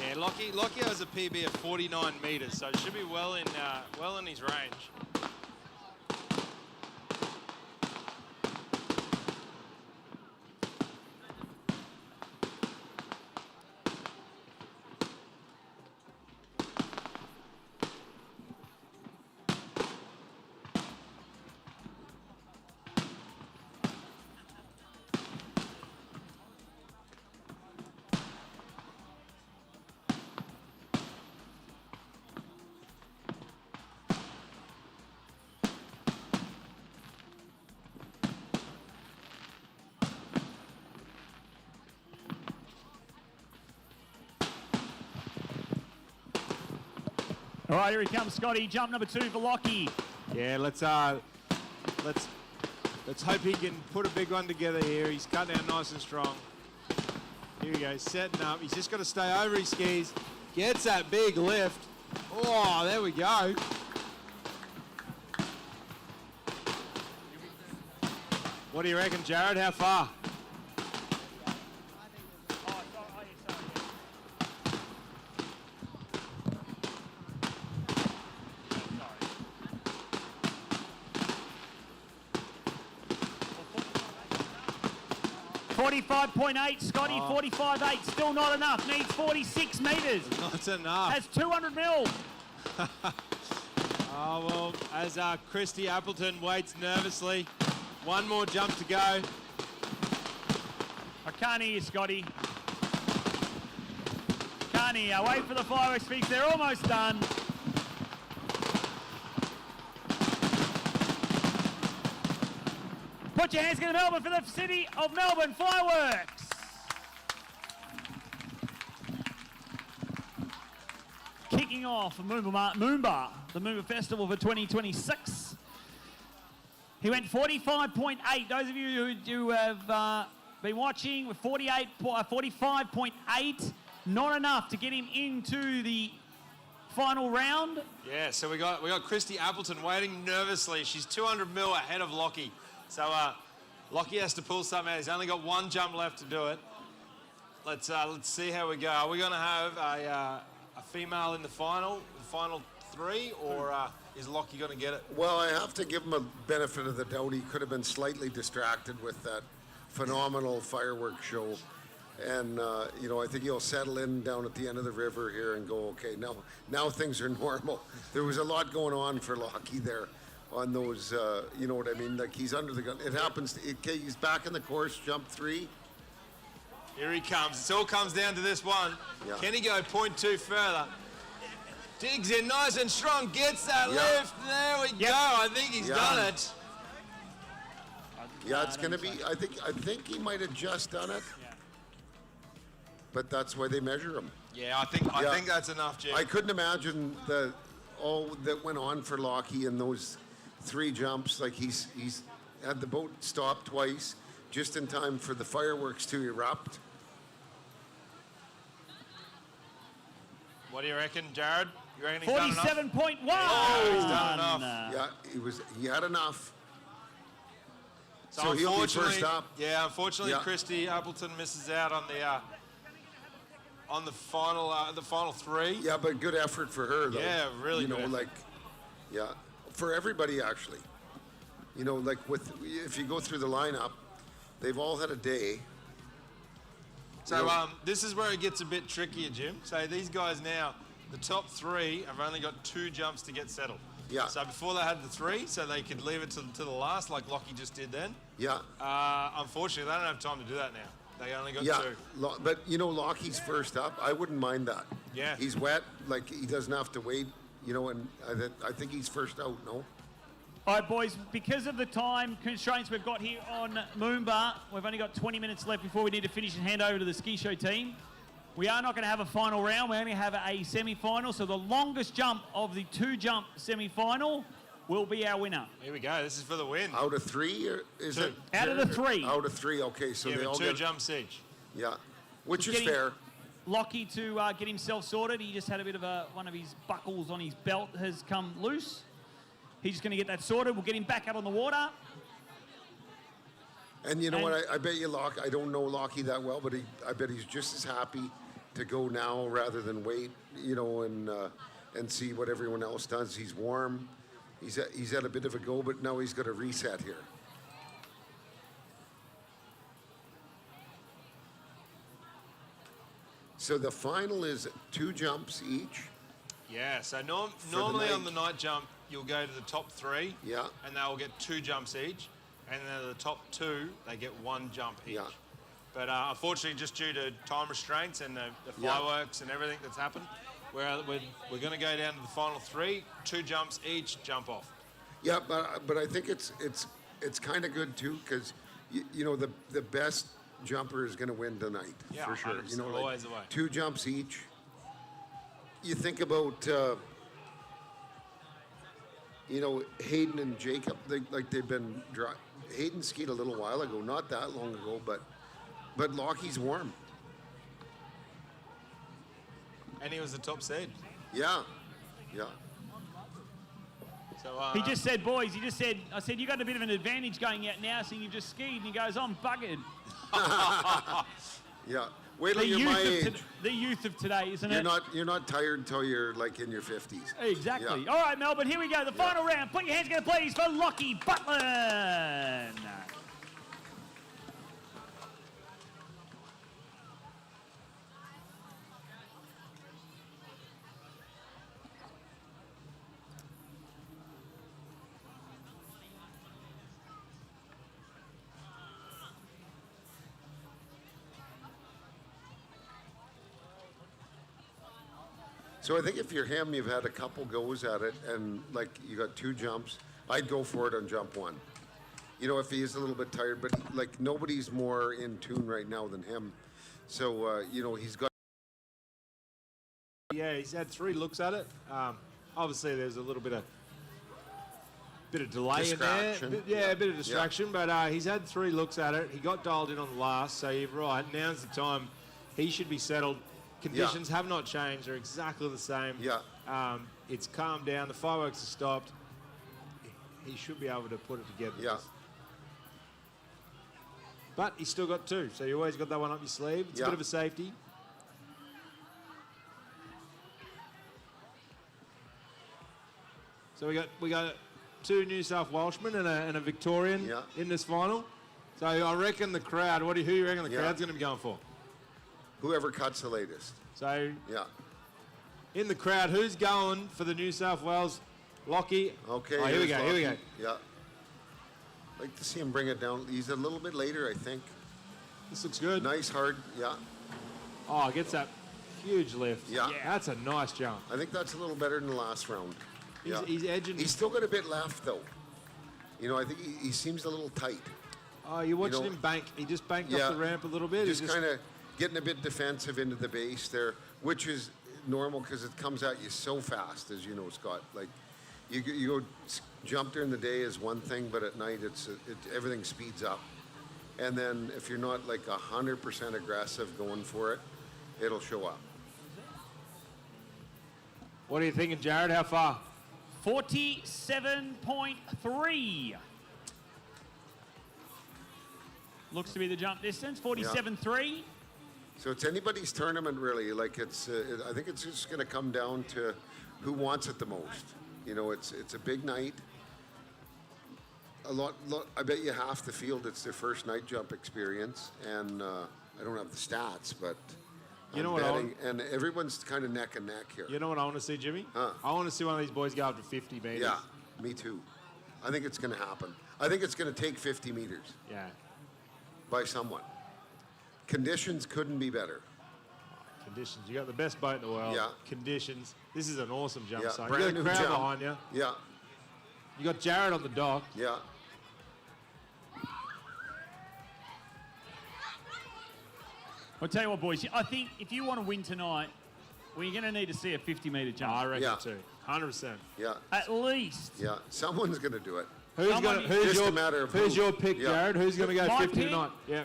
Yeah, Locky has a PB of 49 metres, so it should be well in his range. All right, here he comes, Scotty. Jump number 2 for Locky. Yeah, let's hope he can put a big one together here. He's cut down nice and strong. Here we go, setting up. He's just got to stay over his skis. Gets that big lift. Oh, there we go. What do you reckon, Jared? How far? 45.8, Scotty, Oh. 45.8, still not enough, needs 46 metres. Not enough. Has 200 mil. Oh, well, as Christy Appleton waits nervously. One more jump to go. I can't hear you, Scotty. Can't hear. Wait for the fireworks speaks. They're almost done. Put your hands together, Melbourne, for the City of Melbourne fireworks. Kicking off MOOMBA, the MOOMBA Festival for 2026. He went 45.8. Those of you who have been watching, with 45.8, not enough to get him into the final round. Yeah, so we got Christy Appleton waiting nervously. She's 200 mil ahead of Locky. So Locky has to pull something out. He's only got one jump left to do it. Let's see how we go. Are we going to have a female in the final three, or is Locky going to get it? Well, I have to give him a benefit of the doubt. He could have been slightly distracted with that phenomenal fireworks show. And, I think he'll settle in down at the end of the river here and go, okay, now things are normal. There was a lot going on for Locky there on those, you know what I mean? Like, he's under the gun. It happens. Okay, he's back in the course, jump 3. Here he comes. It all comes down to this one. Yeah. Can he go 0.2 further? Digs in nice and strong, gets that lift. There we go. I think he's done it. Yeah, it's going to be, I think he might have just done it. But that's why they measure him. Yeah, I think that's enough, Jim. I couldn't imagine all that went on for Locky in those 3 jumps. Like, he's had the boat stop twice just in time for the fireworks to erupt. What do you reckon, Jared? You reckon he's done enough? 47.1. Oh, he's done enough. Yeah, he had enough. So he'll be first up. Yeah, unfortunately, Yeah. Christy Appleton misses out on the final 3. Yeah, but good effort for her, though. Yeah, really good effort. For everybody, actually. If you go through the lineup, they've all had a day. So this is where it gets a bit trickier, Jim. So these guys now, the top 3 have only got 2 jumps to get settled. Yeah. So before they had the 3, so they could leave it to the last, like Locky just did then. Yeah. Unfortunately, they don't have time to do that now. They only got 2. But Locky's first up. I wouldn't mind that. Yeah. He's wet. Like, he doesn't have to wait. And I think he's first out. No. All right, boys, because of the time constraints we've got here on MOOMBA, we've only got 20 minutes left before we need to finish and hand over to the ski show team. We are not going to have a final round. We only have a semi-final. So the longest jump of the 2-jump semi-final will be our winner. Here we go. This is for the win. Out of 3, or is 2. it? Out of the 3. Out of 3. Okay, so they all 2 get jumps each. Yeah, which Just is getting fair. Locky to get himself sorted. He just had a bit of one of his buckles on his belt has come loose. He's just going to get that sorted. We'll get him back out on the water. And you know what? I bet you I don't know Locky that well, but I bet he's just as happy to go now rather than wait, and see what everyone else does. He's warm. He's had a bit of a go, but now he's got a reset here. So the final is 2 jumps each. Yeah, so normally on the night jump, you'll go to the top 3. Yeah. And they'll get 2 jumps each. And then the top 2, they get 1 jump each. Yeah. But unfortunately, just due to time restraints and the fireworks and everything that's happened, we're going to go down to the final 3, 2 jumps each, jump off. Yeah, but I think it's kind of good too, because the best jumper is going to win tonight, Yeah, for sure. 100%, always the way. 2 jumps each. You think about Hayden and Jacob. They've been dry. Hayden skied a little while ago, not that long ago, but Locky's warm. And he was the top seed. Yeah. So He just said, boys, I said, you got a bit of an advantage going out now, seeing you've just skied. And he goes, I'm buggered. Yeah. Wait till you're my age. The youth of today, isn't it? You're not tired until you're like in your 50s. Exactly. Yeah. All right, Melbourne, here we go. The final round. Put your hands together, please, for Locky Butland. So I think if you're him, you've had a couple goes at it, and like you got 2 jumps, I'd go for it on jump 1. You know, if he is a little bit tired, but like nobody's more in tune right now than him. So, you know, he's got. Yeah, he's had 3 looks at it. Obviously, there's a little bit of delay in there. A bit of distraction, but he's had 3 looks at it. He got dialed in on the last, so you're right. Now's the time. He should be settled. Conditions have not changed. They're exactly the same. Yeah. It's calmed down. The fireworks have stopped. He should be able to put it together. Yeah. But he's still got 2, so you always got that one up your sleeve. It's a bit of a safety. So we got 2 New South Welshmen and a Victorian in this final. So I reckon the crowd. Who do you reckon the crowd's going to be going for? Whoever cuts the latest. So in the crowd, who's going for the New South Wales Locky? Okay. Oh, here we go. Locky. Here we go. Yeah. Like to see him bring it down. He's a little bit later, I think. This looks good. Nice, hard. Yeah. Oh, gets that huge lift. Yeah. That's a nice jump. I think that's a little better than the last round. He's edging. He's still got a bit left, though. You know, I think he seems a little tight. Oh, you're watching him bank. He just banked up the ramp a little bit. Just kind of getting a bit defensive into the base there, which is normal because it comes at you so fast, as you know, Scott. Like, you go jump during the day is one thing, but at night everything speeds up. And then if you're not like 100% aggressive going for it, it'll show up. What are you thinking, Jared? How far? 47.3. Looks to be the jump distance, 47.3. So it's anybody's tournament, really. Like I think it's just going to come down to who wants it the most. You know, it's a big night. I bet you half the field, it's their first night jump experience, and I don't have the stats, but you know and everyone's kind of neck and neck here. You know what I want to see, Jimmy? I want to see one of these boys go up to 50 meters. Yeah, me too. I think it's going to happen. I think it's going to take 50 meters. Yeah. By someone. Conditions couldn't be better. Conditions. You got the best boat in the world. Yeah. Conditions. This is an awesome jump Yeah, site. brand You got a new crowd jump. behind you. Yeah. You got Jared on the dock. Yeah. I'll tell you what, boys. I think if you want to win tonight, we're going to need to see a 50-metre jump. I reckon too. 100%. Yeah. At least. Yeah. Someone's going to do it. Who's a matter of who's who. your pick, Yeah. Jared? Who's going to go My 50 pick? tonight? Yeah.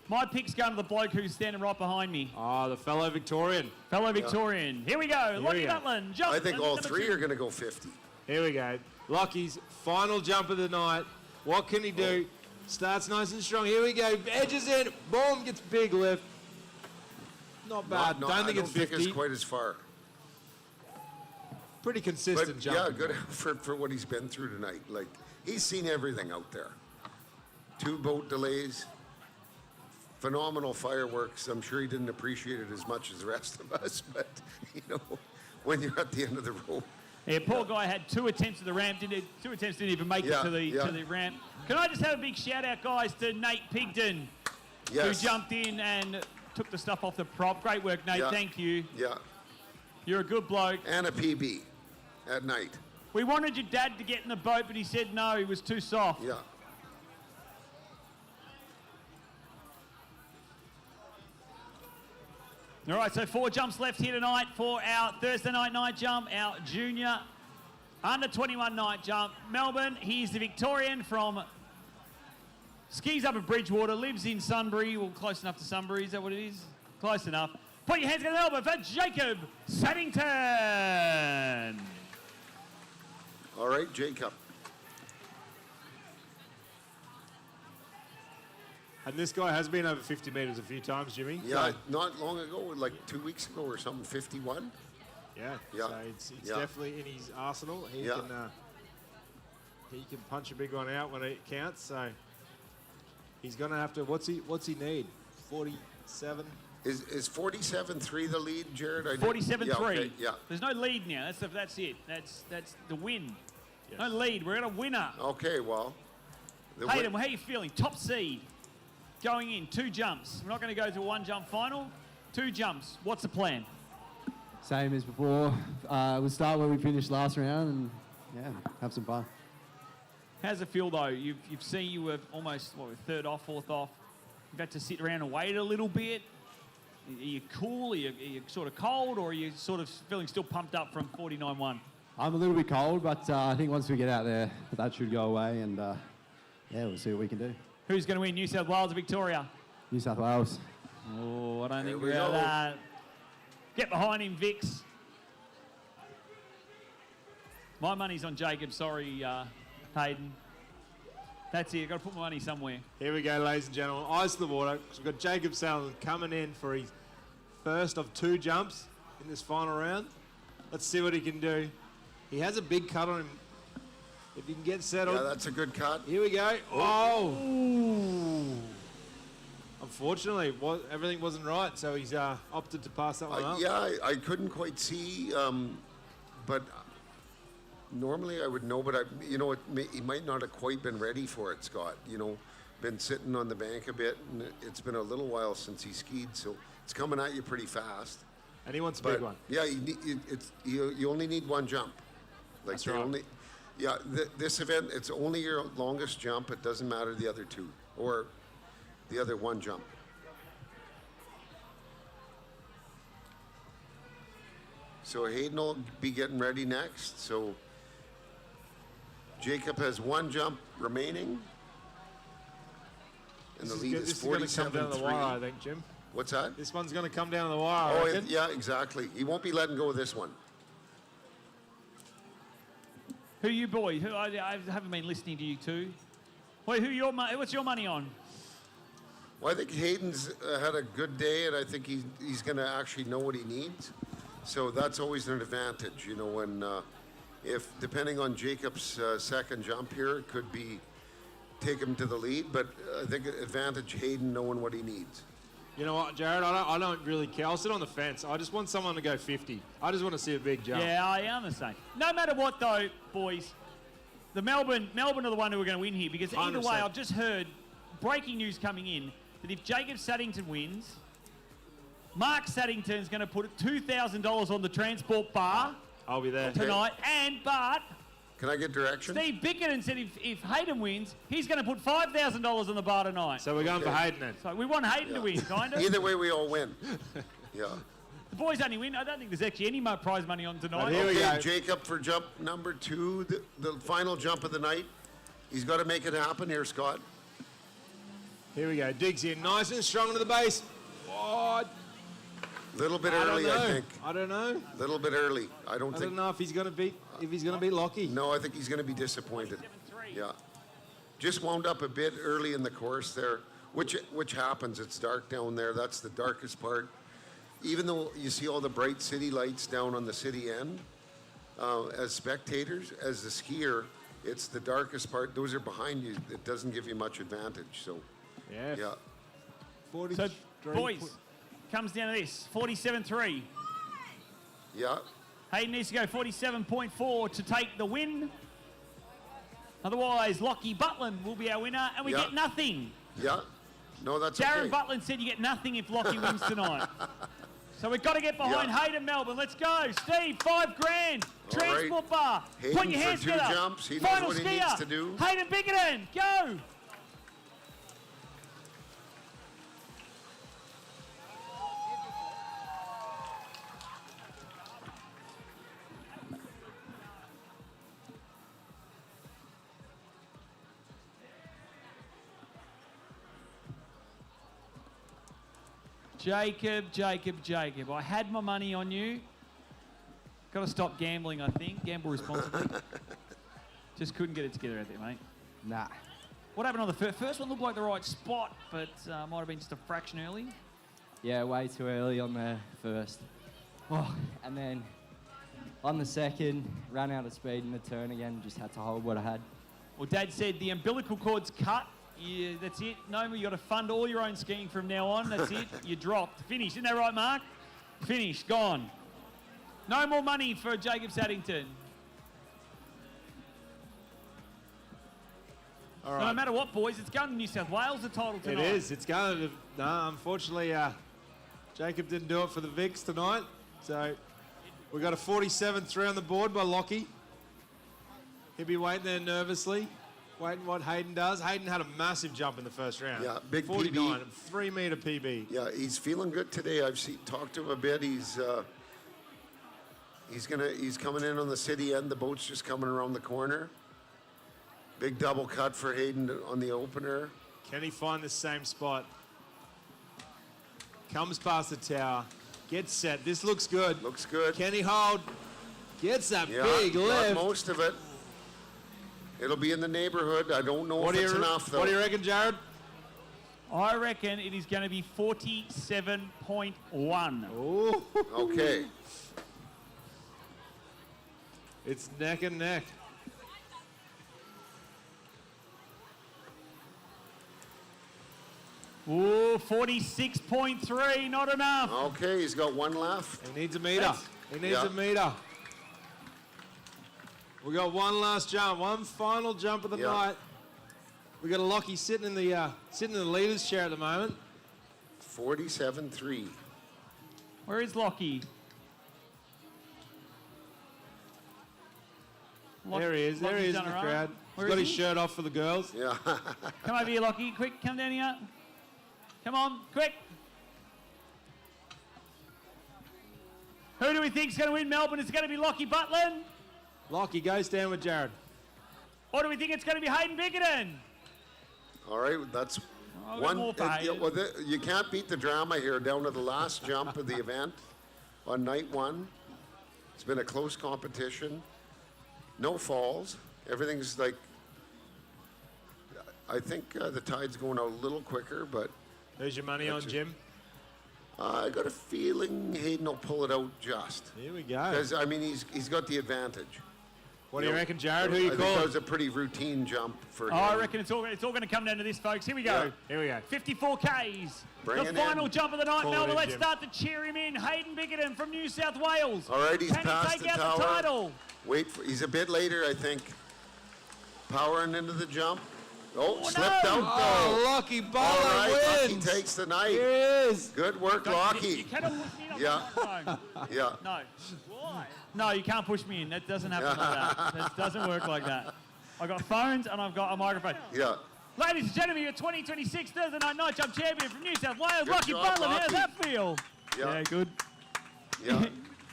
My pick's going to the bloke who's standing right behind me. Oh, the fellow Victorian. Fellow Victorian. Here we go. Locky Butland. I think all 3 are going to go 50. Here we go. Locky's final jump of the night. What can he do? Starts nice and strong. Here we go. Edges in. Boom. Gets big lift. Not bad. Don't think it's 50. Think it's quite as far. Pretty consistent But jump. yeah, good effort for what he's been through tonight. Like, he's seen everything out there. 2 boat delays, phenomenal fireworks. I'm sure he didn't appreciate it as much as the rest of us, but, you know, when you're at the end of the rope. Yeah, poor guy had 2 attempts at the ramp. 2 attempts didn't even make it to the ramp. Can I just have a big shout out, guys, to Nate Pigden, who jumped in and took the stuff off the prop. Great work, Nate. Thank you. Yeah. You're a good bloke. And a PB at night. We wanted your dad to get in the boat, but he said no, he was too soft. Yeah. All right, so 4 jumps left here tonight for our Thursday night jump, our junior under 21 night jump. Melbourne, he's the Victorian from skis up at Bridgewater, lives in Sunbury. Well, close enough to Sunbury, is that what it is? Close enough. Put your hands together, Melbourne, for Jacob Saddington. All right, Jacob. And this guy has been over 50 metres a few times, Jimmy. Yeah, not long ago, like 2 weeks ago or something, 51. Yeah. Yeah. So it's definitely in his arsenal. He can punch a big one out when it counts. So he's going to have to. What's he need? 47. Is 47-3 the lead, Jared? 47-3. Yeah, okay, yeah. There's no lead now. That's it. That's the win. Yes. No lead. We're at a winner. Okay, well. Hayden, how are you feeling? Top seed. Going in, 2 jumps. We're not going to go to a 1 jump final. 2 jumps. What's the plan? Same as before. We'll start where we finished last round and, yeah, have some fun. How's it feel though? You've seen you were almost third off, fourth off. You've had to sit around and wait a little bit. Are you cool? Are you sort of cold, or are you sort of feeling still pumped up from 49-1? I'm a little bit cold, but I think once we get out there, that should go away, and yeah, we'll see what we can do. Who's going to win, New South Wales or Victoria? New South Wales. Oh, I don't think we we're go. that. Get behind him, Vix. My money's on Jacob. Sorry, Hayden. That's it. Got to put my money somewhere. Here we go, ladies and gentlemen. Eyes to the water. We've got Jacob Sutherland coming in for his first of 2 jumps in this final round. Let's see what he can do. He has a big cut on him. If he can get settled. Yeah, that's a good cut. Here we go. Oh! Unfortunately, everything wasn't right, so he's opted to pass that one up. Yeah, I couldn't quite see, but normally I would know, but he might not have quite been ready for it, Scott. Been sitting on the bank a bit, and it's been a little while since he skied, so it's coming at you pretty fast. And he wants a big one. Yeah, you only need 1 jump. Like That's right. This event, it's only your longest jump. It doesn't matter the other 2 or the other 1 jump. So Hayden will be getting ready next. So Jacob has 1 jump remaining. And the lead is 47-3. This is going to come down to the wire, I think, Jim. What's that? This one's going to come down to the wire, I reckon. Yeah, exactly. He won't be letting go of this one. Who you boys? I haven't been listening to you two. Wait, what's your money on? Well, I think Hayden's had a good day, and I think he's going to actually know what he needs. So that's always an advantage, when if depending on Jacob's second jump here, it could be take him to the lead, but I think advantage Hayden knowing what he needs. You know what, Jared? I don't really care. I'll sit on the fence. I just want someone to go 50. I just want to see a big jump. Yeah, I am the same. No matter what, though, boys, the Melbourne are the one who are going to win here, because either 100%. way, I've just heard breaking news coming in that if Jacob Saddington wins, Mark Saddington's going to put $2,000 on the transport bar I'll be there. tonight, but Can I get direction? Steve Bickerton said if Hayden wins, he's going to put $5,000 on the bar tonight. So we're going for Hayden then. So we want Hayden to win, kind of. Either way, we all win. Yeah. The boys only win. I don't think there's actually any more prize money on tonight. But here we go. Jacob for jump number 2, the final jump of the night. He's got to make it happen here, Scott. Here we go. Digs in nice and strong into the base. Oh, Little bit early, I think. I don't know. Little bit early. I don't I think. don't know if he's going to beat Locky. No, I think he's going to be disappointed. Yeah. Just wound up a bit early in the course there, which happens. It's dark down there. That's the darkest part. Even though you see all the bright city lights down on the city end, as spectators, as the skier, it's the darkest part. Those are behind you. It doesn't give you much advantage. So, yeah. 40. So, boys, comes down to this, 47-3. Yeah. Hayden needs to go 47.4 to take the win. Otherwise, Locky Butland will be our winner, and we get nothing. Yeah. No, that's Darren okay. Butland said you get nothing if Locky wins tonight. So we've got to get behind Hayden Melbourne. Let's go. Steve, $5,000. Transport bar. Hayden Put your for hands 2 together. jumps. He knows Final what he skier. needs to do. Hayden Bickerton, go. Jacob. I had my money on you. Got to stop gambling, I think. Gamble responsibly. Just couldn't get it together out there, mate. Nah. What happened on the first one? Looked like the right spot, but might have been just a fraction early. Yeah, way too early on the first. Oh, and then on the second, ran out of speed in the turn again. Just had to hold what I had. Well, Dad said the umbilical cord's cut. Yeah, that's it. No, you got to fund all your own skiing from now on. That's it. You dropped. Finished. Isn't that right, Mark? Finished. Gone. No more money for Jacob Saddington. All right. No matter what, boys, it's going to New South Wales, the title tonight. It is. It's going to. No, unfortunately, Jacob didn't do it for the Vics tonight. So We got a 47-3 on the board by Locky. He'll be waiting there nervously, waiting what Hayden does. Hayden had a massive jump in the first round. Yeah, big 49, PB. 3 meter PB. Yeah, he's feeling good today. I've talked to him a bit. He's coming in on the city end. The boat's just coming around the corner. Big double cut for Hayden on the opener. Can he find the same spot? Comes past the tower, gets set. This looks good. Looks good. Can he hold? Gets that Yeah, big got lift. most of it. It'll be in the neighborhood. I don't know if it's enough, though. What do you reckon, Jared? I reckon it is going to be 47.1. Oh, Okay. It's neck and neck. Ooh, 46.3, not enough. Okay, he's got one left. He needs a meter. He needs a meter. We got one last jump, one final jump of the night. We got a Locky sitting in the leader's chair at the moment. 47-3. Where is Locky? There he is. There he is in the crowd. He's got his shirt off for the girls. Yeah. Come over here, Locky. Quick, come down here. Come on, quick. Who do we think's going to win Melbourne? Is it going to be Locky Butland? Locky, go stand with Jared. Or do we think it's going to be Hayden Bickerton? All right, that's I'll one. go more for Hayden. You can't beat the drama here down to the last jump of the event on night one. It's been a close competition. No falls. Everything's like, I think the tide's going out a little quicker, but. Who's your money on, Jim? I got a feeling Hayden will pull it out just. Here we go. Because, I mean, he's got the advantage. What do you reckon, Jared? Who you I think call? that was a pretty routine jump for him. I reckon it's all going to come down to this, folks. Here we go. Yeah. Here we go. 54 Ks. Bring The it final in. jump of the night, Call it Melbourne. in, Let's Jim. start to cheer him in. Hayden Bickerton from New South Wales. All right, he's Can past he take the out tower. the title? He's a bit later, I think. Powering into the jump. Oh, Oh, slipped no. out though. Oh, Locky All Butland right, Locky wins. takes the night. Here he is. Good work, You Locky. cannot push me in on Yeah. the microphone. Yeah. No. Why? No, you can't push me in. That doesn't happen like that. That doesn't work like that. I've got phones and I've got a microphone. Yeah. Ladies and gentlemen, your 2026 Thursday Night Night Jump Champion from New South Wales, Good Locky job, Butland. How does Locky. that feel? Yeah. good. Yeah.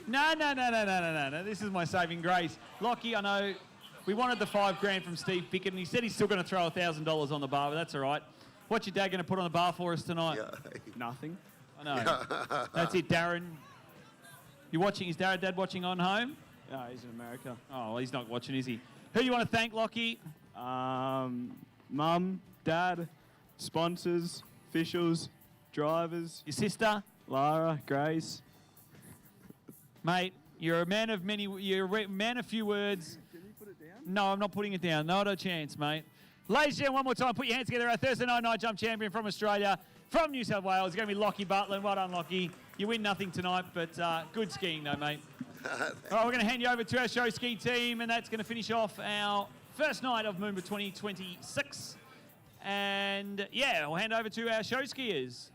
No. This is my saving grace. Locky, I know we wanted the $5,000 from Steve Pickett, and he said he's still going to throw $1,000 on the bar, but that's all right. What's your dad going to put on the bar for us tonight? Yeah. Nothing. I know. That's it, Darren. You watching? Is Dad watching on home? No, he's in America. Oh, well, he's not watching, is he? Who do you want to thank, Locky? Mum, Dad, sponsors, officials, drivers, Your sister? Lara, Grace. Mate, you're a man of few words. Can you put it down? No, I'm not putting it down. Not a chance, mate. Ladies and gentlemen, one more time, put your hands together. Our Thursday Night Night Jump Champion from Australia, from New South Wales. It's going to be Locky Butland. Well done, Locky. You win nothing tonight, but good skiing, though, mate. All right, we're going to hand you over to our show ski team, and that's going to finish off our first night of MOOMBA 2026. And, yeah, we'll hand over to our show skiers.